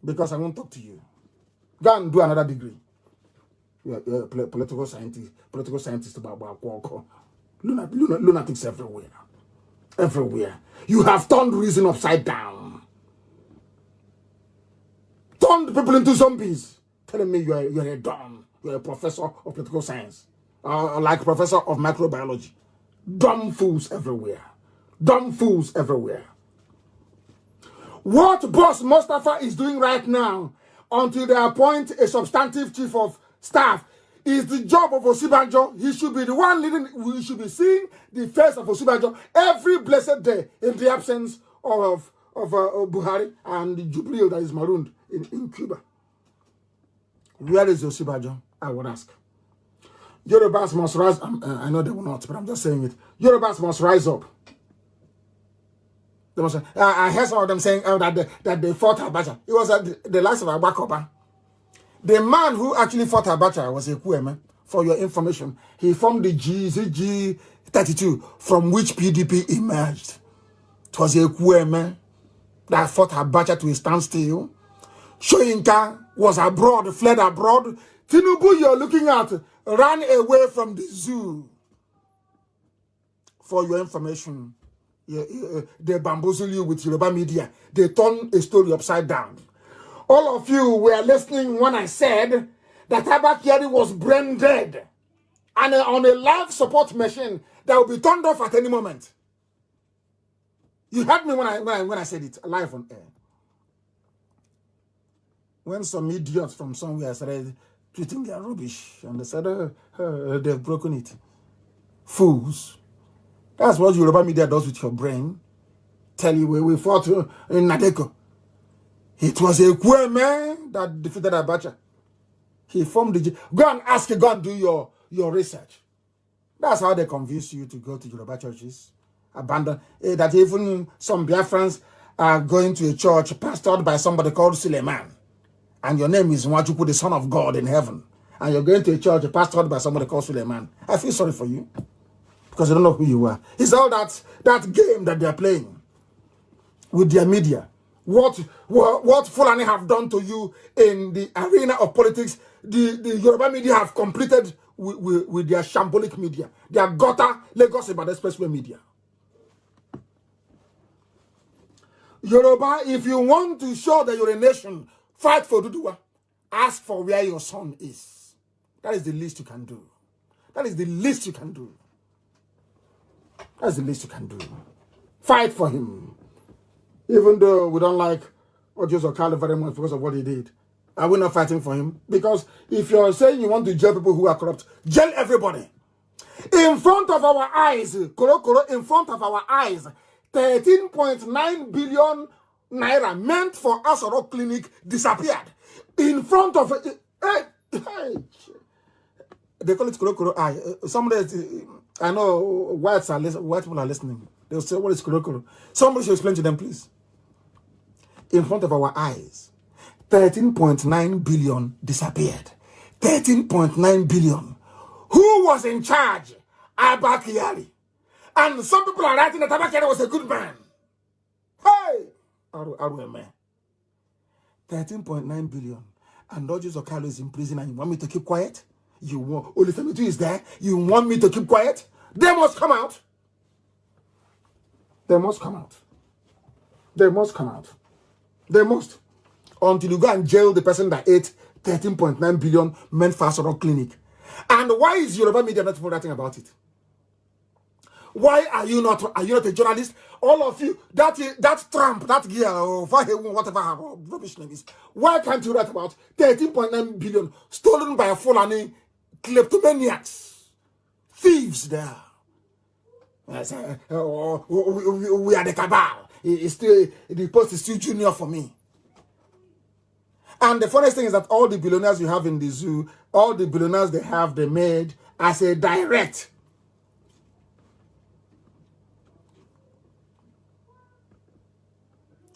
Because I won't talk to you. Go and do another degree. You're a political scientist about lunatics everywhere. Everywhere. You have turned reason upside down. Turned people into zombies. Telling me you're a dumb, you're a professor of political science. Like professor of microbiology. Dumb fools everywhere. Dumb fools everywhere. What Boss Mustafa is doing right now, until they appoint a substantive chief of staff, is the job of Osibanjo. He should be the one leading. We should be seeing the face of Osibanjo every blessed day in the absence of Buhari and the Jubril that is marooned in Cuba. Where is Osibanjo? I would ask. Yorubas must rise. I know they will not, but I'm just saying it. Yorubas must rise up. I heard some of them saying that they fought Abacha. It was the last of Abakoba. The man who actually fought Abacha was a Kweme, for your information. He formed the G32, from which PDP emerged. It was a Kweme that fought Abacha to a standstill. Shoyinka was abroad, fled abroad. Tinubu, you're looking at, ran away from the zoo. For your information. They bamboozle you with Yoruba media. They turn a story upside down. All of you were listening when I said that Abakari was brain dead and on a life support machine that will be turned off at any moment. You heard me when I said it live on air. When some idiots from somewhere started tweeting their rubbish and they said they've broken it. Fools. That's what Yoruba media does with your brain. Tell you we fought in Nadeko. It was a Kweme that defeated Abacha. He formed the... Go and ask, go and do your research. That's how they convince you to go to Yoruba churches. Abandon. That even some Biafrans are going to a church pastored by somebody called Suleiman. And your name is Nwachuku, the Son of God in heaven. And you're going to a church pastored by somebody called Suleiman. I feel sorry for you. Because you don't know who you are. It's all that game that they're playing with their media. What Fulani have done to you in the arena of politics, the Yoruba media have completed with their shambolic media, their gutter Lagos Ibadan Expressway media. Yoruba, if you want to show that you're a nation, fight for Duduwa. Ask for where your son is. That is the least you can do. That is the least you can do. That's the least you can do. Fight for him. Even though we don't like Ojo Okalo very much because of what he did. Are we not fighting for him? Because if you're saying you want to jail people who are corrupt, jail everybody. In front of our eyes, in front of our eyes, 13.9 billion naira meant for Asoro Clinic disappeared. In front of it. They call it Koro. Somebody... I know white people are listening. They'll say, what is Kurokuro? Somebody should explain to them, please. In front of our eyes, 13.9 billion disappeared. 13.9 billion. Who was in charge? Abakari. And some people are writing that Abakari was a good man. Hey! 13.9 billion. And Dodges Okalo is in prison and you want me to keep quiet? You want Olufemitu is there? You want me to keep quiet? They must come out. They must come out. They must come out. They must. Until you go and jail the person that ate 13.9 billion meant for Asoro Clinic. And why is Yoruba media not writing about it? Why are you not a journalist? All of you, that Trump, that girl, whatever her rubbish name is, why can't you write about 13.9 billion stolen by a Fulani kleptomaniacs, thieves there? We are the cabal. The post is still junior for me. And the funniest thing is that all the billionaires you have in the zoo, all the billionaires they made as a direct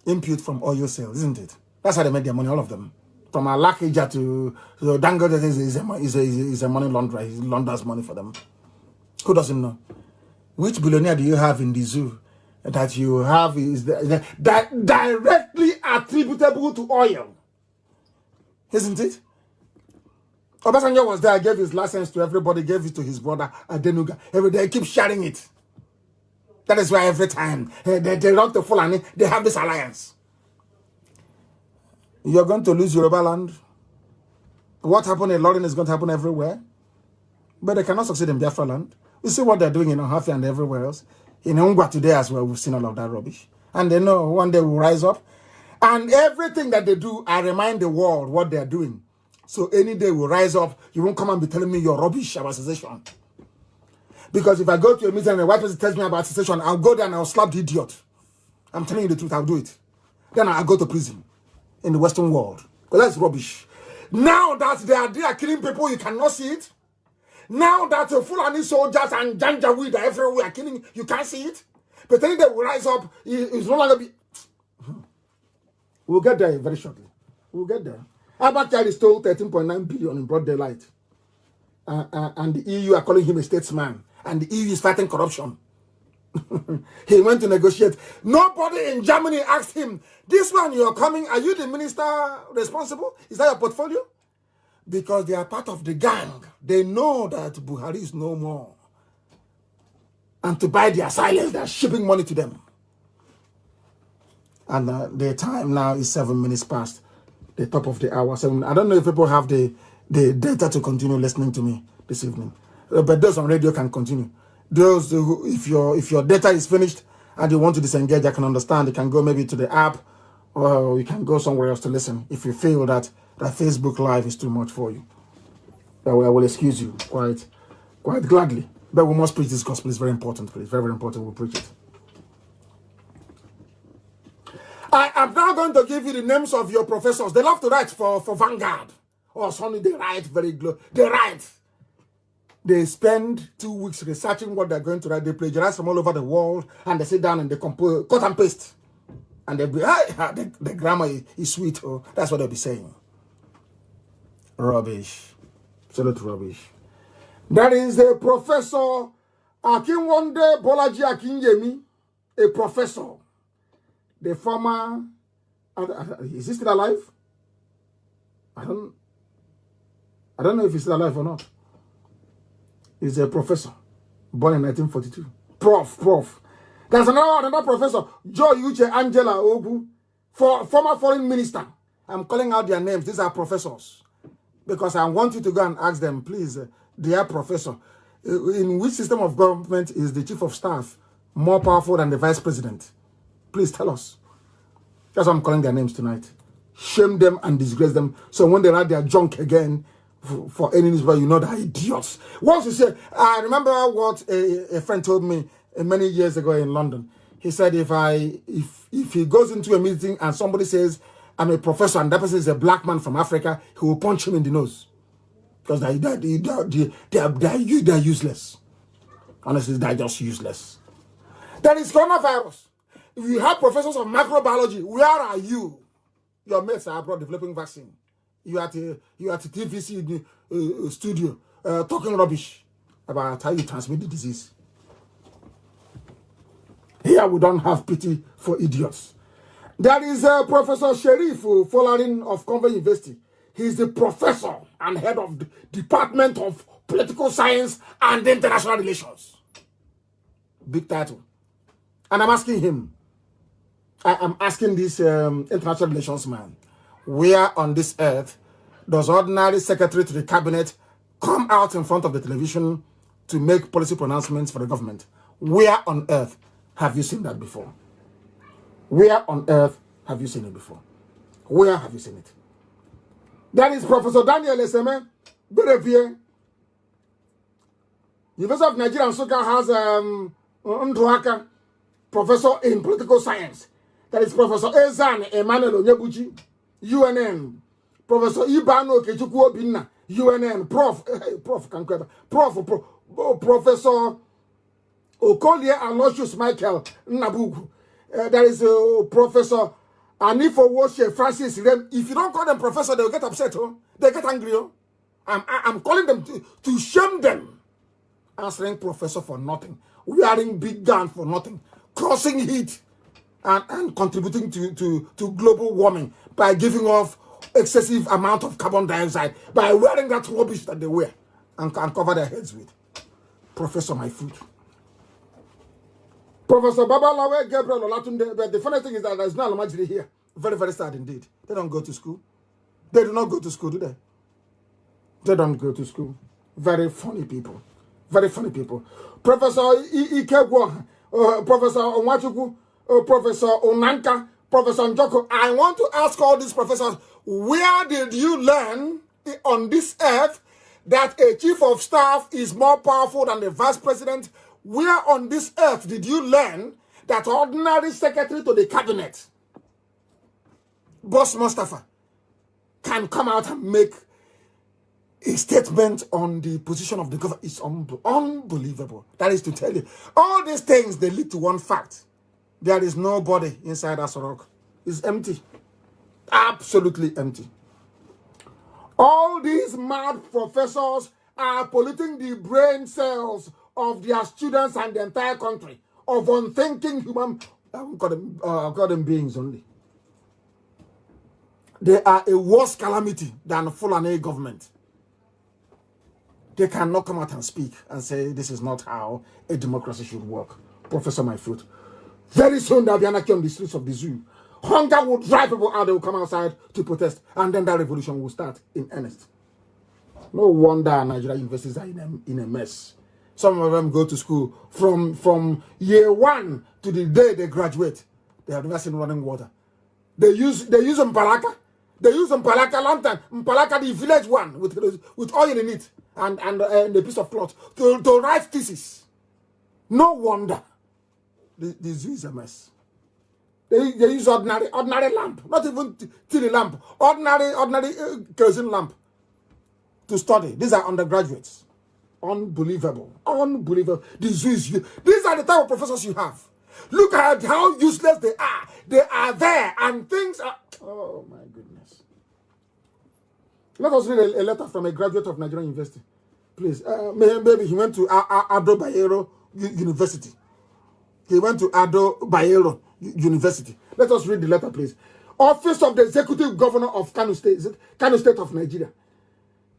input from oil sales, isn't it? That's how they made their money, all of them. From Alakija to Dangote is a money launderer. He launders money for them. Who doesn't know? Which billionaire do you have in the zoo that you have is that directly attributable to oil? Isn't it? Obasanjo was there, gave his license to everybody, gave it to his brother Adenuga. Every day, keep sharing it. That is why every time they run to Fulani, they have this alliance. You're going to lose Yoruba land. What happened in London is going to happen everywhere. But they cannot succeed in Biafra land. You see what they're doing in Ohafia and everywhere else. In Ungwa today as well, we've seen all of that rubbish. And they know one day we'll rise up. And everything that they do, I remind the world what they're doing. So any day we'll rise up. You won't come and be telling me your rubbish about secession. Because if I go to a meeting and a white person tells me about secession, I'll go there and I'll slap the idiot. I'm telling you the truth, I'll do it. Then I'll go to prison in the Western world. But that's rubbish. Now that they are killing people, you cannot see it. Now that Fulani soldiers and Janjaweed are everywhere killing, you can't see it. pretending they will rise up. It's no longer be. We'll get there very shortly. We'll get there. Abakari stole 13.9 billion in broad daylight. And the EU are calling him a statesman. And the EU is fighting corruption. He went to negotiate. Nobody in Germany asked him, this one you're coming, are you the minister responsible? Is that your portfolio? Because they are part of the gang. They know that Buhari is no more. And to buy their silence, they are shipping money to them. And the time now is 7 minutes past the top of the hour. I don't know if people have the data to continue listening to me this evening. But those on radio can continue. Those who, if your data is finished and you want to disengage, I can understand. You can go maybe to the app, or you can go somewhere else to listen. If you feel that Facebook Live is too much for you, I will excuse you quite gladly. But we must preach this gospel. It's very important, please. Very, very important. We'll preach it. I am now going to give you the names of your professors. They love to write for Vanguard or Sunday. They write They write. They spend 2 weeks researching what they're going to write. They plagiarize from all over the world, and they sit down and they compose, cut and paste. And they'll be, the grammar is sweet. Oh, that's what they'll be saying. Rubbish. Absolute rubbish. That is a Professor Akinwande Bolaji Akinyemi, a professor. The former, is he still alive? I don't know if he's still alive or not. He's a professor, born in 1942. Prof. There's another professor, Joe Uche Angela Ogu, former foreign minister. I'm calling out their names. These are professors. Because I want you to go and ask them, please, dear professor, in which system of government is the chief of staff more powerful than the vice president? Please tell us. That's why I'm calling their names tonight. Shame them and disgrace them. So when they write their junk again for any newspaper, you know they're idiots. Once you say, I remember what a friend told me many years ago in London. He said, if he goes into a meeting and somebody says, I'm a professor and that person is a black man from Africa, he will punch him in the nose. Because they're useless. Honestly, they're just useless. There is coronavirus. If you have professors of microbiology, where are you? Your mates are abroad developing vaccine. You are at the TVC studio talking rubbish about how you transmit the disease. Here we don't have pity for idiots. There is Professor Sherif Folarin of Convent University. He's the professor and head of the Department of Political Science and International Relations. Big title. And I'm asking him, I am asking this international relations man, where on this earth does ordinary secretary to the cabinet come out in front of the television to make policy pronouncements for the government? Where on earth have you seen that before? Where on earth have you seen it before? Where have you seen it? That is Professor Daniel Eseme Berevier. University of Nigeria and Nsukka has Nduaka, professor in political science. That is Professor Ezan Emmanuel Onyebuchi, UNN. Professor Ibano Kechukwu Obinna, UNN. Professor Okolie Aloysius Michael Nnabugu. That is Professor Anifo Woshe Francis Rem. If you don't call them professor, they'll get upset. Oh? They get angry. Oh? I'm calling them to shame them. Answering professor for nothing. Wearing big gun for nothing. Crossing heat and contributing to global warming by giving off excessive amount of carbon dioxide by wearing that rubbish that they wear and cover their heads with. Professor my food. Professor Babalawe Gabriel Olatunde, but the funny thing is that there's no Almajiri here. Very, very sad indeed. They don't go to school. They do not go to school, do they? They don't go to school. Very funny people. Very funny people. Professor Ikegwa, Professor Onwachuku, Professor Onanka, Professor Njoko. I want to ask all these professors, where did you learn on this earth that a chief of staff is more powerful than the vice president? Where on this earth did you learn that ordinary secretary to the cabinet, Boss Mustafa, can come out and make a statement on the position of the government is unbelievable. That is to tell you, all these things, they lead to one fact. There is nobody inside Asorok. It's empty. Absolutely empty. All these mad professors are polluting the brain cells of their students and the entire country, of unthinking human, I'll call them beings only. They are a worse calamity than Fulani government. They cannot come out and speak and say this is not how a democracy should work. Professor My Foot. Very soon there'll be anarchy on the streets of the zoo. Hunger will drive people out, they will come outside to protest, and then that revolution will start in earnest. No wonder Nigerian universities are in a mess. Some of them go to school from year 1 to the day they graduate. They have never seen running water. They use Mpalaka. They use Mpalaka lantern, Mpalaka the village one with oil in it and a piece of cloth to write thesis. No wonder the zoo is a mess. They use ordinary lamp, not even tiny lamp, ordinary kerosene lamp to study. These are undergraduates. Unbelievable. Unbelievable. These are the type of professors you have. Look at how useless they are. They are there and things are... Oh my goodness. Let us read a letter from a graduate of Nigerian University. Please. Maybe he went to Ado Bayero University. He went to Ado Bayero University. Let us read the letter, please. Office of the Executive Governor of Kanu State. Is it Kanu State of Nigeria?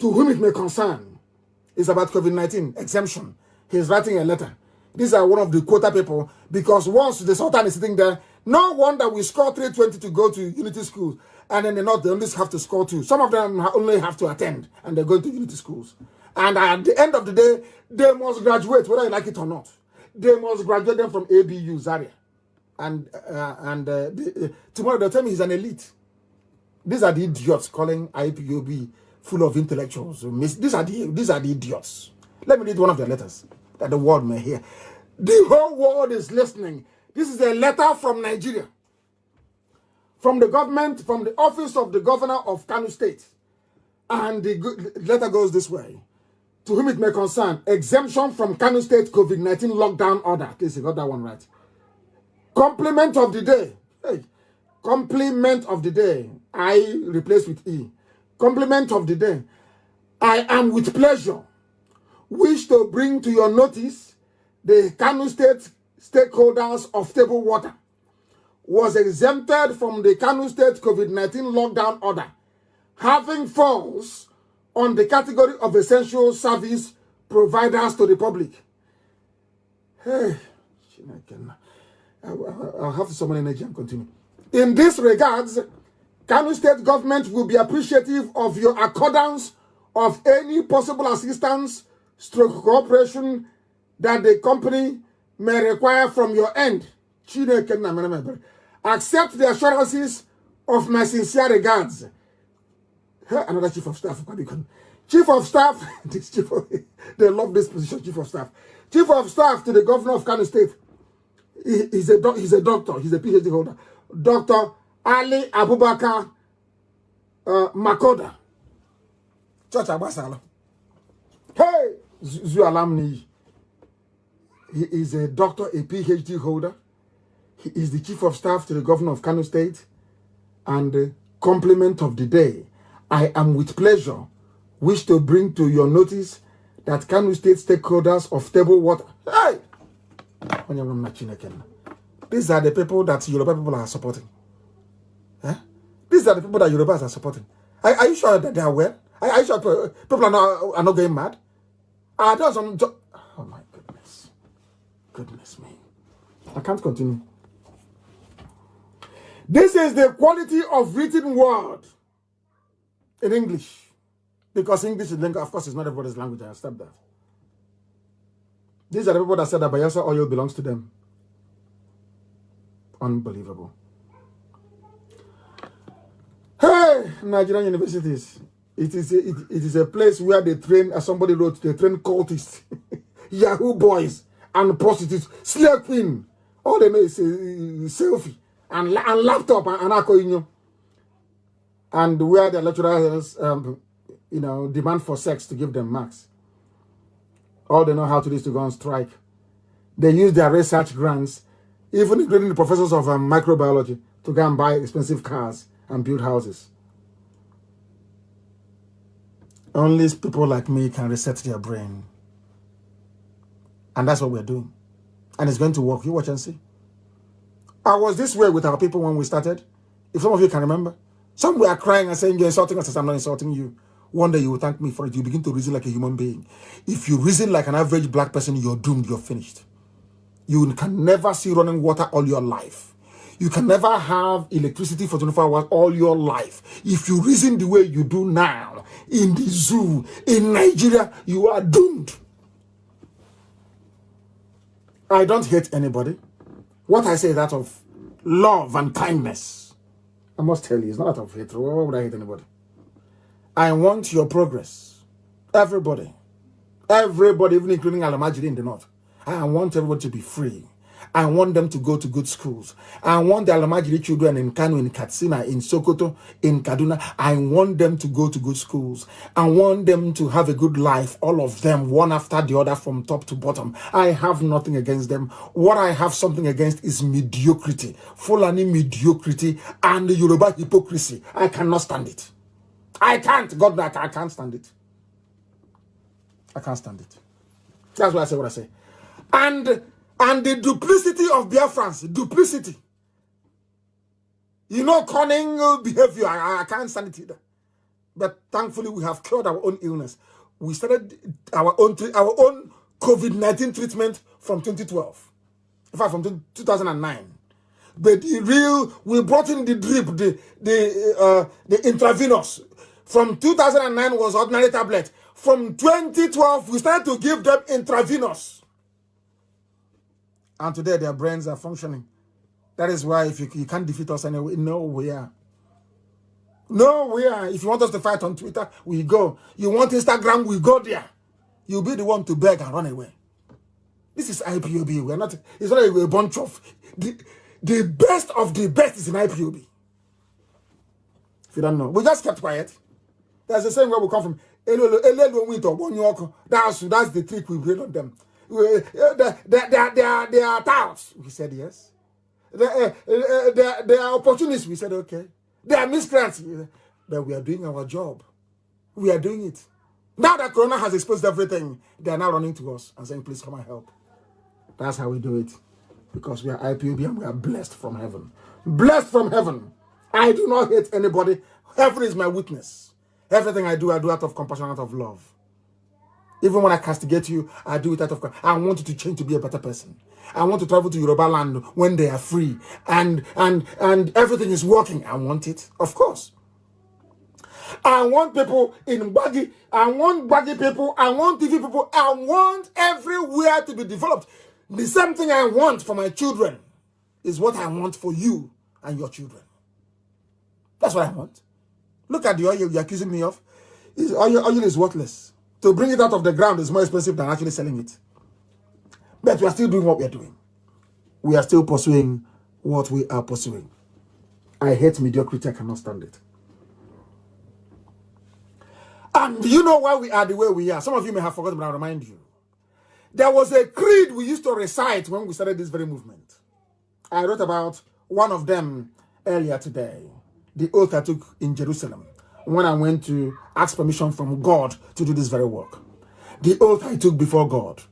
To whom it may concern. It's about COVID-19 exemption. He's writing a letter. These are one of the quota people, because once the Sultan is sitting there, no wonder we score 320 to go to Unity schools, and then they only have to score 2. Some of them only have to attend, and they're going to Unity schools. And at the end of the day, they must graduate, whether you like it or not. They must graduate them from ABU, Zaria. And tomorrow they'll tell me he's an elite. These are the idiots calling IPOB full of intellectuals. These are the idiots. Let me read one of their letters that the world may hear. The whole world is listening. This is a letter from Nigeria, from the government, from the office of the governor of Kanu State. And the letter goes this way. To whom it may concern, exemption from Kanu State COVID-19 lockdown order. At least you got that one right. Compliment of the day. Hey, compliment of the day. I replace with E. Compliment of the day. I am with pleasure wish to bring to your notice the Kanu State stakeholders of table water was exempted from the Kanu State COVID-19 lockdown order, having falls on the category of essential service providers to the public. Hey, I'll have to summon energy and continue. In this regards, Kanu State government will be appreciative of your accordance of any possible assistance stroke cooperation that the company may require from your end. Accept the assurances of my sincere regards. Another chief of staff. Chief of staff, they love this position, chief of staff. Chief of staff to the governor of Kanu State. He's a doctor, he's a PhD holder. Dr. Ali Abubakar Makoda. Church Abasala. Hey, Zu Alamni. He is a doctor, a PhD holder. He is the chief of staff to the governor of Kanu State. And the compliment of the day. I am with pleasure wish to bring to your notice that Kanu State stakeholders of table water. Hey! These are the people that Yoruba people are supporting. Eh? These are the people that Yorubas are supporting. Are you sure that they are well? Are you sure people are not going mad? Oh my goodness. Goodness me. I can't continue. This is the quality of written word in English. Because English is language, of course, it's not everybody's language. I accept that. These are the people that said that Bayelsa oil belongs to them. Unbelievable. Hey, Nigerian universities. It is a place where they train, as somebody wrote, they train cultists, Yahoo boys, and prostitutes, slave queen. All they know is selfie and laptop and alcohol. And where the lecturers, demand for sex to give them marks. All they know how to do is to go on strike. They use their research grants, even including the professors of microbiology, to go and buy expensive cars and build houses. Only people like me can reset their brain. And that's what we're doing. And it's going to work. You watch and see. I was this way with our people when we started. If some of you can remember. Some were crying and saying, you're insulting us. I'm not insulting you. One day you will thank me for it. You begin to reason like a human being. If you reason like an average black person, you're doomed. You're finished. You can never see running water all your life. You can never have electricity for 24 hours all your life. If you reason the way you do now, in the zoo, in Nigeria, you are doomed. I don't hate anybody. What I say is that of love and kindness. I must tell you, it's not out of hatred. Why would I hate anybody? I want your progress. Everybody. Everybody, even including Alamajiri in the north. I want everybody to be free. I want them to go to good schools. I want the Alamajiri children in Kanu, in Katsina, in Sokoto, in Kaduna. I want them to go to good schools. I want them to have a good life, all of them, one after the other from top to bottom. I have nothing against them. What I have something against is mediocrity. Fulani mediocrity and the Yoruba hypocrisy. I cannot stand it. I can't. God, I can't stand it. I can't stand it. That's why I say what I say. And the duplicity of Biafrans, duplicity. Cunning behavior, I can't stand it either. But thankfully, we have cured our own illness. We started our own COVID-19 treatment from 2012. In fact, from 2009. But we brought in the drip, the intravenous. From 2009 was ordinary tablet. From 2012, we started to give them intravenous. And today their brains are functioning. That is why if you can't defeat us anyway, nowhere. Nowhere. If you want us to fight on Twitter, we go. You want Instagram, we go there. You'll be the one to beg and run away. This is IPOB. We're not, it's not a bunch of the best of the best is in IPOB. If you don't know. We just kept quiet. That's the same where we come from. That's the trick we played on them. They are touts. We said yes. They are opportunists. We said okay. They are miscreants. But we are doing our job. We are doing it. Now that Corona has exposed everything, they are now running to us and saying, please come and help. That's how we do it. Because we are IPOB and we are blessed from heaven. Blessed from heaven. I do not hate anybody. Heaven is my witness. Everything I do out of compassion, out of love. Even when I castigate you, I do it out of... I want you to change to be a better person. I want to travel to Yoruba land when they are free. And everything is working. I want it. Of course. I want people in Baggy. I want Baggy people. I want TV people. I want everywhere to be developed. The same thing I want for my children is what I want for you and your children. That's what I want. Look at the oil you're accusing me of. Oil is worthless. To bring it out of the ground is more expensive than actually selling it. But we are still doing what we are doing. We are still pursuing what we are pursuing. I hate mediocrity. I cannot stand it. And you know why we are the way we are. Some of you may have forgotten, but I'll remind you. There was a creed we used to recite when we started this very movement. I wrote about one of them earlier today. The oath I took in Jerusalem when I went to ask permission from God to do this very work. The oath I took before God.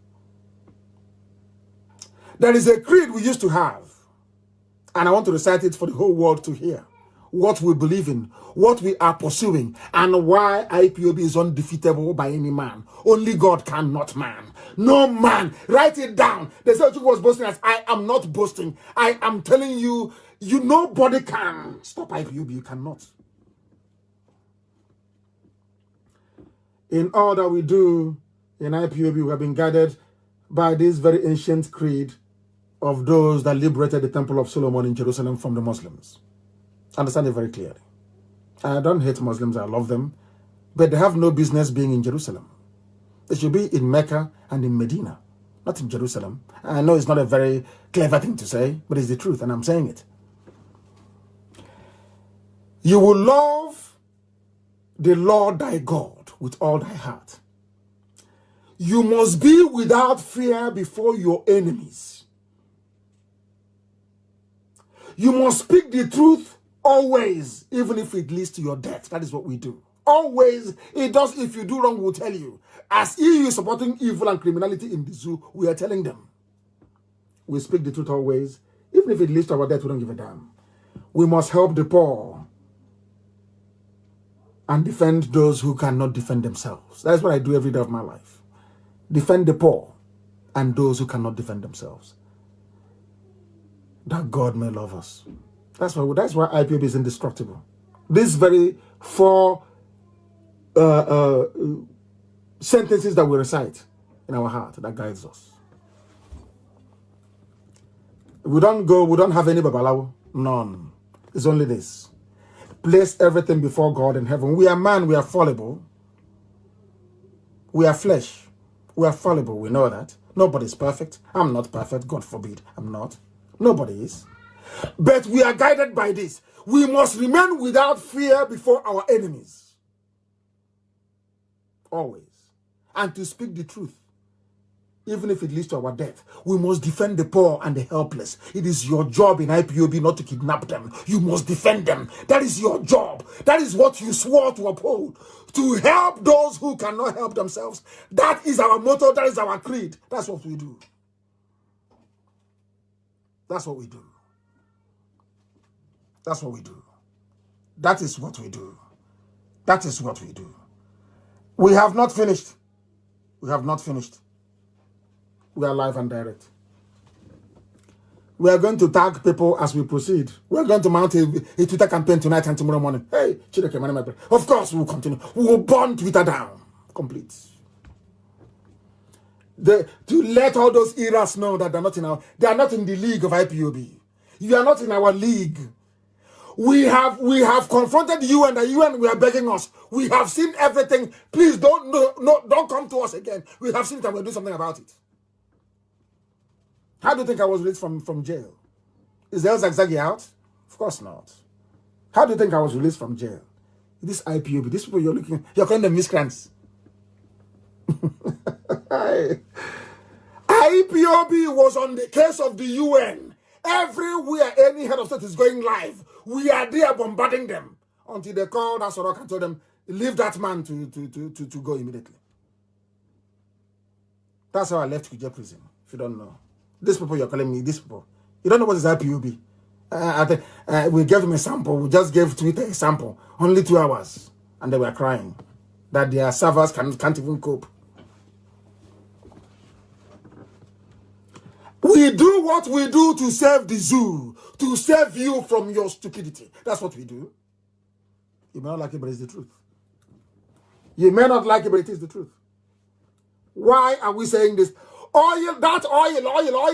There is a creed we used to have, and I want to recite it for the whole world to hear. What we believe in, what we are pursuing, and why IPOB is undefeatable by any man. Only God cannot man. No man. Write it down. They said you was boasting as I am not boasting. I am telling you, nobody can stop IPOB. You cannot. In all that we do in IPOB, we have been guided by this very ancient creed of those that liberated the Temple of Solomon in Jerusalem from the Muslims. Understand it very clearly. I don't hate Muslims, I love them, but they have no business being in Jerusalem. They should be in Mecca and in Medina, not in Jerusalem. I know it's not a very clever thing to say, but it's the truth, and I'm saying it. You will love the Lord thy God with all thy heart. You must be without fear before your enemies. You must speak the truth always, even if it leads to your death. That is what we do. Always, it does. If you do wrong, we'll tell you. As EU is supporting evil and criminality in the zoo, we are telling them. We speak the truth always. Even if it leads to our death, we don't give a damn. We must help the poor and defend those who cannot defend themselves. That's what I do every day of my life. Defend the poor and those who cannot defend themselves. That God may love us. That's why IPOB is indestructible. These very 4 sentences that we recite in our heart, that guides us. We don't have any babalawo. None. It's only this. Place everything before God in heaven. We are man, we are fallible. We are flesh. We are fallible, we know that. Nobody's perfect. I'm not perfect, God forbid. I'm not. Nobody is. But we are guided by this. We must remain without fear before our enemies. Always. And to speak the truth. Even if it leads to our death, we must defend the poor and the helpless. It is your job in IPOB not to kidnap them. You must defend them. That is your job. That is what you swore to uphold. To help those who cannot help themselves. That is our motto. That is our creed. That's what we do. That's what we do. That's what we do. That is what we do. That is what we do. We have not finished. We have not finished. We are live and direct. We are going to tag people as we proceed. We are going to mount a Twitter campaign tonight and tomorrow morning. Hey, Chideke, my name. Of course, we will continue. We will burn Twitter down. Complete. To let all those eras know that they are not in the league of IPOB. You are not in our league. We have confronted the UN. The UN, we are begging us. We have seen everything. Please don't come to us again. We have seen it and we'll do something about it. How do you think I was released from jail? Is El Zagzagi out? Of course not. How do you think I was released from jail? This IPOB, these people you're calling them miscreants. IPOB was on the case of the UN. Everywhere any head of state is going live, we are there bombarding them until they called Asorok and told them, leave that man to go immediately. That's how I left Kuje prison, if you don't know. These people you're calling me, these people. You don't know what is IPOB. We gave them a sample. We just gave Twitter a sample. Only 2 hours. And they were crying that their servers can't even cope. We do what we do to save the zoo. To save you from your stupidity. That's what we do. You may not like it, but it's the truth. You may not like it, but it is the truth. Why are we saying this? Oil, that oil. OYEL,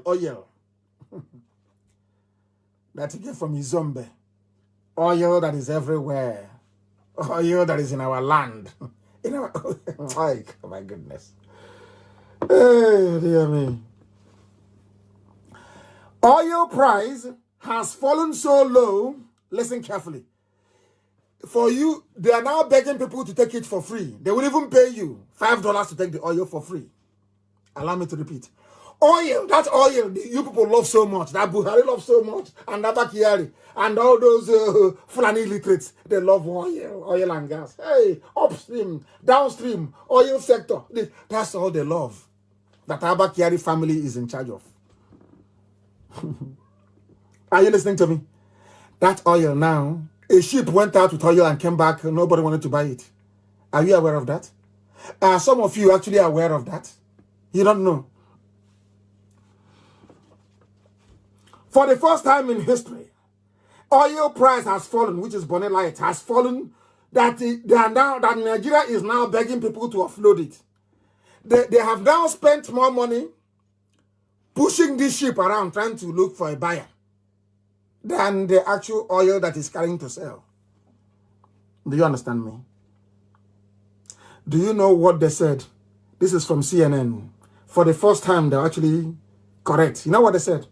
oil. That you get from Izombe. Oil that is everywhere. Oil that is in our land. In our, oh my goodness. Hey, dear me. Oil price has fallen so low. Listen carefully. For you, they are now begging people to take it for free. They will even pay you $5 to take the oil for free. Allow me to repeat. Oil, that oil you people love so much, that Buhari loves so much, and Abakari, and all those Fulani illiterates, they love oil and gas. Hey, upstream, downstream, oil sector, that's all they love. That Abakari family is in charge of. Are you listening to me? That oil now, a ship went out with oil and came back, nobody wanted to buy it. Are you aware of that? Are some of you actually aware of that? You don't know. For the first time in history, oil price has fallen, which is Bonnet Light, has fallen, that Nigeria is now begging people to offload it. They have now spent more money pushing this ship around, trying to look for a buyer, than the actual oil that is carrying to sell. Do you understand me? Do you know what they said? This is from CNN. For the first time, they're actually correct. You know what they said?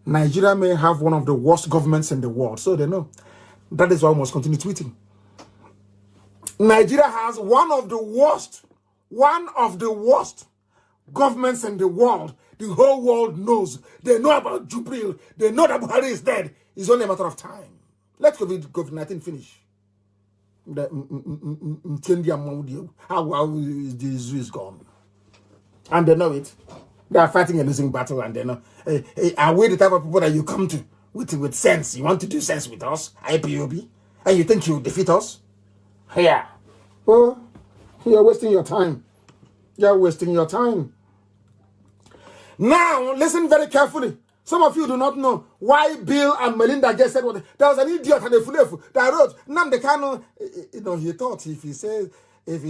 Nigeria may have one of the worst governments in the world. So they know. That is why we must continue tweeting. Nigeria has one of the worst governments in the world. The whole world knows. They know about Jubril. They know that Buhari is dead. It's only a matter of time. Let COVID-19 finish. The the zoo is gone. And they know it. They are fighting a losing battle, and they know. Are we the type of people that you come to with sense? You want to do sense with us, IPOB? And you think you defeat us? Yeah. Oh, you're wasting your time. You're wasting your time. Now, listen very carefully. Some of you do not know why Bill and Melinda Gates said what. There was an idiot and a fulefu that wrote, Nnamdi Kanu, he thought if he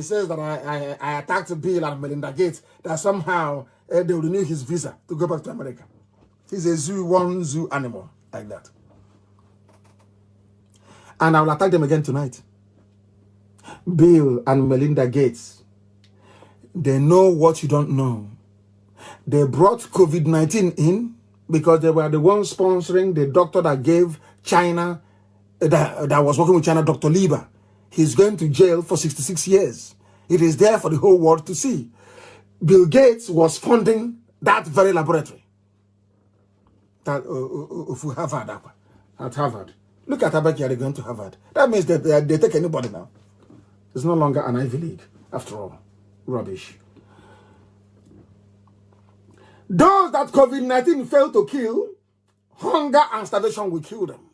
says that I attacked Bill and Melinda Gates, that somehow they will renew his visa to go back to America. He's a one zoo animal like that. And I will attack them again tonight. Bill and Melinda Gates, they know what you don't know. They brought COVID-19 in because they were the ones sponsoring the doctor that gave China, that was working with China, Dr. Lieber. He's going to jail for 66 years. It is there for the whole world to see. Bill Gates was funding that very laboratory. That Harvard, at Harvard. Look at Abaki, they're going to Harvard. That means that they take anybody now. It's no longer an Ivy League, after all. Rubbish. Those that COVID-19 failed to kill, hunger and starvation will kill them.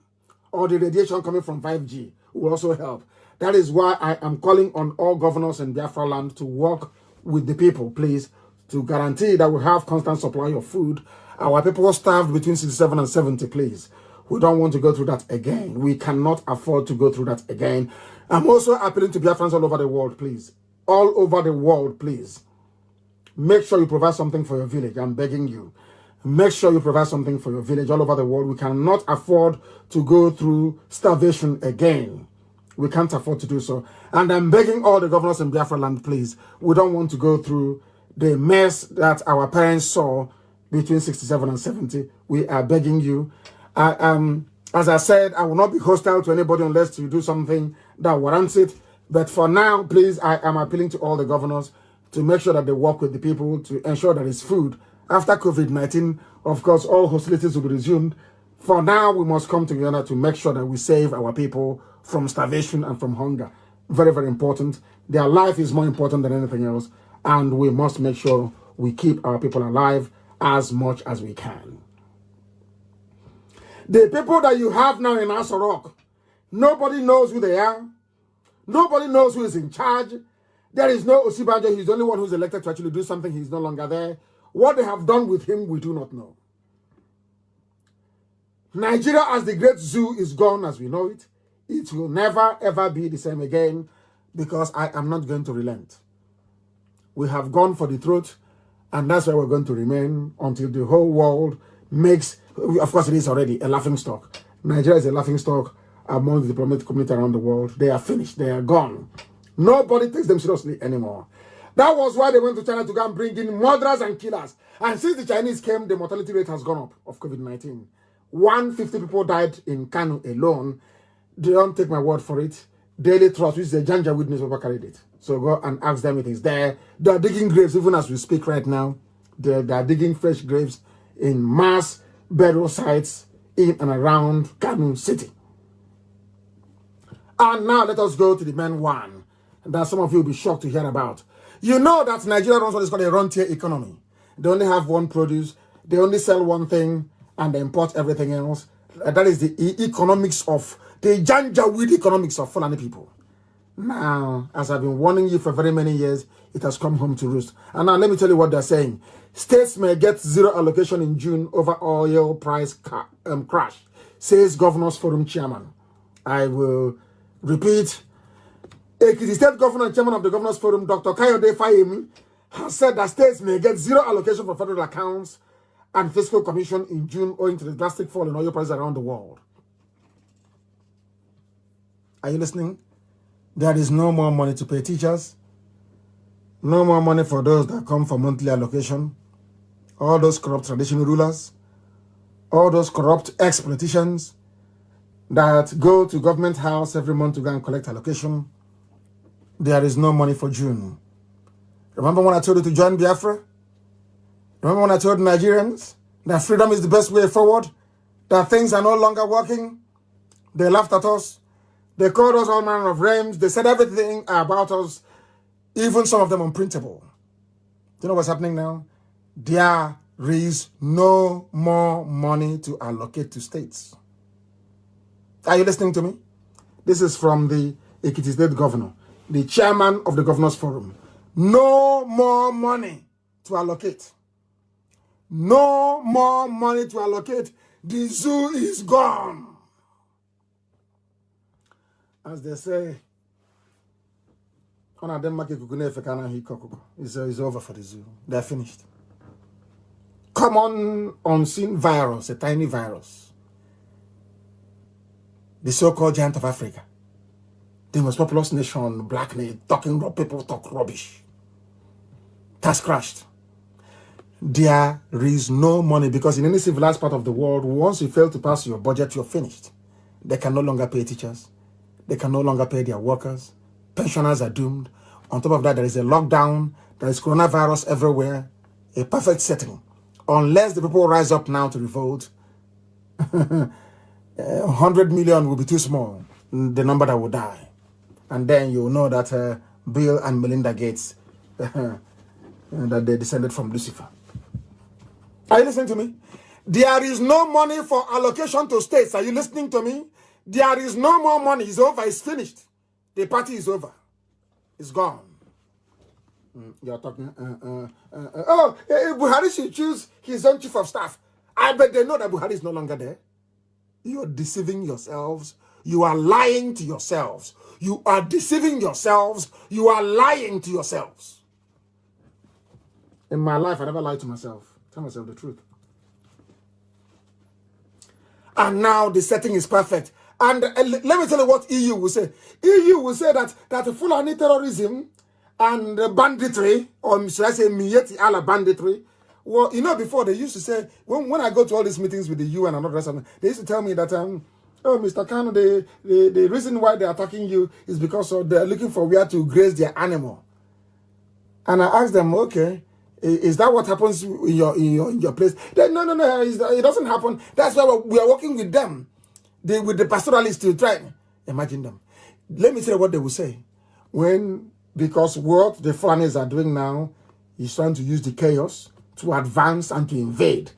Or the radiation coming from 5G will also help. That is why I am calling on all governors in Biafra land to work with the people, please, to guarantee that we have constant supply of food. Our people starved between 67 and 70, please. We don't want to go through that again. We cannot afford to go through that again. I'm also appealing to Biafrans all over the world, please. All over the world, please. Make sure you provide something for your village. I'm begging you. Make sure you provide something for your village all over the world. We cannot afford to go through starvation again. We can't afford to do so. And I'm begging all the governors in Biafra land, please. We don't want to go through the mess that our parents saw between 67 and 70. We are begging you. As I said, I will not be hostile to anybody unless you do something that warrants it. But for now, please, I am appealing to all the governors to make sure that they work with the people to ensure that it's food. After COVID-19, of course, all hostilities will be resumed. For now, we must come together to make sure that we save our people from starvation and from hunger. Very, very important. Their life is more important than anything else. And we must make sure we keep our people alive as much as we can. The people that you have now in Asorok, nobody knows who they are. Nobody knows who is in charge. There is no Osibanjo. He's the only one who's elected to actually do something. He's no longer there. What they have done with him, we do not know. Nigeria as the great zoo is gone as we know it. It will never, ever be the same again because I am not going to relent. We have gone for the truth, and that's where we're going to remain until the whole world makes, of course it is already a laughingstock. Nigeria is a laughingstock among the diplomatic community around the world. They are finished. They are gone. Nobody takes them seriously anymore. That was why they went to China to go and bring in murderers and killers. And since the Chinese came, the mortality rate has gone up of COVID-19. 150 people died in Kanu alone. They don't take my word for it. Daily Trust, which is a Janja witness, carried it. So go and ask them, it is there. They are digging graves even as we speak right now. They are digging fresh graves in mass burial sites in and around Kanu City. And now let us go to the main one that some of you will be shocked to hear about. You know that Nigeria runs what is called a rentier economy. They only have one produce, they only sell one thing, and they import everything else. That is the economics of, the Janjaweed economics of Fulani people. Now, as I've been warning you for very many years, it has come home to roost. And now let me tell you what they're saying. States may get zero allocation in June over oil price crash, says Governors Forum Chairman. I will repeat. The State Governor and Chairman of the Governors Forum, Dr. Kayode Fayemi, has said that states may get zero allocation for federal accounts and fiscal commission in June owing to the drastic fall in oil prices around the world. Are you listening? There is no more money to pay teachers. No more money for those that come for monthly allocation. All those corrupt traditional rulers. All those corrupt ex-politicians. that go to government house every month to go and collect allocation, there is no money for June. Remember when I told you to join Biafra? Remember when I told Nigerians that freedom is the best way forward? That things are no longer working? They laughed at us. They called us all manner of names. They said everything about us, even some of them unprintable. Do you know what's happening now? There is no more money to allocate to states. Are you listening to me? This is from the Ekiti State Governor, the chairman of the Governors Forum. No more money to allocate. No more money to allocate. The zoo is gone. As they say, it's over for the zoo. They're finished. Common unseen virus, a tiny virus. The so-called giant of Africa. The most populous nation, black nation, people talk rubbish. That's crashed. There is no money because in any civilized part of the world, once you fail to pass your budget, you're finished. They can no longer pay teachers. They can no longer pay their workers. Pensioners are doomed. On top of that, there is a lockdown. There is coronavirus everywhere. A perfect setting. Unless the people rise up now to revolt, 100 million will be too small, the number that will die. And then you'll know that Bill and Melinda Gates, that they descended from Lucifer. Are you listening to me? There is no money for allocation to states. Are you listening to me? There is no more money. It's over. It's finished. The party is over. It's gone. You're talking. Buhari should choose his own chief of staff. I bet they know that Buhari is no longer there. You are deceiving yourselves. You are lying to yourselves. You are deceiving yourselves. You are lying to yourselves. In my life, I never lied to myself. Tell myself the truth. And now the setting is perfect. And let me tell you what EU will say. EU will say that Fulani terrorism and banditry, or should I say Mieti ala banditry, well, you know, before they used to say, when I go to all these meetings with the UN and all the rest of them, they used to tell me that, oh, Mr. Kanu, the reason why they're attacking you is because they're looking for where to graze their animal. And I asked them, okay, is that what happens in your place? They, no, it doesn't happen. That's why we are working with them, with the pastoralists to try. Imagine them. Let me tell you what they will say. Because what the foreigners are doing now is trying to use the chaos to advance and to invade.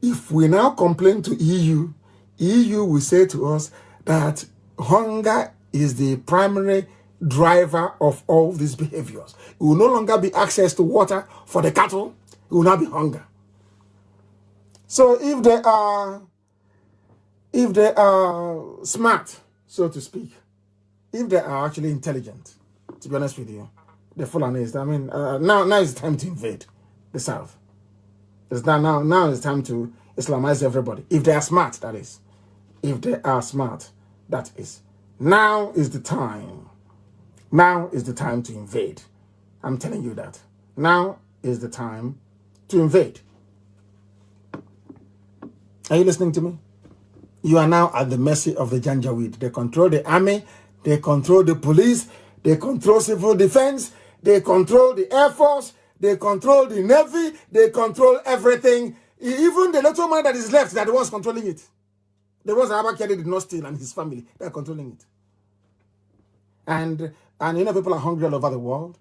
If we now complain to EU, EU will say to us that hunger is the primary driver of all these behaviors. It will no longer be access to water for the cattle. It will now be hunger. So if they are smart, so to speak, if they are actually intelligent, to be honest with you, the Fulanese, I mean, now it's time to invade the South. Now it's time to Islamize everybody. If they are smart, that is. If they are smart, that is. Now is the time. Now is the time to invade. I'm telling you that. Now is the time to invade. Are you listening to me? You are now at the mercy of the Janjaweed. They control the army. They control the police. They control civil defense. They control the Air Force. They control the Navy. They control everything. Even the little man that is left, they're the ones controlling it. The ones that Abakari did not steal and his family, they're controlling it. And you know, people are hungry all over the world.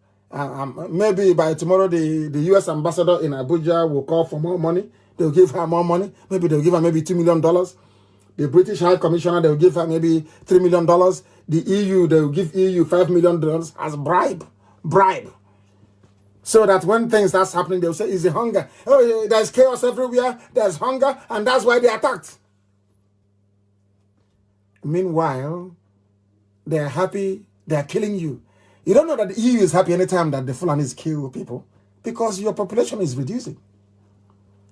Maybe by tomorrow, the U.S. ambassador in Abuja will call for more money. They'll give her more money. Maybe they'll give her maybe $2 million. The British High Commissioner, they'll give her maybe $3 million. The EU, they'll give EU $5 million as bribe. So that when things start happening, they'll say, is it hunger? Oh, there's chaos everywhere. There's hunger. And that's why they attacked. Meanwhile, they're happy. They're killing you. You don't know that the EU is happy anytime that the Fulanis kill people because your population is reducing.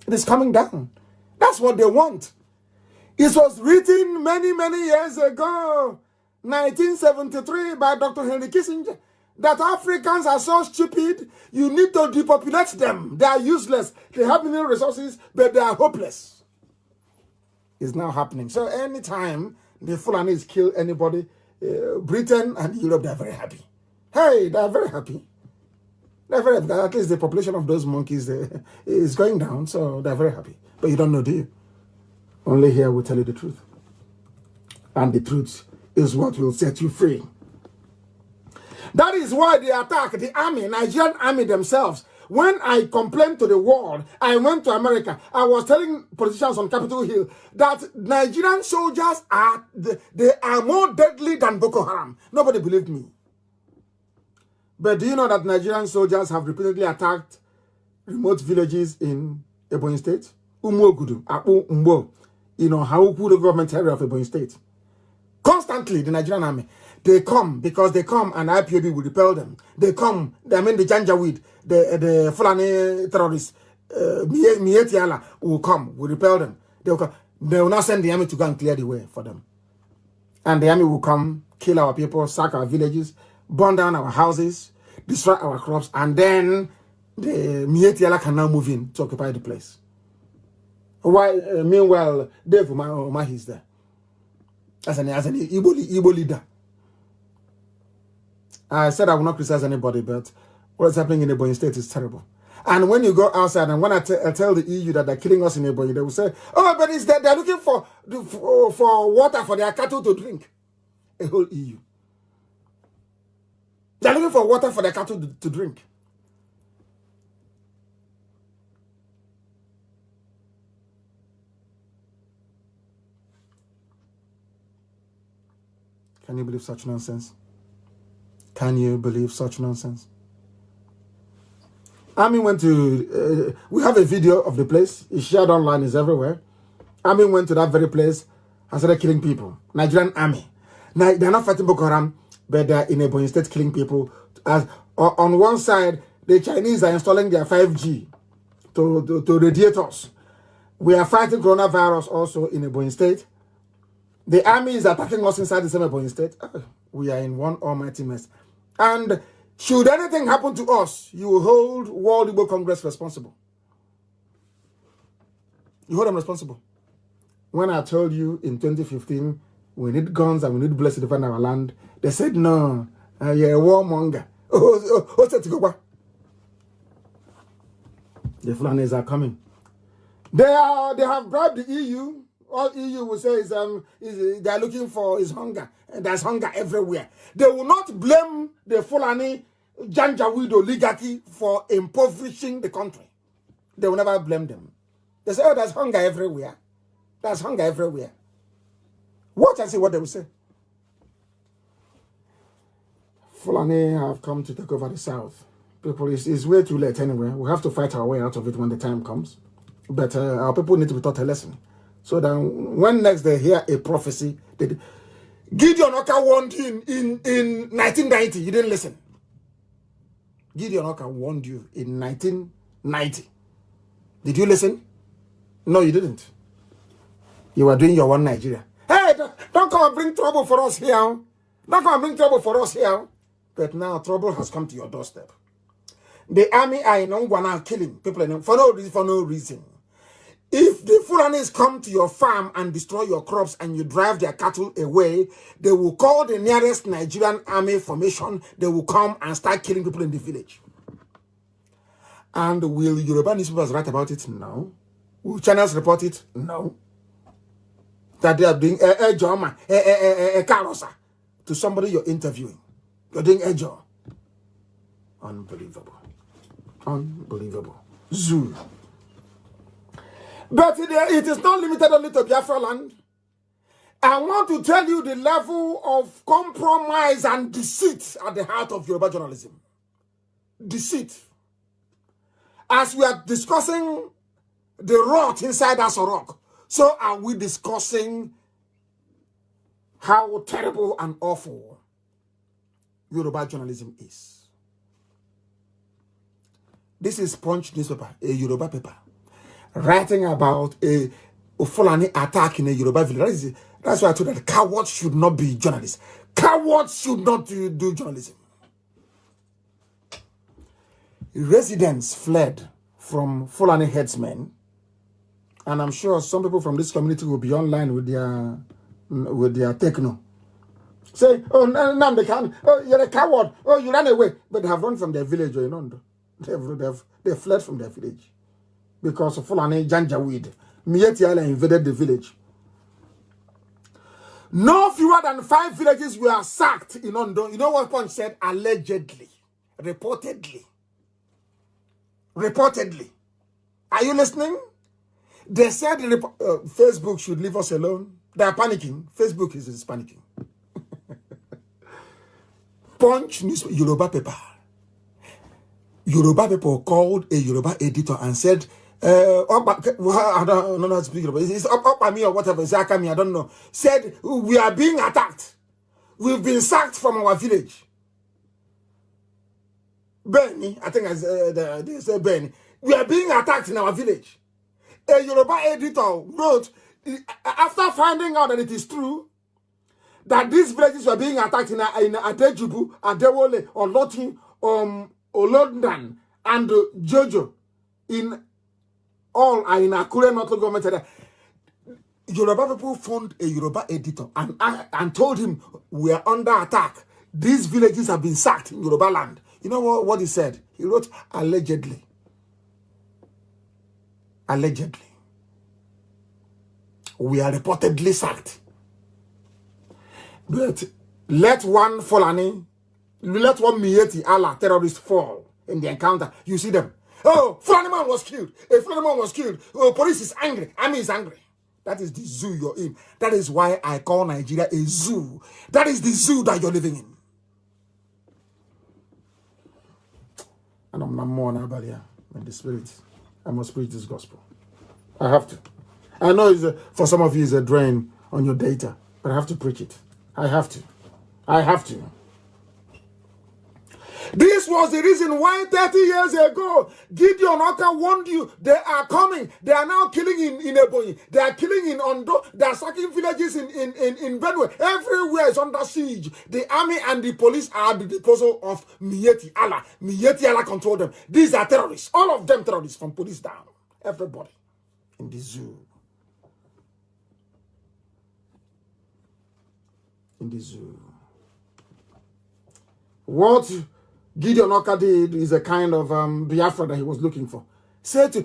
It is coming down. That's what they want. It was written many, many years ago, 1973, by Dr. Henry Kissinger, that Africans are so stupid, you need to depopulate them. They are useless. They have many resources, but they are hopeless. It's now happening. So anytime the Fulanis kill anybody, Britain and Europe, they're very happy. Hey, they're very happy. They're very happy. At least the population of those monkeys is going down, so they're very happy. But you don't know, do you? Only here will tell you the truth. And the truth is what will set you free. That is why they attack the army, Nigerian army themselves. When I complained to the world, I went to America. I was telling politicians on Capitol Hill that Nigerian soldiers they are more deadly than Boko Haram. Nobody believed me. But do you know that Nigerian soldiers have repeatedly attacked remote villages in Ebonyi State? Umuogudu, Akpu, Mbo, Haupu, the government area of Ebonyi State. Constantly, the Nigerian army, they come because they come and IPOB will repel them. They come, the Janjaweed, the Fulani terrorists, Mietiala will come, will repel them. They will come. They will not send the army to go and clear the way for them. And the army will come, kill our people, sack our villages, burn down our houses, destroy our crops, and then the Mietiala can now move in to occupy the place. While, meanwhile, Dave Umahi is there. As an Igbo leader. I said I will not criticize anybody, but what's happening in Ebonyi State is terrible. And when you go outside, and when I tell the EU that they're killing us in Ebonyi, they will say, oh, but it's that they're looking for water for their cattle to drink. A whole EU. They're looking for water for their cattle to drink. Can you believe such nonsense? Can you believe such nonsense? Army went to, we have a video of the place. It's shared online, it's everywhere. Army went to that very place and started killing people. Nigerian army. Now, they're not fighting Boko Haram, but they're in Ebonyi State killing people. As on one side, the Chinese are installing their 5G to radiators. We are fighting coronavirus also in Ebonyi State. The army is attacking us inside the same Ebonyi State. We are in one almighty mess. And should anything happen to us, you will hold World Igbo Congress responsible. You hold them responsible. When I told you in 2015, we need guns and we need bullets to defend our land, they said, no, you're a warmonger. The Fulanis are coming. They have bribed the EU. All EU will say is they are looking for is hunger, and there's hunger everywhere. They will not blame the Fulani Janjaweed oligarchy for impoverishing the country. They will never blame them. They say, oh, there's hunger everywhere. There's hunger everywhere. Watch and see what they will say. Fulani have come to take over the South. People, it's way too late anyway. We have to fight our way out of it when the time comes. But our people need to be taught a lesson. So that when next they hear a prophecy, Gideon Oka warned you in 1990. You didn't listen. Gideon Oka warned you in 1990. Did you listen? No, you didn't. You were doing your one Nigeria. Hey, don't come and bring trouble for us here. Don't come and bring trouble for us here. But now trouble has come to your doorstep. The army are in Ongwana killing people for no reason. If the Fulanis come to your farm and destroy your crops and you drive their cattle away, they will call the nearest Nigerian army formation. They will come and start killing people in the village. And will Yoruba newspapers write about it? No. Will channels report it? No. That they are doing a drama, a carousel to somebody you're interviewing. You're doing a job. Unbelievable. Unbelievable. Zoo. But it is not limited only to Biafra land. I want to tell you the level of compromise and deceit at the heart of Yoruba journalism. Deceit. As we are discussing the rot inside Asorok, so are we discussing how terrible and awful Yoruba journalism is. This is Punch newspaper, a Yoruba paper, writing about a Fulani attack in a Yoruba village. That's why I told you that cowards should not be journalists. Cowards should not do journalism. Residents fled from Fulani headsmen, and I'm sure some people from this community will be online with their with their techno. Say, oh, Nnamdi Kanu, oh, you're a coward, oh, you ran away. But they have run from their village, you know. They fled from their village. Because of Fulani Janjaweed. Miyetti Ala invaded the village. No fewer than 5 villages were sacked in Ondo. You know what Punch said? Allegedly. Reportedly. Reportedly. Are you listening? They said Facebook should leave us alone. They are panicking. Facebook is panicking. Punch news Yoruba paper. Yoruba people called a Yoruba editor and said, I don't know how to speak Yoruba. It's up by me or whatever. It's Akami, I don't know. Said, we are being attacked. We've been sacked from our village. Benny, I think they said Benny. We are being attacked in our village. A Yoruba editor wrote, after finding out that it is true, that these villages were being attacked in Adejubu, Adewole, Olotin, Olondan, and Jojo, in all are in Akure local government area. Yoruba people found a Yoruba editor and told him, we are under attack. These villages have been sacked in Yoruba land. You know what he said? He wrote, allegedly. Allegedly. We are reportedly sacked. But let one Fulani, let one Miyetti Allah terrorist fall in the encounter. You see them. Oh, Fulani man was killed. A Fulani man was killed. Oh, police is angry. Army is angry. That is the zoo you're in. That is why I call Nigeria a zoo. That is the zoo that you're living in. And I'm not more now, but yeah, in the spirit. I must preach this gospel. I have to. I know for some of you it's a drain on your data, but I have to preach it. I have to. I have to. This was the reason why 30 years ago, Gideon Oka warned you, they are coming. They are now killing in Ebonyi. They are killing in Ondo. They are sacking villages in Benue. Everywhere is under siege. The army and the police are at the disposal of Miyetti Allah. Miyetti Allah control them. These are terrorists. All of them terrorists from police down. Everybody in the zoo. In the zoo. What Gideon Oka did is a kind of Biafra that he was looking for. Said to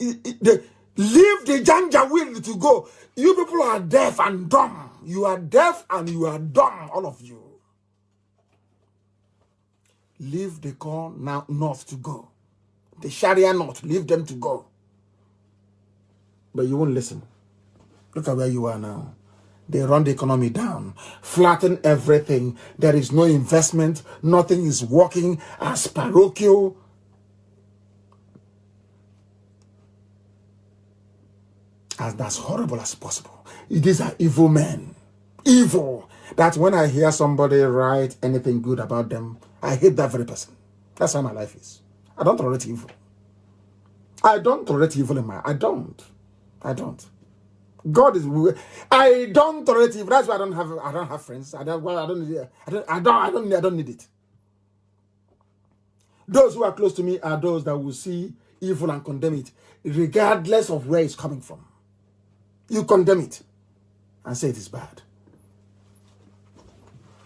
leave the Janjaweed to go. You people are deaf and dumb. You are deaf and you are dumb, all of you. Leave the core now north to go. The Sharia north, leave them to go. But you won't listen. Look at where you are now. They run the economy down, flatten everything. There is no investment. Nothing is working as parochial. As horrible as possible. These are evil men. Evil. That's when I hear somebody write anything good about them, I hate that very person. That's how my life is. I don't tolerate evil. I don't tolerate evil in my... I don't. God is... I don't tolerate evil. That's why I don't have friends. I don't need it. Those who are close to me are those that will see evil and condemn it, regardless of where it's coming from. You condemn it and say it is bad.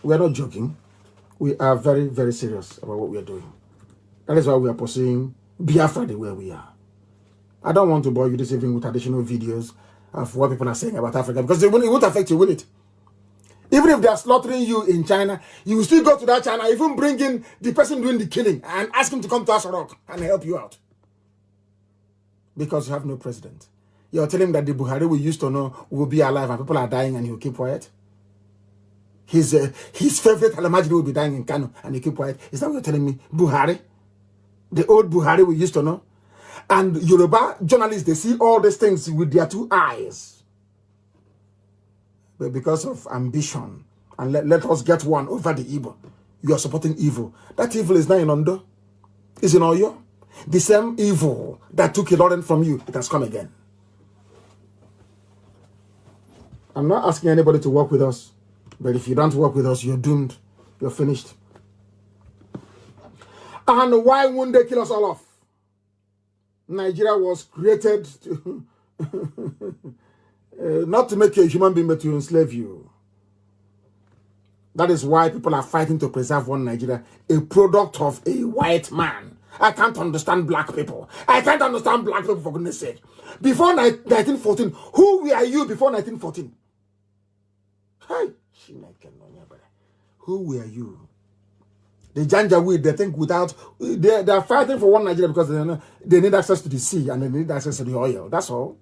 We are not joking. We are very, very serious about what we are doing. That is why we are pursuing Biafra the way we are. I don't want to bore you this evening with additional videos of what people are saying about Africa, because it won't affect you, will it? Even if they are slaughtering you in China, you will still go to that China, even bring in the person doing the killing and ask him to come to Asarok and help you out. Because you have no president. You're telling him that the Buhari we used to know will be alive and people are dying and he'll keep quiet? His favorite Alamajiri will be dying in Kanu and he'll keep quiet. Is that what you're telling me? Buhari? The old Buhari we used to know? And Yoruba journalists, they see all these things with their 2 eyes. But because of ambition, and let us get one over the evil, you are supporting evil. That evil is not in Ondo. It's in Oyo. The same evil that took Ilorin from you, it has come again. I'm not asking anybody to work with us, but if you don't work with us, you're doomed. You're finished. And why won't they kill us all off? Nigeria was created to not to make you a human being, but to enslave you. That is why people are fighting to preserve one Nigeria, a product of a white man. I can't understand black people. I can't understand black people, for goodness sake. Before 1914, who were you before 1914? Hey, who were you? The Janjaweed, they think without, they are fighting for one Nigeria because they need access to the sea and they need access to the oil. That's all.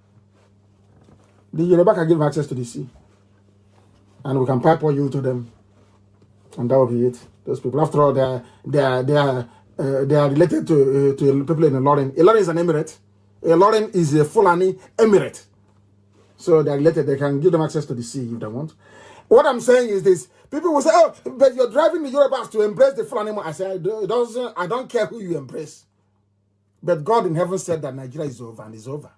The Yoruba can give access to the sea. And we can pipe oil to them. And that will be it. Those people, after all, they are related to people in Ilorin. Ilorin is an emirate. Ilorin is a Fulani emirate. So they are related. They can give them access to the sea if they want. What I'm saying is this. People will say, oh, but you're driving the Yorubas to embrace the Fulani. I say, I don't care who you embrace. But God in heaven said that Nigeria is over and it's over.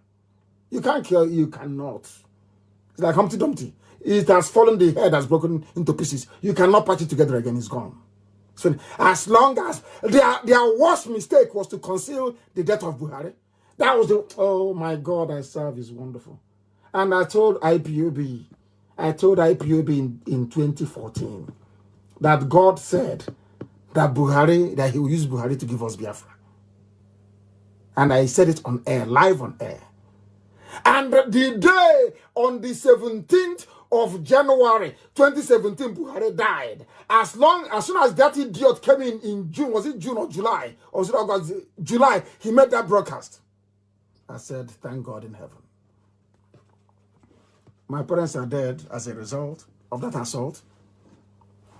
You can't kill, you cannot. It's like Humpty Dumpty. It has fallen, the head has broken into pieces. You cannot patch it together again, it's gone. So as long as their worst mistake was to conceal the death of Buhari. That was the, oh my God, I serve is wonderful. And I told IPOB in 2014 that God said that he will use Buhari to give us Biafra. And I said it on air, live on air. And the day on the 17th of January 2017, Buhari died. As soon as that idiot came in June, was it June or July? Or was it August? July, he made that broadcast. I said, thank God in heaven. My parents are dead as a result of that assault.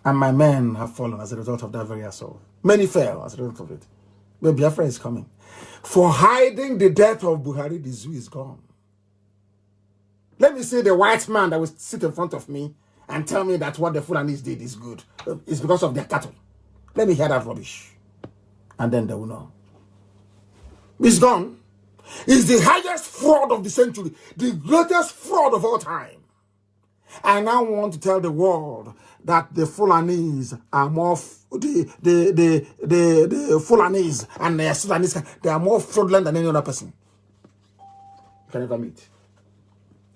And my men have fallen as a result of that very assault. Many fell as a result of it. But Biafra is coming. For hiding the death of Buhari, the zoo is gone. Let me see the white man that will sit in front of me and tell me that what the Fulanis did is good. It's because of their cattle. Let me hear that rubbish. And then they will know. It's gone. It's the highest fraud of the century. The greatest fraud of all time. I now want to tell the world that the Fulanis are more, the Fulanis and the Sudanese, they are more fraudulent than any other person you can ever meet.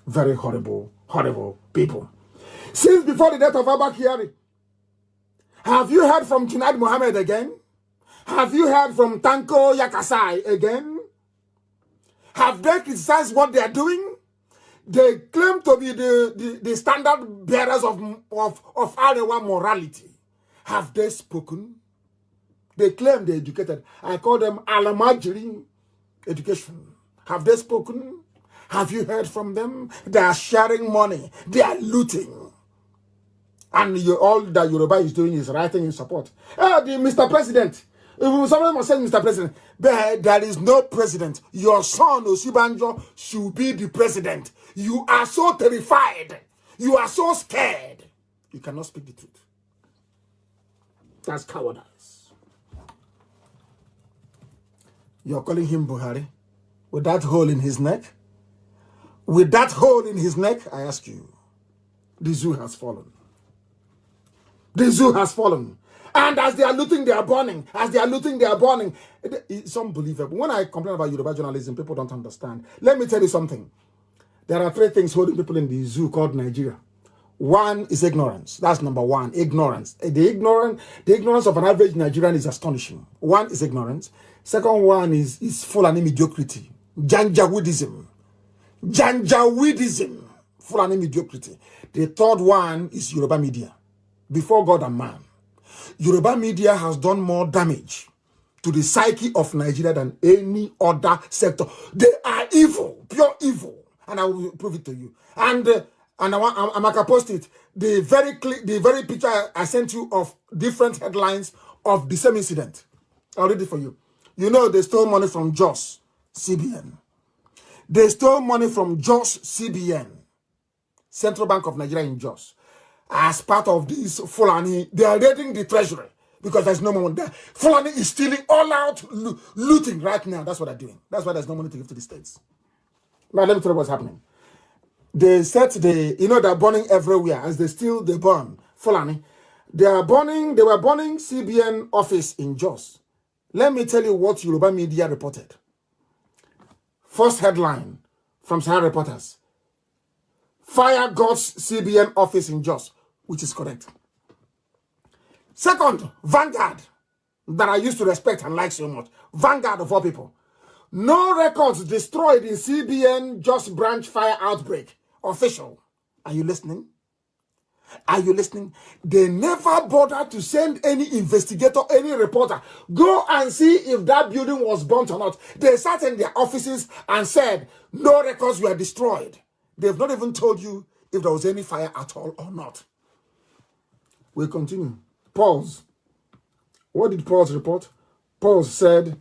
Very horrible, horrible people. Since before the death of Abba Kyari, have you heard from Junaid Mohammed again? Have you heard from Tanko Yakasai again? Have they criticized what they are doing? They claim to be the standard bearers of Arewa morality. Have they spoken? They claim they're educated. I call them Alamajiri education. Have they spoken? Have you heard from them? They are sharing money. They are looting. And all that Yoruba is doing is writing in support. Mr. President. Somebody must say, Mr. President, there is no president. Your son, Osibanjo, should be the president. You are so terrified. You are so scared. You cannot speak the truth. That's cowardice. You're calling him Buhari with that hole in his neck? With that hole in his neck, I ask you, the zoo has fallen. The zoo has fallen. And as they are looting, they are burning. As they are looting, they are burning. It's unbelievable. When I complain about Yoruba journalism, people don't understand. Let me tell you something. There are three things holding people in the zoo called Nigeria. One is ignorance. That's number one, ignorance. The ignorance of an average Nigerian is astonishing. One is ignorance. Second one is Fulani mediocrity. Janjaweedism. Janjaweedism. Fulani mediocrity. The third one is Yoruba media. Before God and man. Yoruba media has done more damage to the psyche of Nigeria than any other sector. They are evil, pure evil. And I will prove it to you. And I'm going to post it. The very picture I sent you of different headlines of the same incident. I'll read it for you. You know they stole money from Jos CBN. They stole money from Jos CBN, Central Bank of Nigeria in Jos. As part of this Fulani, they are raiding the treasury because there's no money there. Fulani is stealing all out, looting right now. That's what they're doing. That's why there's no money to give to the states. Now let me tell you what's happening. They said they're burning everywhere. As they steal, they burn. Fulani. They were burning CBN office in Jos. Let me tell you what Yoruba media reported. First headline from Sahara Reporters. fire God's CBN office in Jos, which is correct. Second, Vanguard, that I used to respect and like so much. Vanguard of all people. No records destroyed in CBN Jos branch fire outbreak. Official. Are you listening? Are you listening? They never bothered to send any investigator, any reporter. Go and see if that building was burnt or not. They sat in their offices and said, no records were destroyed. They've not even told you if there was any fire at all or not. We'll continue. Pause. What did Pause report? Pause said,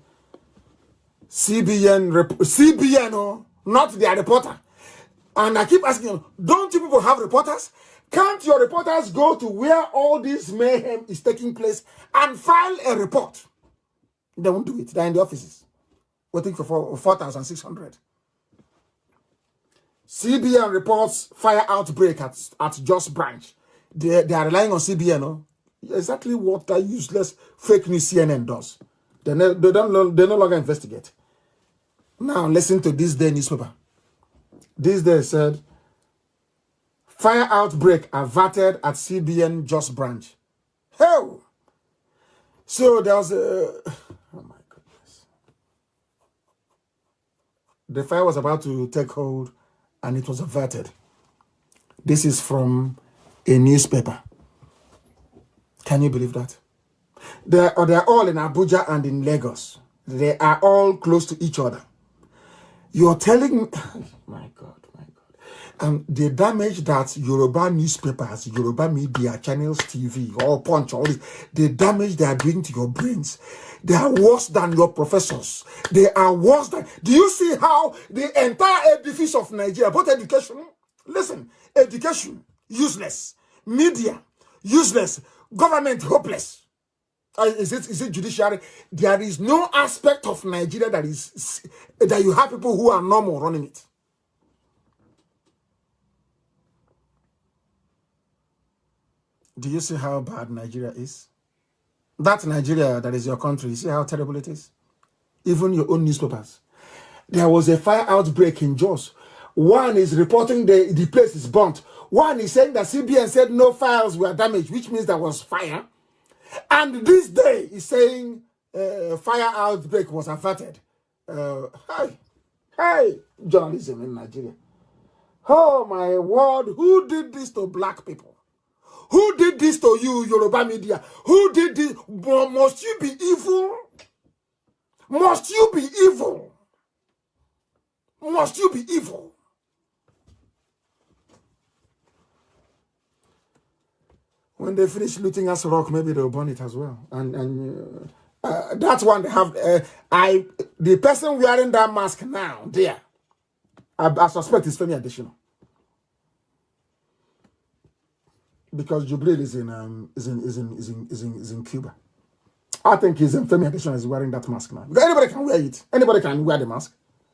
CBN, oh, not their reporter. And I keep asking them, don't you people have reporters? Can't your reporters go to where all this mayhem is taking place and file a report? They won't do it. They're in the offices, waiting for 4,600. CBN reports fire outbreak at Jos branch. They are relying on CBN. Oh? Exactly what that useless fake news CNN does. They no longer investigate. Now listen to this day newspaper. This day said, fire outbreak averted at CBN Jos branch. Hell! So there was a... Oh my goodness. The fire was about to take hold and it was averted. This is from a newspaper. Can you believe that? They're all in Abuja and in Lagos. They are all close to each other. You're telling me... My God. The damage that Yoruba newspapers, Yoruba media, channels, TV, all Punch, all this, the damage they are doing to your brains, they are worse than your professors. They are worse than... Do you see how the entire edifice of Nigeria, both education, listen, education, useless, media, useless, government, hopeless. Is it judiciary? There is no aspect of Nigeria that you have people who are normal running it. Do you see how bad Nigeria is? That Nigeria that is your country, you see how terrible it is? Even your own newspapers. There was a fire outbreak in Jos. One is reporting the place is burnt. One is saying that CBN said no files were damaged, which means there was fire. And this day is saying fire outbreak was averted. Hey, journalism in Nigeria. Oh my word, who did this to black people? Who did this to you, Yoruba media? Who did this? Must you be evil? Must you be evil? Must you be evil? When they finish looting us rock, maybe they'll burn it as well. And that's one they have. The person wearing that mask now, there, I suspect is Femi Additional. Because Jubril is in Cuba. I think he's in Femi Additional is wearing that mask now. Because anybody can wear it. Anybody can wear the mask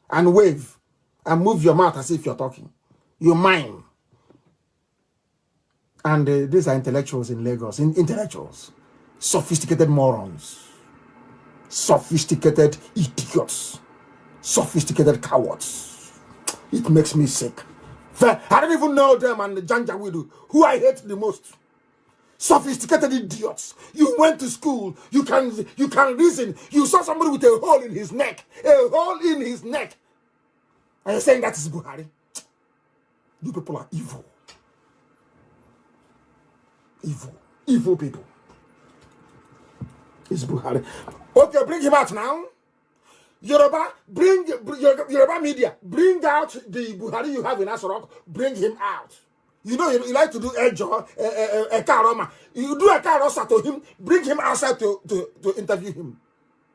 and wave and move your mouth as if you're talking. You mime. And these are intellectuals in Lagos. Intellectuals. Sophisticated morons. Sophisticated idiots. Sophisticated cowards. It makes me sick. I don't even know them and the Janjaweed, who I hate the most. Sophisticated idiots. You went to school. You can reason. You saw somebody with a hole in his neck. A hole in his neck. And you're saying that is Buhari. You people are evil. Evil. Evil people. It's Buhari. Okay, bring him out now. Yoruba, bring Yoruba media, bring out the Buhari you have in Asorok, bring him out. You know, you like to do a karoma. You do a karosa to him, bring him outside to interview him.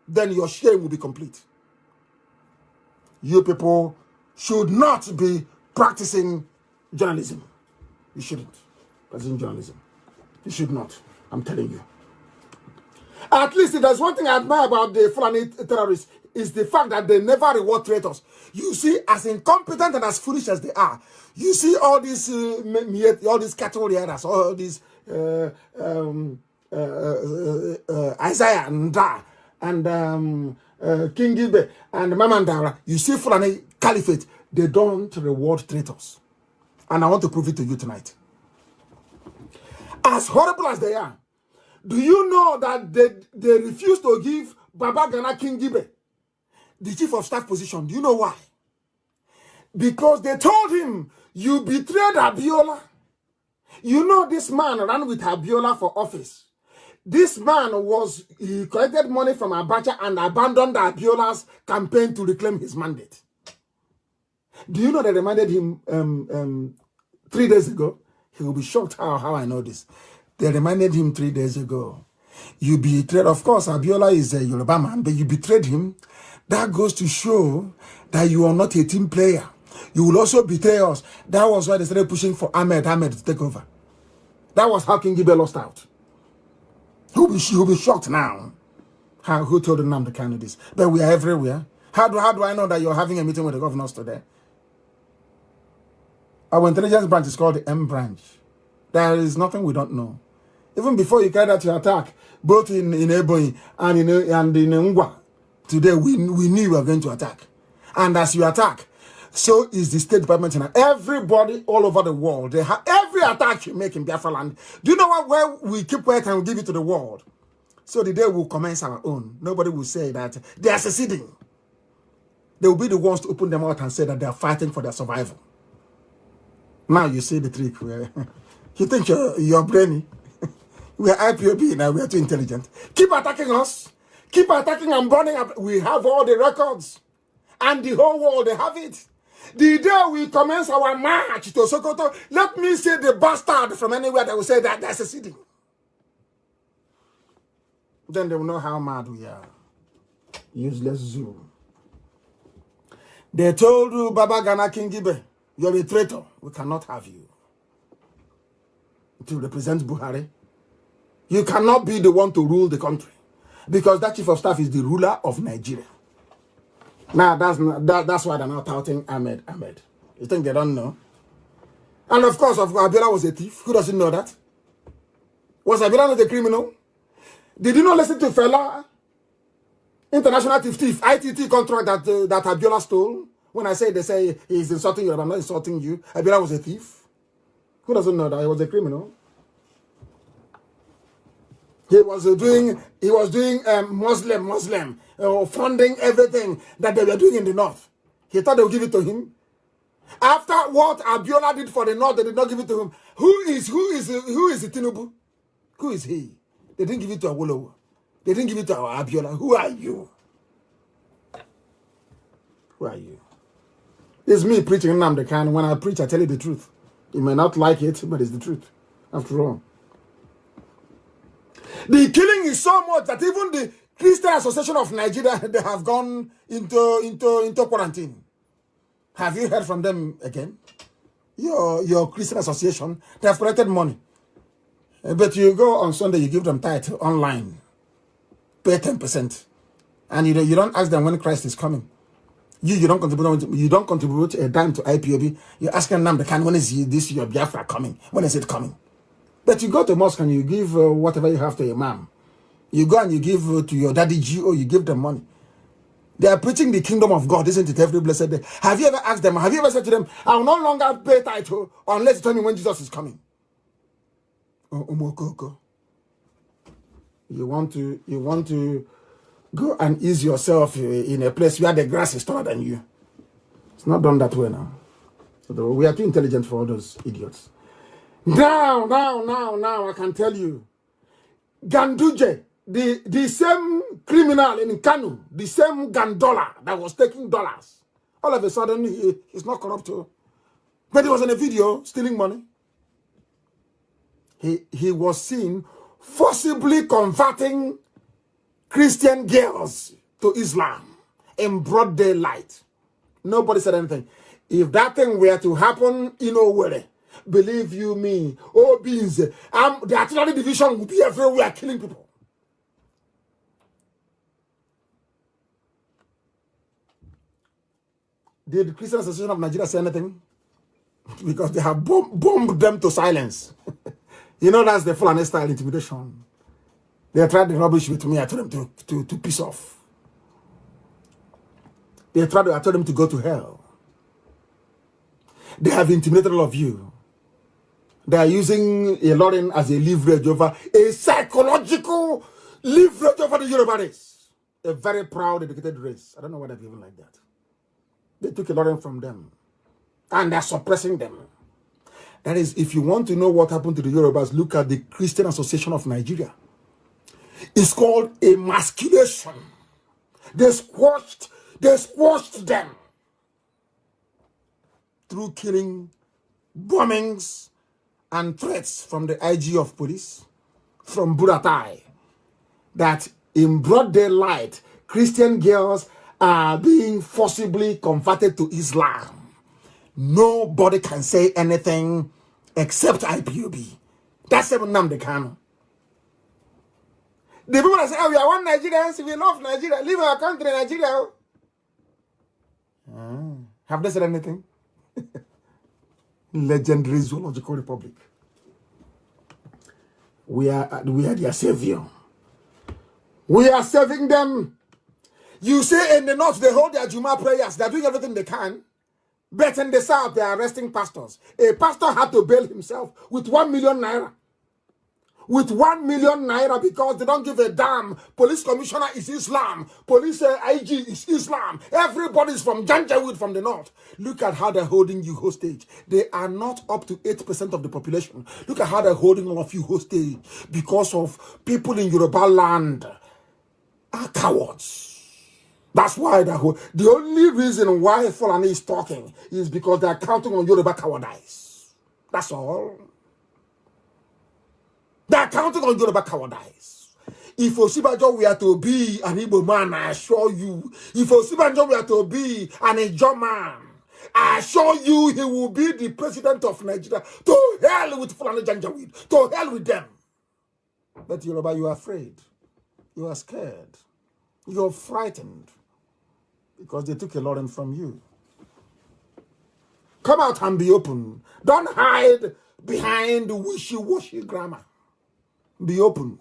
Then your shame will be complete. You people should not be practicing journalism. You shouldn't practicing journalism. You should not. I'm telling you. At least if there's one thing I admire about the Fulani terrorists, is the fact that they never reward traitors. You see, as incompetent and as foolish as they are, you see all these cattle raiders, all these Isaiah and Da and King Gibe and Mamandara. You see Fulani Caliphate, they don't reward traitors. And I want to prove it to you tonight. As horrible as they are, do you know that they refused to give Baba Gana Kingibe the chief of staff position? Do you know why? Because they told him, you betrayed Abiola. You know this man ran with Abiola for office. This man he collected money from Abacha and abandoned Abiola's campaign to reclaim his mandate. Do you know they reminded him 3 days ago? He will be shocked how I know this. They reminded him 3 days ago. You betrayed, of course, Abiola is a Yoruba man, but you betrayed him. That goes to show that you are not a team player. You will also betray us. That was why they started pushing for Ahmed to take over. That was how King Gibe lost out. He'll be shocked now. Who told Nnamdi Kanu this? But we are everywhere. How do I know that you're having a meeting with the governors today? Our intelligence branch is called the M branch. There is nothing we don't know. Even before you carried out your attack, both in Ebonyi and in Ngwa, today we knew you were going to attack. And as you attack, so is the State Department. And everybody all over the world, they have every attack you make in Biafra land. Do you know what? Where we keep quiet and we give it to the world? So the day we'll commence our own, nobody will say that they are seceding. They will be the ones to open them out and say that they are fighting for their survival. Now you see the trick. You think you're brainy. We are IPOB now. We are too intelligent. Keep attacking us. Keep attacking and burning up. We have all the records. And the whole world, they have it. The day we commence our march to Sokoto, let me see the bastard from anywhere that will say that they're seceding. Then they will know how mad we are. Useless zoo. They told you, Baba Gana Kingibe, you're a traitor. We cannot have you. To represent Buhari. You cannot be the one to rule the country. Because that chief of staff is the ruler of Nigeria. Now, that's why they're not touting Ahmed. You think they don't know? And of course, Abiola was a thief. Who doesn't know that? Was Abiola not a criminal? Did you not listen to Fela? International thief, ITT contract that Abiola stole? When I say, they say he's insulting you, I'm not insulting you. Abiola was a thief. Who doesn't know that he was a criminal? He was doing Muslim funding everything that they were doing in the north. He thought they would give it to him. After what Abiola did for the north, they did not give it to him. Who is Tinubu? Who is he? They didn't give it to Awolowo. They didn't give it to Abiola. Who are you? Who are you? It's me preaching Nnamdi Kanu. When I preach, I tell you the truth. You may not like it, but it's the truth. After all. The killing is so much that even the Christian Association of Nigeria, they have gone into quarantine. Have you heard from them again? Your Christian Association, they have collected money. But you go on Sunday, you give them tithe online. Pay 10%. And you don't ask them when Christ is coming. You don't contribute a dime to IPOB. You're asking them, when is this your Biafra coming? When is it coming? But you go to mosque and you give whatever you have to your mom. You go and you give to your daddy G.O., you give them money. They are preaching the kingdom of God, isn't it, every blessed day? Have you ever asked them, have you ever said to them, I will no longer pay title unless you tell me when Jesus is coming? You want to go and ease yourself in a place where the grass is taller than you. It's not done that way now. So we are too intelligent for all those idiots. Now, I can tell you. Ganduje, the same criminal in Kanu, the same Gandola that was taking dollars. All of a sudden, he's not corrupt too. But he was in a video stealing money. He was seen forcibly converting Christian girls to Islam in broad daylight. Nobody said anything. If that thing were to happen in Owerri, believe you me, beans, the artillery division will be everywhere killing people. Did the Christian Association of Nigeria say anything? Because they have bombed them to silence. You know, that's the Fulani style intimidation. They tried the rubbish with me. I told them to piss off. I told them to go to hell. They have intimidated all of you. They are using a Lauren as a leverage over, a psychological leverage over the Yoruba race. A very proud, educated race. I don't know why they're even like that. They took a Lauren from them. And they're suppressing them. That is, if you want to know what happened to the Yorubas, look at the Christian Association of Nigeria. It's called emasculation. They squashed them through killing, bombings, and threats from the IG of police, from Buratai, that in broad daylight, Christian girls are being forcibly converted to Islam. Nobody can say anything except IPOB. That's even Nnamdi Kanu. The people that say, oh, we are one Nigerians, we love Nigeria, leave our country, Nigeria. Have they said anything? Legendary Zoological Republic. We are their savior. We are saving them. You say in the north they hold their Juma prayers, they're doing everything they can. But in the south they are arresting pastors. A pastor had to bail himself with 1 million naira. With 1 million naira because they don't give a damn. Police commissioner is Islam. Police IG is Islam. Everybody's from Janjaweed from the north. Look at how they're holding you hostage. They are not up to 8% of the population. Look at how they're holding all of you hostage because of people in Yoruba land are cowards. That's why the only reason why Fulani is talking is because they are counting on Yoruba cowardice. That's all. They are counting on Yoruba cowardice. If Osibajo were to be an Igbo man, I assure you. If Osibajo were to be an Ijaw man, I assure you he will be the president of Nigeria. To hell with Fulani Janjaweed. To hell with them. But Yoruba, you are afraid. You are scared. You are frightened. Because they took a lot from you. Come out and be open. Don't hide behind the wishy-washy grammar. Be open.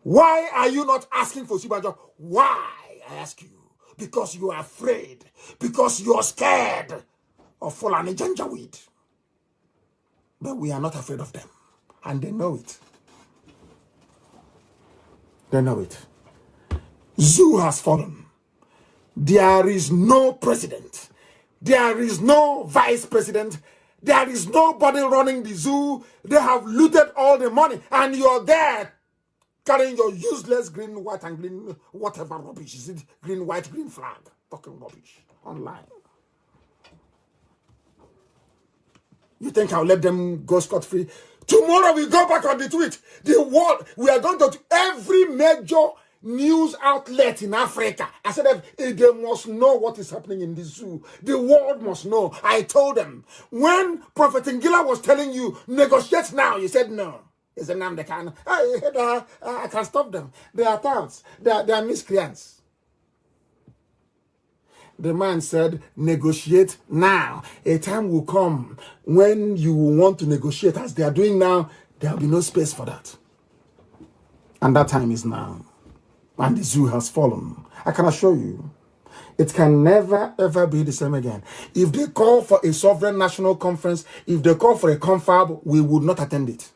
Why are you not asking for Osibajo? Why, I ask you? Because you are afraid. Because you are scared of Fulani Janjaweed. But we are not afraid of them. And they know it. They know it. Zoo has fallen. There is no president. There is no vice president. There is nobody running the zoo. They have looted all the money. And you're there carrying your useless green, white, and green, whatever rubbish. Is it green, white, green flag? Talking rubbish online. You think I'll let them go scot-free? Tomorrow we go back on the tweet. The world, we are going to every major news outlet in Africa. I said that they must know what is happening in the zoo. The world must know. I told them. When Prophet Ngila was telling you, negotiate now, you said no. He said, Nnamdi Kanu. I can stop them. They are thugs. They are miscreants. The man said, negotiate now. A time will come when you will want to negotiate as they are doing now. There will be no space for that. And that time is now. And the zoo has fallen. I can assure you, it can never, ever be the same again. If they call for a sovereign national conference, if they call for a confab, we would not attend it.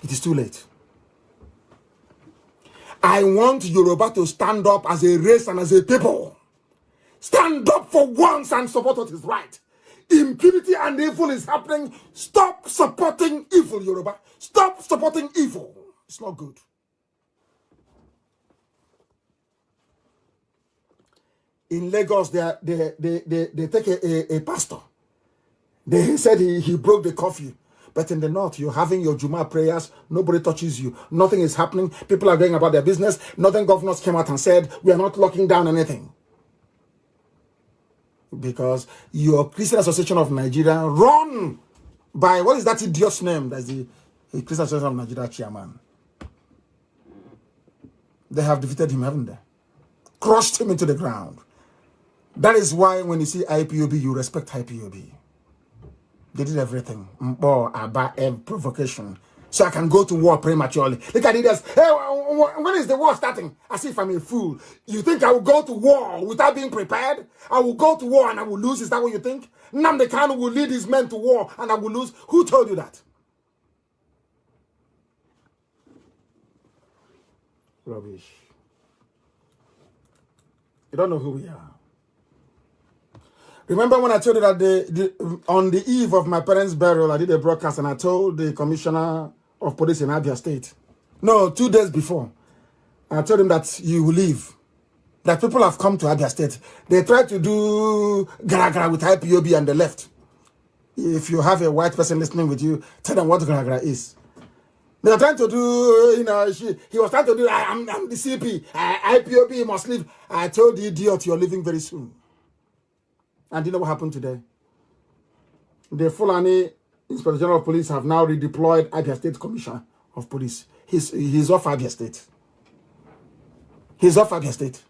It is too late. I want Yoruba to stand up as a race and as a people. Stand up for once and support what is right. Impunity and evil is happening. Stop supporting evil, Yoruba. Stop supporting evil. It's not good. In Lagos, they take a pastor. They said he broke the curfew. But in the north, you're having your Juma prayers. Nobody touches you. Nothing is happening. People are going about their business. Northern governors came out and said, we are not locking down anything. Because your Christian Association of Nigeria run by, what is that idiot's name? That's the Christian Association of Nigeria chairman. They have defeated him, haven't they? Crushed him into the ground. That is why when you see IPOB, you respect IPOB. They did everything. Provocation. so I can go to war prematurely. Look at it as, hey, when is the war starting? As if I'm a fool. You think I will go to war without being prepared? I will go to war and I will lose. Is that what you think? Nnamdi Kanu will lead his men to war and I will lose. Who told you that? Rubbish. You don't know who we are. Remember when I told you that on the eve of my parents' burial, I did a broadcast and I told the commissioner of police in Abia State, no, 2 days before, I told him that you will leave. That people have come to Abia State. They tried to do gara-gara with IPOB and they left. If you have a white person listening with you, tell them what gara-gara is. They are trying to do, you know, he was trying to do, I'm the CP, IPOB must leave. I told the idiot, you're leaving very soon. And you know what happened today? The Fulani Inspector General of Police have now redeployed Abia State Commissioner of Police. He's off Abia State. He's off Abia State.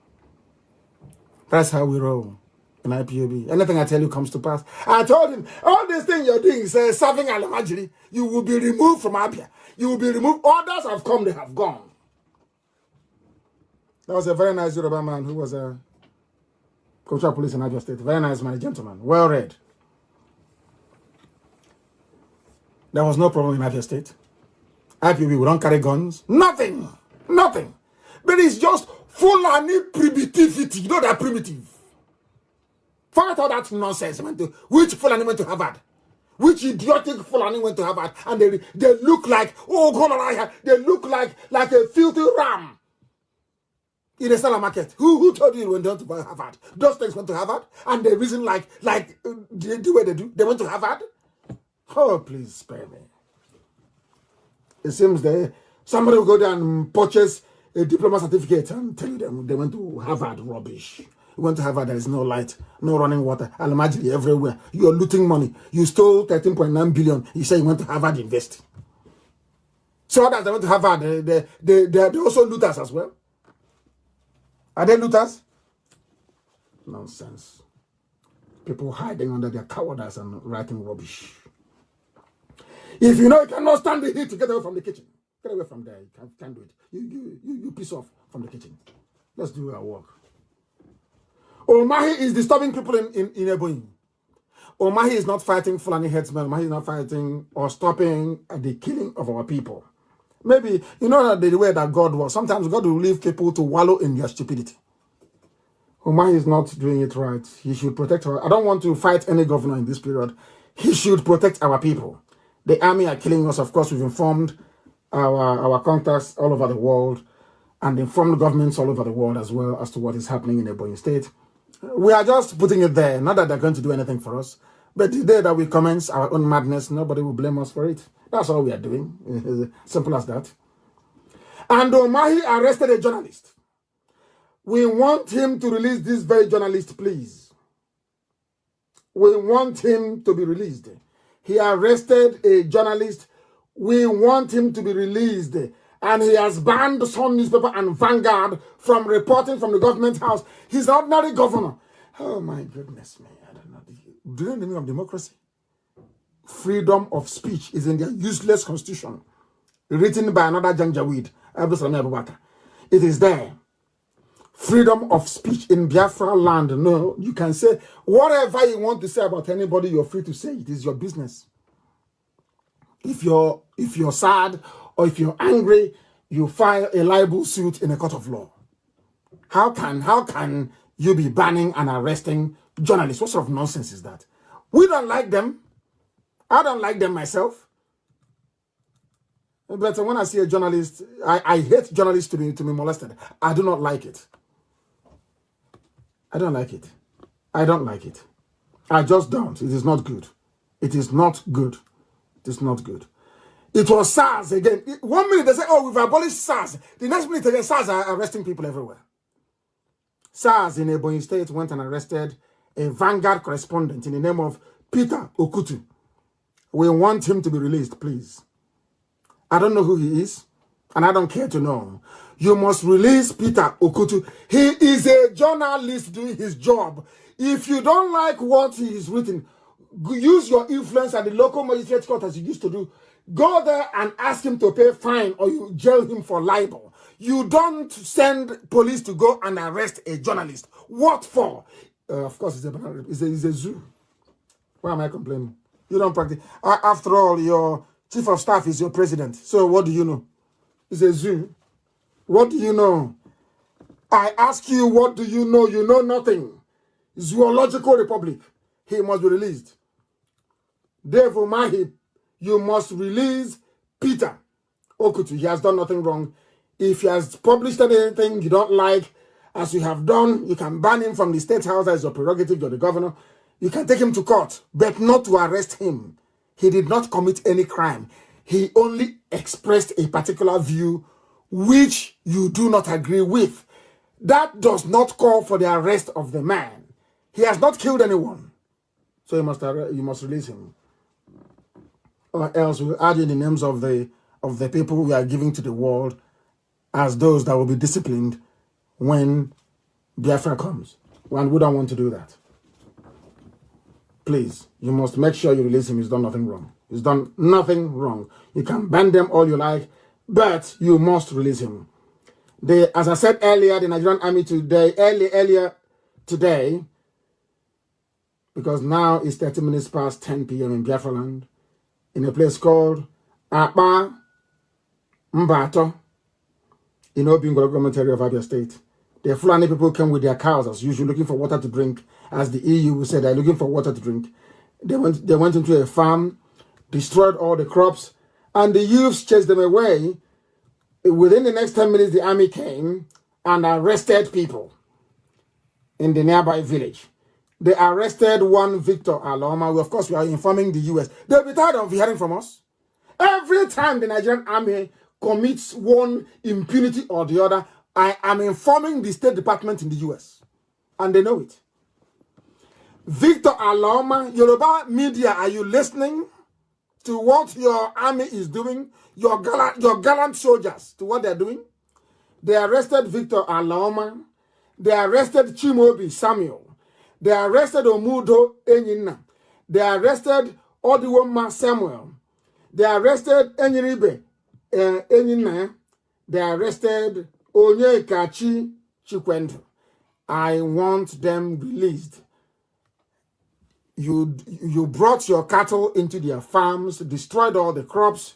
That's how we roll in IPOB. Anything I tell you comes to pass. I told him, all this thing you're doing is serving Alamajiri. You will be removed from Abia. You will be removed. Others have come, they have gone. That was a very nice Yoruba man who was a Commissioner of Police in Abia State. Very nice man, a gentleman. Well read. There was no problem in Abia State. IPOB, we don't carry guns. Nothing. Nothing. But it's just Fulani primitivity. You know that primitive. Forget all that nonsense. Which Fulani went to Harvard? Which idiotic Fulani went to Harvard? And they look like, oh, God, they look like a filthy ram in a seller market. Who told you when they went to Harvard? Those things went to Harvard, and they reason like the way they do. They went to Harvard. Oh, please spare me. It seems somebody will go there and purchase a diploma certificate and tell them they went to Harvard. Rubbish. You went to Harvard, there is no light, no running water, Alamajiri everywhere. You are looting money. You stole 13.9 billion. You say you went to Harvard invest. So others that went to Harvard, they also looters as well. Are they looters? Nonsense. People hiding under their cowardice and writing rubbish. If you know you cannot stand the heat, get away from the kitchen. Get away from there. You can't do it. You piss off from the kitchen. Let's do our work. Omahi is disturbing people in Ebonyi. Omahi is not fighting Fulani headsmen. Omahi is not fighting or stopping the killing of our people. Maybe, you know that the way that God works, sometimes God will leave people to wallow in their stupidity. Omahi is not doing it right. He should protect our... I don't want to fight any governor in this period. He should protect our people. The army are killing us. Of course, we've informed our contacts all over the world and informed governments all over the world as well as to what is happening in Ebonyi State. We are just putting it there. Not that they're going to do anything for us. But the day that we commence our own madness, nobody will blame us for it. That's all we are doing. Simple as that. And Omahi arrested a journalist. We want him to release this very journalist, please. We want him to be released. He arrested a journalist. We want him to be released. And he has banned the Sun newspaper and Vanguard from reporting from the government house. He's an ordinary governor. Oh my goodness me. I don't know. Do you know the meaning of democracy? Freedom of speech is in their useless constitution. Written by another Janjaweed. It is there. Freedom of speech in Biafra land. No, you can say whatever you want to say about anybody, you're free to say. It is your business. If you're sad or if you're angry, you file a libel suit in a court of law. How can you be banning and arresting journalists? What sort of nonsense is that? We don't like them. I don't like them myself. But when I see a journalist, I hate journalists to be molested. I do not like it. I don't like it. I don't like it. I just don't. It is not good. It is not good. It is not good. It was SARS again. 1 minute they say, oh, we've abolished SARS. The next minute again, SARS are arresting people everywhere. SARS in Ebonyi State went and arrested a Vanguard correspondent in the name of Peter Okutu. We want him to be released, please. I don't know who he is, and I don't care to know. You must release Peter Okutu. He is a journalist doing his job. If you don't like what he is written, use your influence at the local magistrate court as you used to do. Go there and ask him to pay fine or you jail him for libel. You don't send police to go and arrest a journalist. What for? Of course, it's a zoo. Why am I complaining? You don't practice. After all, your chief of staff is your president. So what do you know? It's a zoo. What do you know? I ask you, what do you know? You know nothing. Zoological Republic. He must be released. Dave Umahi, you must release Peter Okutu. He has done nothing wrong. If he has published anything you don't like, as you have done, you can ban him from the state house as your prerogative. You're the governor. You can take him to court, but not to arrest him. He did not commit any crime. He only expressed a particular view which you do not agree with. That does not call for the arrest of the man. He has not killed anyone. So you must release him. Or else we'll add in the names of the people we are giving to the world as those that will be disciplined when Biafra comes. And we don't want to do that. Please, you must make sure you release him. He's done nothing wrong. He's done nothing wrong. You can ban them all you like, but you must release him. As I said earlier, the Nigerian army today, earlier today, because now it's 30 minutes past 10 p.m. in Biafra land, in a place called Akpa Mbato, in Obingolo government area of Abia State. The Fulani people came with their cows, as usual, looking for water to drink. As the EU said, they're looking for water to drink. They went into a farm, destroyed all the crops, and the youths chased them away. Within the next 10 minutes, the army came and arrested people in the nearby village. They arrested one Victor Aloma. Of course, we are informing the US. They'll be tired of hearing from us. Every time the Nigerian army commits one impunity or the other, I am informing the State Department in the US. And they know it. Victor Aloma, Yoruba media, are you listening to what your army is doing? Your gallant soldiers, to what they're doing? They arrested Victor Aloma. They arrested Chimobi Samuel. They arrested Omudo Enyina. They arrested Odiwoma Samuel. They arrested Enyiribe Enyina. They arrested Onyekachi Chikwendo. I want them released. You brought your cattle into their farms, destroyed all the crops,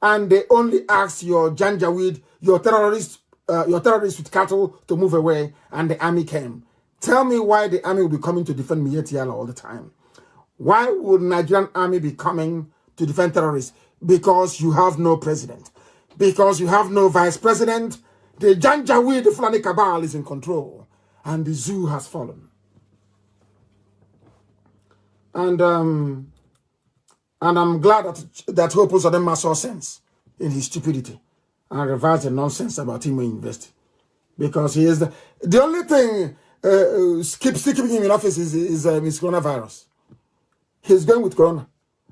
and they only asked your Janjaweed, your terrorists with cattle to move away, and the army came. Tell me why the army will be coming to defend Mietiala all the time. Why would Nigerian army be coming to defend terrorists? Because you have no president. Because you have no vice president. The Janjaweed, the Fulani cabal is in control, and the zoo has fallen. And I'm glad that Hope Uzodinma saw sense in his stupidity and reversed the nonsense about him investing. Because he is the only thing still keeping him in office is coronavirus. He's going with corona.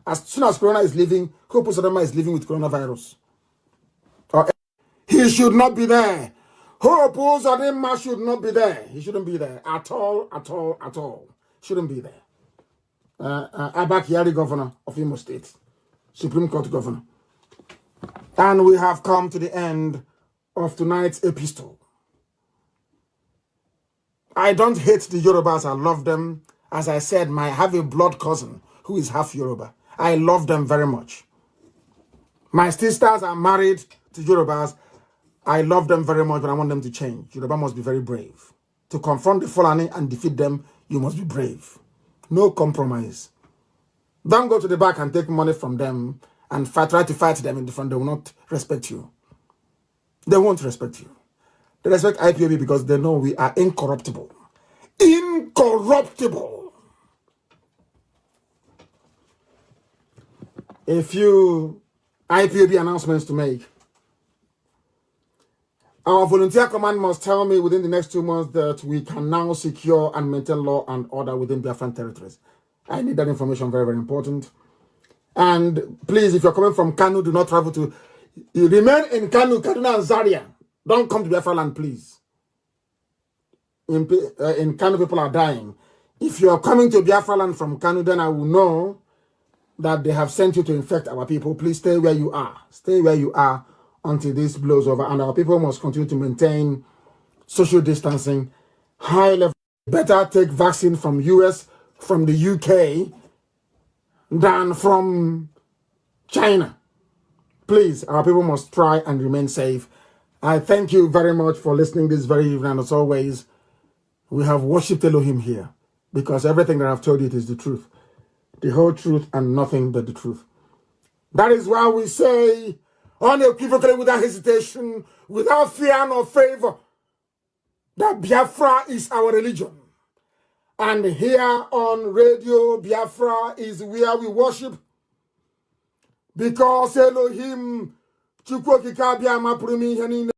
As soon as corona is leaving, Hope Uzodinma is living with coronavirus. He should not be there. Hope Uzodinma should not be there. He shouldn't be there at all, at all, at all. Shouldn't be there. Abak Yari, governor of Imo State, Supreme Court governor. And we have come to the end of tonight's epistle. I don't hate the Yorubas. I love them. As I said, I have a blood cousin who is half Yoruba. I love them very much. My sisters are married to Yorubas. I love them very much, but I want them to change. Yoruba must be very brave. To confront the Fulani and defeat them, you must be brave. No compromise. Don't go to the back and take money from them and try to fight them in the front. They will not respect you. They won't respect you. They respect IPOB because they know we are incorruptible. Incorruptible. A few IPOB announcements to make. Our volunteer command must tell me within the next 2 months that we can now secure and maintain law and order within Biafran territories. I need that information, very, very important. And please, if you're coming from Kanu, do not travel to... You remain in Kanu, Kaduna and Zaria. Don't come to Biafra land, please. In Kanu, people are dying. If you're coming to Biafra land from Kanu, then I will know that they have sent you to infect our people, please stay where you are. Stay where you are until this blows over. And our people must continue to maintain social distancing, high level. Better take vaccine from US, from the UK, than from China. Please, our people must try and remain safe. I thank you very much for listening this very evening. And as always, we have worshipped Elohim here because everything that I've told you is the truth. The whole truth and nothing but the truth. That is why we say, unequivocally, without hesitation, without fear nor favor, that Biafra is our religion. And here on Radio Biafra is where we worship. Because Elohim,